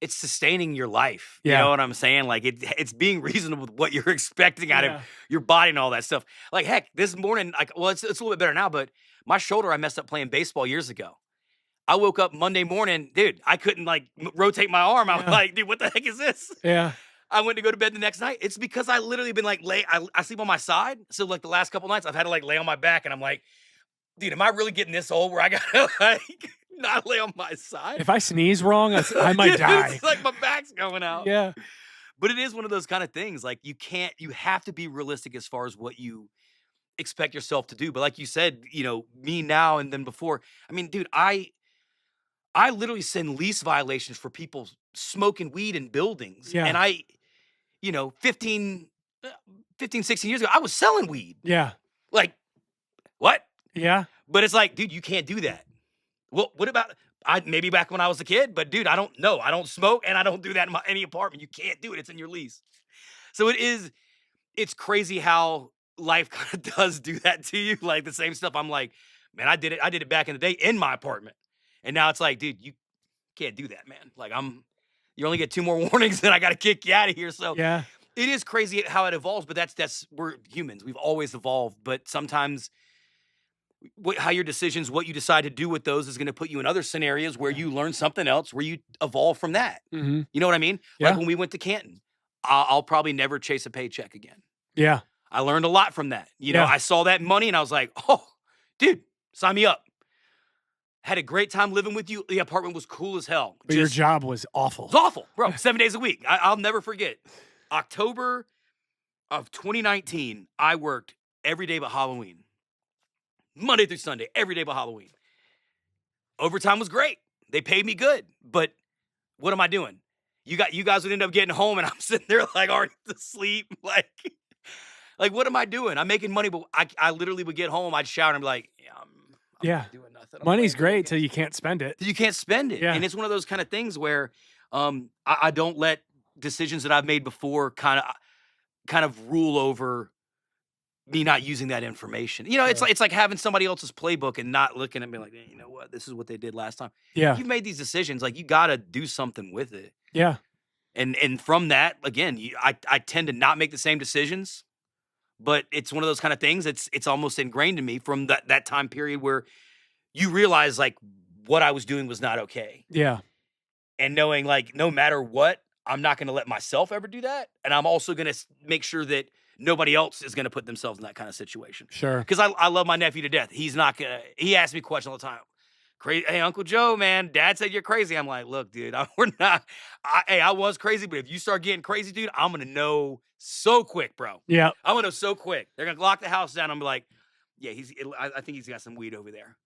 Speaker 2: It's sustaining your life.
Speaker 1: Yeah.
Speaker 2: You know what I'm saying? Like it's being reasonable with what you're expecting out of your body and all that stuff. Like heck, this morning, it's a little bit better now, but my shoulder I messed up playing baseball years ago. I woke up Monday morning, dude. I couldn't rotate my arm. I was like, dude, what the heck is this?
Speaker 1: Yeah.
Speaker 2: I went to go to bed the next night. It's because I literally been I sleep on my side. So like the last couple nights, I've had to lay on my back, and I'm like, dude, am I really getting this old where I gotta not lay on my side?
Speaker 1: If I sneeze wrong, I might die.
Speaker 2: It's like my back's going out.
Speaker 1: Yeah.
Speaker 2: But it is one of those kind of things. Like you have to be realistic as far as what you expect yourself to do. But like you said, me now and then before. I mean, dude, I literally send lease violations for people smoking weed in buildings.
Speaker 1: Yeah.
Speaker 2: And 15, 16 years ago, I was selling weed.
Speaker 1: Yeah.
Speaker 2: Like, what?
Speaker 1: Yeah.
Speaker 2: But it's like, dude, you can't do that. Well, what about maybe back when I was a kid, but dude, I don't know. I don't smoke and I don't do that in any apartment. You can't do it. It's in your lease. So it's crazy how life kind of does do that to you. Like the same stuff. I'm like, man, I did it back in the day in my apartment. And now it's like, dude, you can't do that, man. Like you only get 2 more warnings and I got to kick you out of here. So
Speaker 1: yeah,
Speaker 2: it is crazy how it evolves, but that's we're humans. We've always evolved, but sometimes how your decisions, what you decide to do with those is going to put you in other scenarios where you learn something else, where you evolve from that.
Speaker 1: mm-hmm.
Speaker 2: You know what I mean?
Speaker 1: Yeah.
Speaker 2: Like when we went to Canton, I'll probably never chase a paycheck again.
Speaker 1: Yeah.
Speaker 2: I learned a lot from that. I saw that money and I was like, oh, dude, sign me up. Had a great time living with you. The apartment was cool as hell.
Speaker 1: But your job was awful.
Speaker 2: It was awful, bro. 7 days a week. I'll never forget. October of 2019, I worked every day but Halloween. Monday through Sunday, every day but Halloween. Overtime was great. They paid me good. But what am I doing? You guys would end up getting home and I'm sitting there like already asleep. Like what am I doing? I'm making money, but I literally would get home, I'd shower and I'm like, I'm not doing nothing.
Speaker 1: Money's great till you can't spend it.
Speaker 2: You can't spend it.
Speaker 1: Yeah.
Speaker 2: And it's one of those kind of things where I don't let decisions that I've made before kind of rule over me not using that information. It's like having somebody else's playbook and not looking at me like, hey, you know what, this is what they did last time.
Speaker 1: Yeah.
Speaker 2: You've made these decisions, like you got to do something with it.
Speaker 1: Yeah.
Speaker 2: And from that, again, I tend to not make the same decisions, but it's one of those kind of things. It's almost ingrained in me from that time period where you realize like what I was doing was not okay.
Speaker 1: Yeah.
Speaker 2: And knowing like no matter what, I'm not going to let myself ever do that. And I'm also going to make sure that nobody else is going to put themselves in that kind of situation.
Speaker 1: Sure.
Speaker 2: Because I love my nephew to death. He's not going to, he asks me questions all the time. Crazy. Hey, Uncle Joe, man, Dad said you're crazy. I'm like, look, dude, we're not, I was crazy, but if you start getting crazy, dude, I'm going to know so quick, bro.
Speaker 1: Yeah.
Speaker 2: I'm going to know so quick. They're going to lock the house down. I'm like, yeah, I think he's got some weed over there.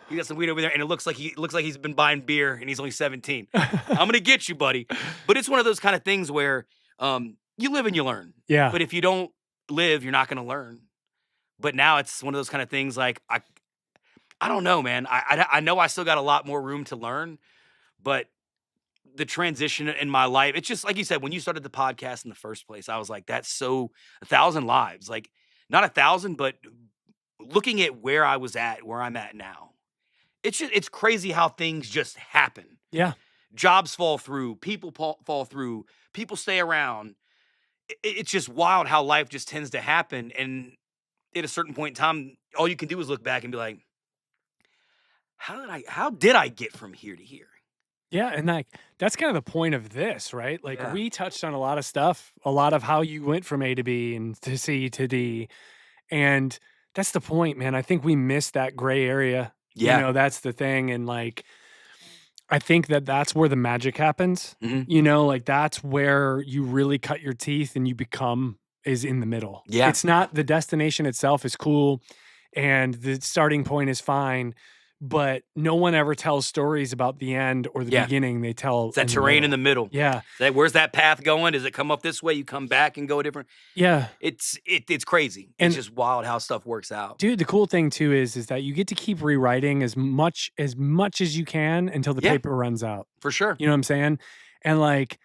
Speaker 2: He got some weed over there, and it looks like he's been buying beer, and he's only 17. I'm gonna get you, buddy. But it's one of those kind of things where you live and you learn.
Speaker 1: Yeah.
Speaker 2: But if you don't live, you're not gonna learn. But now it's one of those kind of things like I don't know, man. I know I still got a lot more room to learn, but the transition in my life, it's just like you said, when you started the podcast in the first place, I was like, that's so 1,000 lives. Like not 1,000, but looking at where I was at, where I'm at now, it's crazy how things just happen.
Speaker 1: Yeah.
Speaker 2: Jobs fall through, people fall through, people stay around. It's just wild how life just tends to happen. And at a certain point in time, all you can do is look back and be like, how did I get from here to here?
Speaker 1: Yeah, and like that's kind of the point of this, right? Like
Speaker 2: Yeah.
Speaker 1: we touched on a lot of stuff, a lot of how you went from A to B and to C to D. And that's the point, man. I think we missed that gray area.
Speaker 2: Yeah.
Speaker 1: That's the thing. And like, I think that's where the magic happens.
Speaker 2: Mhm.
Speaker 1: Like that's where you really cut your teeth and you become is in the middle.
Speaker 2: Yeah.
Speaker 1: It's not the destination itself is cool and the starting point is fine, but no one ever tells stories about the end or the
Speaker 2: Yeah.
Speaker 1: beginning. They tell
Speaker 2: It's that terrain in the middle.
Speaker 1: Yeah.
Speaker 2: Where's that path going? Does it come up this way? You come back and go a different.
Speaker 1: Yeah.
Speaker 2: It's crazy.
Speaker 1: And-
Speaker 2: It's just wild how stuff works out.
Speaker 1: Dude, the cool thing too is that you get to keep rewriting as much as you can until the
Speaker 2: Yeah.
Speaker 1: paper runs out.
Speaker 2: For sure.
Speaker 1: You know what I'm saying? And like,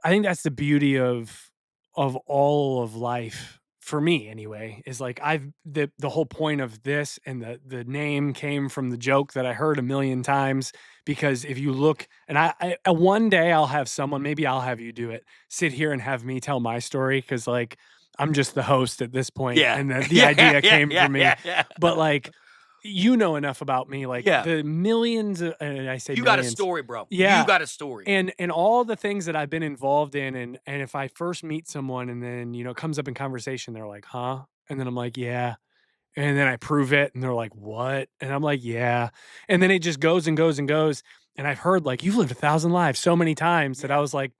Speaker 1: I think that's the beauty of all of life for me anyway, is like the whole point of this and the name came from the joke that I heard a million times, because if you look, and I one day I'll have someone, maybe I'll have you do it, sit here and have me tell my story. Cause like, I'm just the host at this point,
Speaker 2: Yeah.
Speaker 1: and the idea came from me.
Speaker 2: Yeah.
Speaker 1: But like, you know enough about me, like
Speaker 2: Yeah.
Speaker 1: the millions of, and I say
Speaker 2: You got a
Speaker 1: millions,
Speaker 2: story, bro.
Speaker 1: Yeah.
Speaker 2: You got a story.
Speaker 1: and all the things that I've been involved in, and if I first meet someone and then it comes up in conversation, they're like, huh? And then I'm like, yeah. And then I prove it and they're like, what? And I'm like, yeah. And then it just goes and goes and goes. And I've heard like, you've lived 1,000 lives so many times that I was like,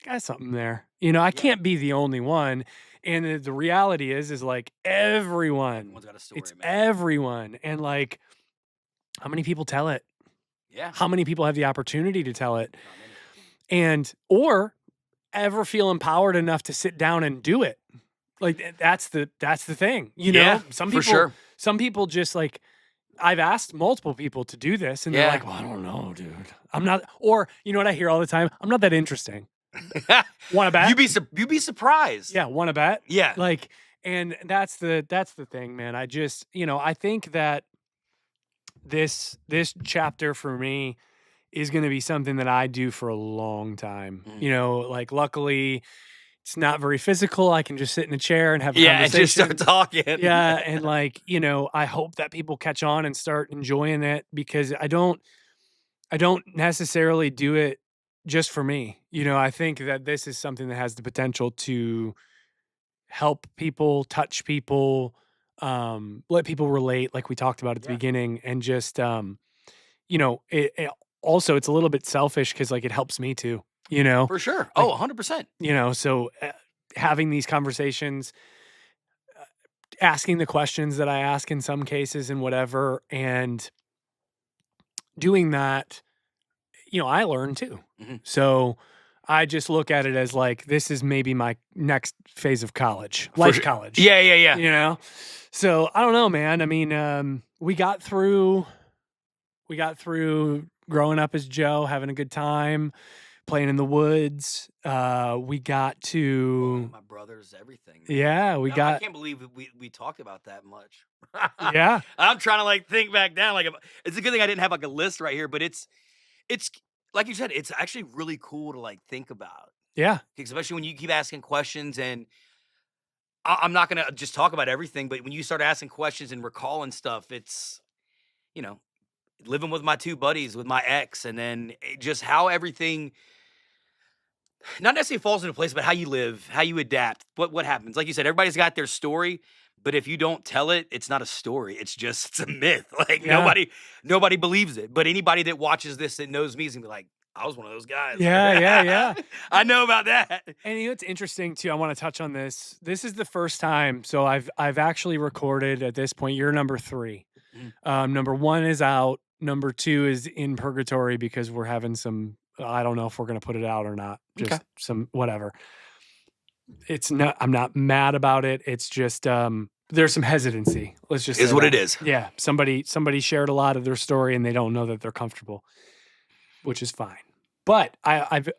Speaker 1: I got something there. You know, I
Speaker 2: Yeah.
Speaker 1: can't be the only one. And the reality is like everyone.
Speaker 2: Everyone's got a story,
Speaker 1: It's
Speaker 2: man.
Speaker 1: everyone. And like, how many people tell it?
Speaker 2: Yeah.
Speaker 1: How many people have the opportunity to tell it?
Speaker 2: Not many.
Speaker 1: And or ever feel empowered enough to sit down and do it? Like that's the thing. You know,
Speaker 2: Yeah,
Speaker 1: some
Speaker 2: for
Speaker 1: people
Speaker 2: sure.
Speaker 1: some people just like I've asked multiple people to do this and they're
Speaker 2: Yeah.
Speaker 1: like, "Well, I don't know, dude. I'm not," or you know what I hear all the time? "I'm not that interesting." Wanna bet?
Speaker 2: You'd be surprised.
Speaker 1: Yeah, wanna bet?
Speaker 2: Yeah.
Speaker 1: Like, and that's the thing, man. I just, you know, I think that this chapter for me is gonna be something that I do for a long time.
Speaker 2: Mm.
Speaker 1: You know, like luckily it's not very physical. I can just sit in a chair and have a
Speaker 2: Yeah, and
Speaker 1: conversation.
Speaker 2: just start talking.
Speaker 1: Yeah, and like, you know, I hope that people catch on and start enjoying it because I don't necessarily do it just for me. You know, I think that this is something that has the potential to help people, touch people, let people relate like we talked about at the
Speaker 2: Yeah.
Speaker 1: beginning and just you know, it also it's a little bit selfish cuz like it helps me too, you know.
Speaker 2: For sure.
Speaker 1: Like,
Speaker 2: Oh, 100%.
Speaker 1: you know, so having these conversations, asking the questions that I ask in some cases and whatever, and doing that, you know, I learn too.
Speaker 2: Mhm.
Speaker 1: So I just look at it as like, this is maybe my next phase of college,
Speaker 2: For
Speaker 1: life
Speaker 2: sure.
Speaker 1: college.
Speaker 2: Yeah, yeah, yeah.
Speaker 1: You know? So I don't know, man. I mean, we got through growing up as Joe, having a good time, playing in the woods. We got to,
Speaker 2: My brothers, everything. Man.
Speaker 1: yeah, we
Speaker 2: I
Speaker 1: got,
Speaker 2: can't believe we talked about that much.
Speaker 1: yeah,
Speaker 2: I'm trying to like think back down. Like, it's a good thing I didn't have like a list right here, but it's like you said, it's actually really cool to like think about,
Speaker 1: yeah,
Speaker 2: especially when you keep asking questions. And I'm not gonna just talk about everything, but when you start asking questions and recalling stuff, it's, you know, living with my two buddies, with my ex, and then just how everything not necessarily falls into place, but how you live, how you adapt, what happens. Like you said, everybody's got their story, but if you don't tell it, it's not a story. It's just it's a myth. Like
Speaker 1: yeah.
Speaker 2: nobody believes it. But anybody that watches this that knows me is gonna be like, I was one of those guys.
Speaker 1: Yeah.
Speaker 2: I know about that.
Speaker 1: And you know, it's interesting too. I want to touch on this. This is the first time. So I've actually recorded at this point. You're number 3. Number 1 is out. Number 2 is in purgatory because we're having some. I don't know if we're gonna put it out or not. Just
Speaker 2: Okay.
Speaker 1: some whatever. It's not. I'm not mad about it. It's just there's some hesitancy. Let's just
Speaker 2: Is
Speaker 1: say
Speaker 2: what
Speaker 1: that.
Speaker 2: it is.
Speaker 1: Yeah. Somebody shared a lot of their story and they don't know that they're comfortable, which is fine. But I've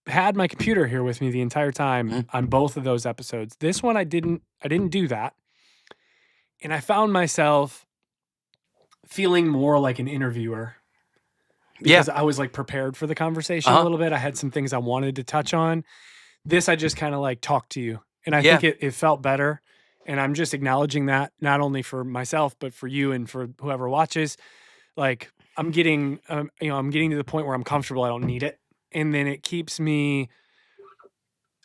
Speaker 1: had my computer here with me the entire time on both of those episodes. This one I didn't do that. And I found myself feeling more like an interviewer because I was like prepared for the conversation a little bit. I had some things I wanted to touch on. This I just kind of like talked to you. And I think it felt better. And I'm just acknowledging that not only for myself, but for you and for whoever watches. Like I'm getting, I'm getting to the point where I'm comfortable. I don't need it. And then it keeps me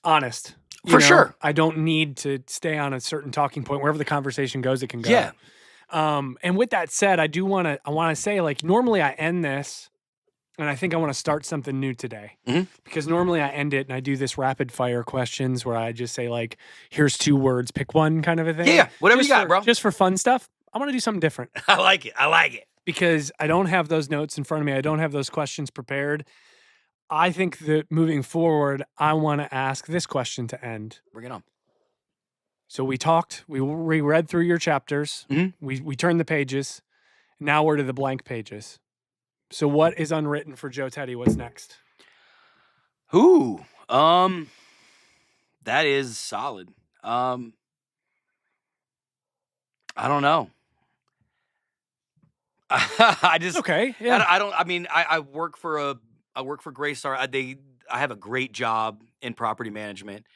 Speaker 1: honest.
Speaker 2: For sure.
Speaker 1: I don't need to stay on a certain talking point. Wherever the conversation goes, it can go.
Speaker 2: Yeah.
Speaker 1: And with that said, I want to say, like, normally I end this and I think I want to start something new today because normally I end it and I do this rapid fire questions where I just say like, here's 2 words, pick one kind of a thing.
Speaker 2: Yeah. Whatever you got, bro.
Speaker 1: Just for fun stuff. I want to do something different.
Speaker 2: I like it.
Speaker 1: Because I don't have those notes in front of me. I don't have those questions prepared. I think that moving forward, I want to ask this question to end.
Speaker 2: Bring it on.
Speaker 1: So we talked, we read through your chapters, we turned the pages. Now we're to the blank pages. So what is unwritten for Joe Teddy? What's next?
Speaker 2: Ooh, that is solid. I don't know. I just
Speaker 1: okay. Yeah.
Speaker 2: I work for Greystar. I have a great job in property management.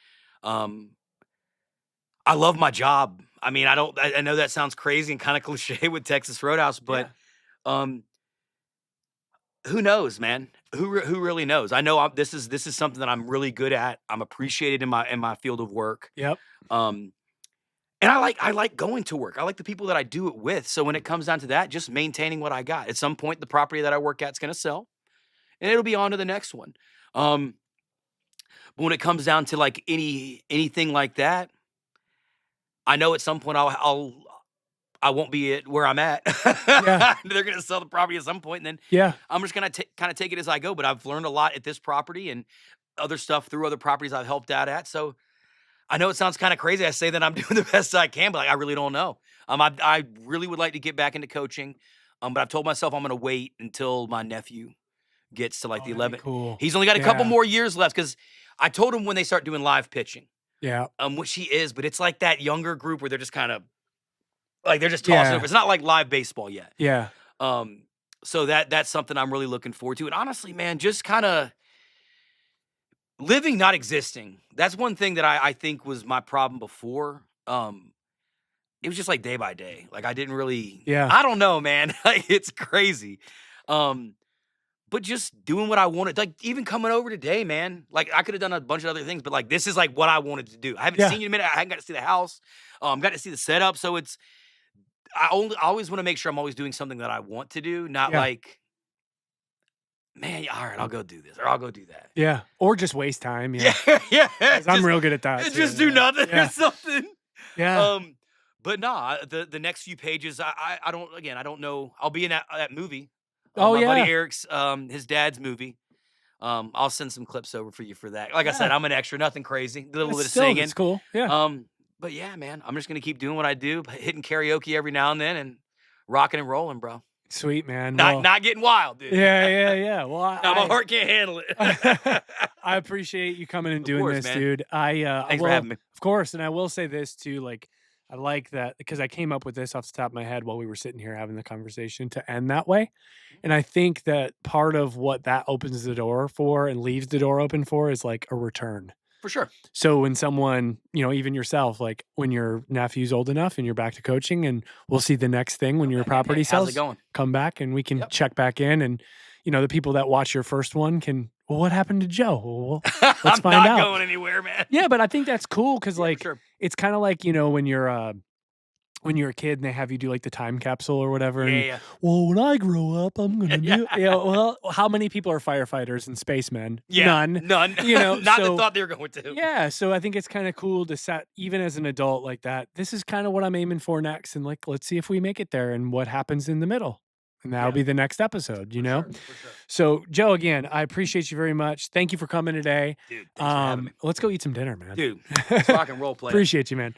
Speaker 2: I love my job. I mean, I know that sounds crazy and kind of cliche with Texas Roadhouse, but who knows, man? Who really knows? I know this is something that I'm really good at. I'm appreciated in my field of work.
Speaker 1: Yep.
Speaker 2: And I like going to work. I like the people that I do it with. So when it comes down to that, just maintaining what I got. At some point, the property that I work at is going to sell, and it'll be on to the next one. But But when it comes down to like anything like that, I know at some point I won't be at where I'm at.
Speaker 1: Yeah.
Speaker 2: They're gonna sell the property at some point, and then
Speaker 1: Yeah.
Speaker 2: I'm just gonna kind of take it as I go. But I've learned a lot at this property and other stuff through other properties I've helped out at. So I know it sounds kind of crazy. I say that I'm doing the best I can, but like, I really don't know. I really would like to get back into coaching, but I've told myself I'm gonna wait until my nephew gets to like the
Speaker 1: Oh, that'd be
Speaker 2: 11th.
Speaker 1: cool.
Speaker 2: He's only got a couple
Speaker 1: Yeah.
Speaker 2: more years left because I told him when they start doing live pitching,
Speaker 1: Yeah.
Speaker 2: which he is, but it's like that younger group where they're just kind of like they're just tossing
Speaker 1: Yeah.
Speaker 2: over. It's not like live baseball yet.
Speaker 1: Yeah.
Speaker 2: So that's something I'm really looking forward to. And honestly, man, just kind of living, not existing. That's one thing that I think was my problem before. It was just like day by day. Like I didn't really,
Speaker 1: Yeah.
Speaker 2: I don't know, man. Like it's crazy. But just doing what I wanted, like even coming over today, man. Like I could have done a bunch of other things, but like this is like what I wanted to do. I haven't
Speaker 1: Yeah.
Speaker 2: seen you in a minute. I haven't got to see the house. Got to see the setup. So I always want to make sure I'm always doing something that I want to do, not
Speaker 1: Yeah.
Speaker 2: like, man, all right, I'll go do this or I'll go do that.
Speaker 1: Yeah. Or just waste time. Yeah.
Speaker 2: Yeah.
Speaker 1: 'Cause I'm real good at that. too,
Speaker 2: Just do
Speaker 1: yeah.
Speaker 2: nothing
Speaker 1: Yeah.
Speaker 2: or something.
Speaker 1: Yeah.
Speaker 2: But nah, the next few pages, I don't know. I'll be in that movie.
Speaker 1: Oh,
Speaker 2: My
Speaker 1: yeah.
Speaker 2: buddy Eric's, his dad's movie. I'll send some clips over for you for that. Like I said,
Speaker 1: Yeah.
Speaker 2: I'm an extra, nothing crazy. A little bit of
Speaker 1: Still,
Speaker 2: singing.
Speaker 1: it's cool. Yeah.
Speaker 2: But yeah, man, I'm just gonna keep doing what I do, hitting karaoke every now and then, and rocking and rolling, bro.
Speaker 1: Sweet, man. Well,
Speaker 2: Not getting wild, dude.
Speaker 1: yeah. Well,
Speaker 2: No, my heart can't handle it.
Speaker 1: I appreciate you coming and
Speaker 2: Of
Speaker 1: doing
Speaker 2: course,
Speaker 1: this,
Speaker 2: man.
Speaker 1: dude. I
Speaker 2: Thanks
Speaker 1: will,
Speaker 2: for having me.
Speaker 1: of course, and I will say this too. Like, I like that because I came up with this off the top of my head while we were sitting here having the conversation to end that way. And I think that part of what that opens the door for and leaves the door open for is like a return.
Speaker 2: For sure.
Speaker 1: So when someone, even yourself, like when your nephew's old enough and you're back to coaching, and we'll see the next thing when your property
Speaker 2: How's
Speaker 1: sells,
Speaker 2: it going?
Speaker 1: come back and we can
Speaker 2: Yep.
Speaker 1: check back in. And, the people that watch your first one can, well, what happened to Joe? Well, let's
Speaker 2: I'm
Speaker 1: find
Speaker 2: not
Speaker 1: out.
Speaker 2: going anywhere, man.
Speaker 1: Yeah, but I think that's cool because
Speaker 2: Yeah, for
Speaker 1: like
Speaker 2: sure.
Speaker 1: it's kind of like, when you're a kid and they have you do like the time capsule or whatever. And,
Speaker 2: Yeah.
Speaker 1: well, when I grow up, I'm gonna
Speaker 2: Yeah.
Speaker 1: do. Well, how many people are firefighters and spacemen?
Speaker 2: Yeah.
Speaker 1: None.
Speaker 2: None.
Speaker 1: Not
Speaker 2: Not
Speaker 1: so,
Speaker 2: the thought they were going to.
Speaker 1: Yeah, so I think it's kind of cool to set, even as an adult like that. This is kind of what I'm aiming for next, and like, let's see if we make it there, and what happens in the middle, and that'll be the next episode.
Speaker 2: For sure.
Speaker 1: So, Joe, again, I appreciate you very much. Thank you for coming today.
Speaker 2: Dude, thanks for having me.
Speaker 1: Let's go eat some dinner, man.
Speaker 2: Dude, let's rock and roll, play.
Speaker 1: Appreciate you, man.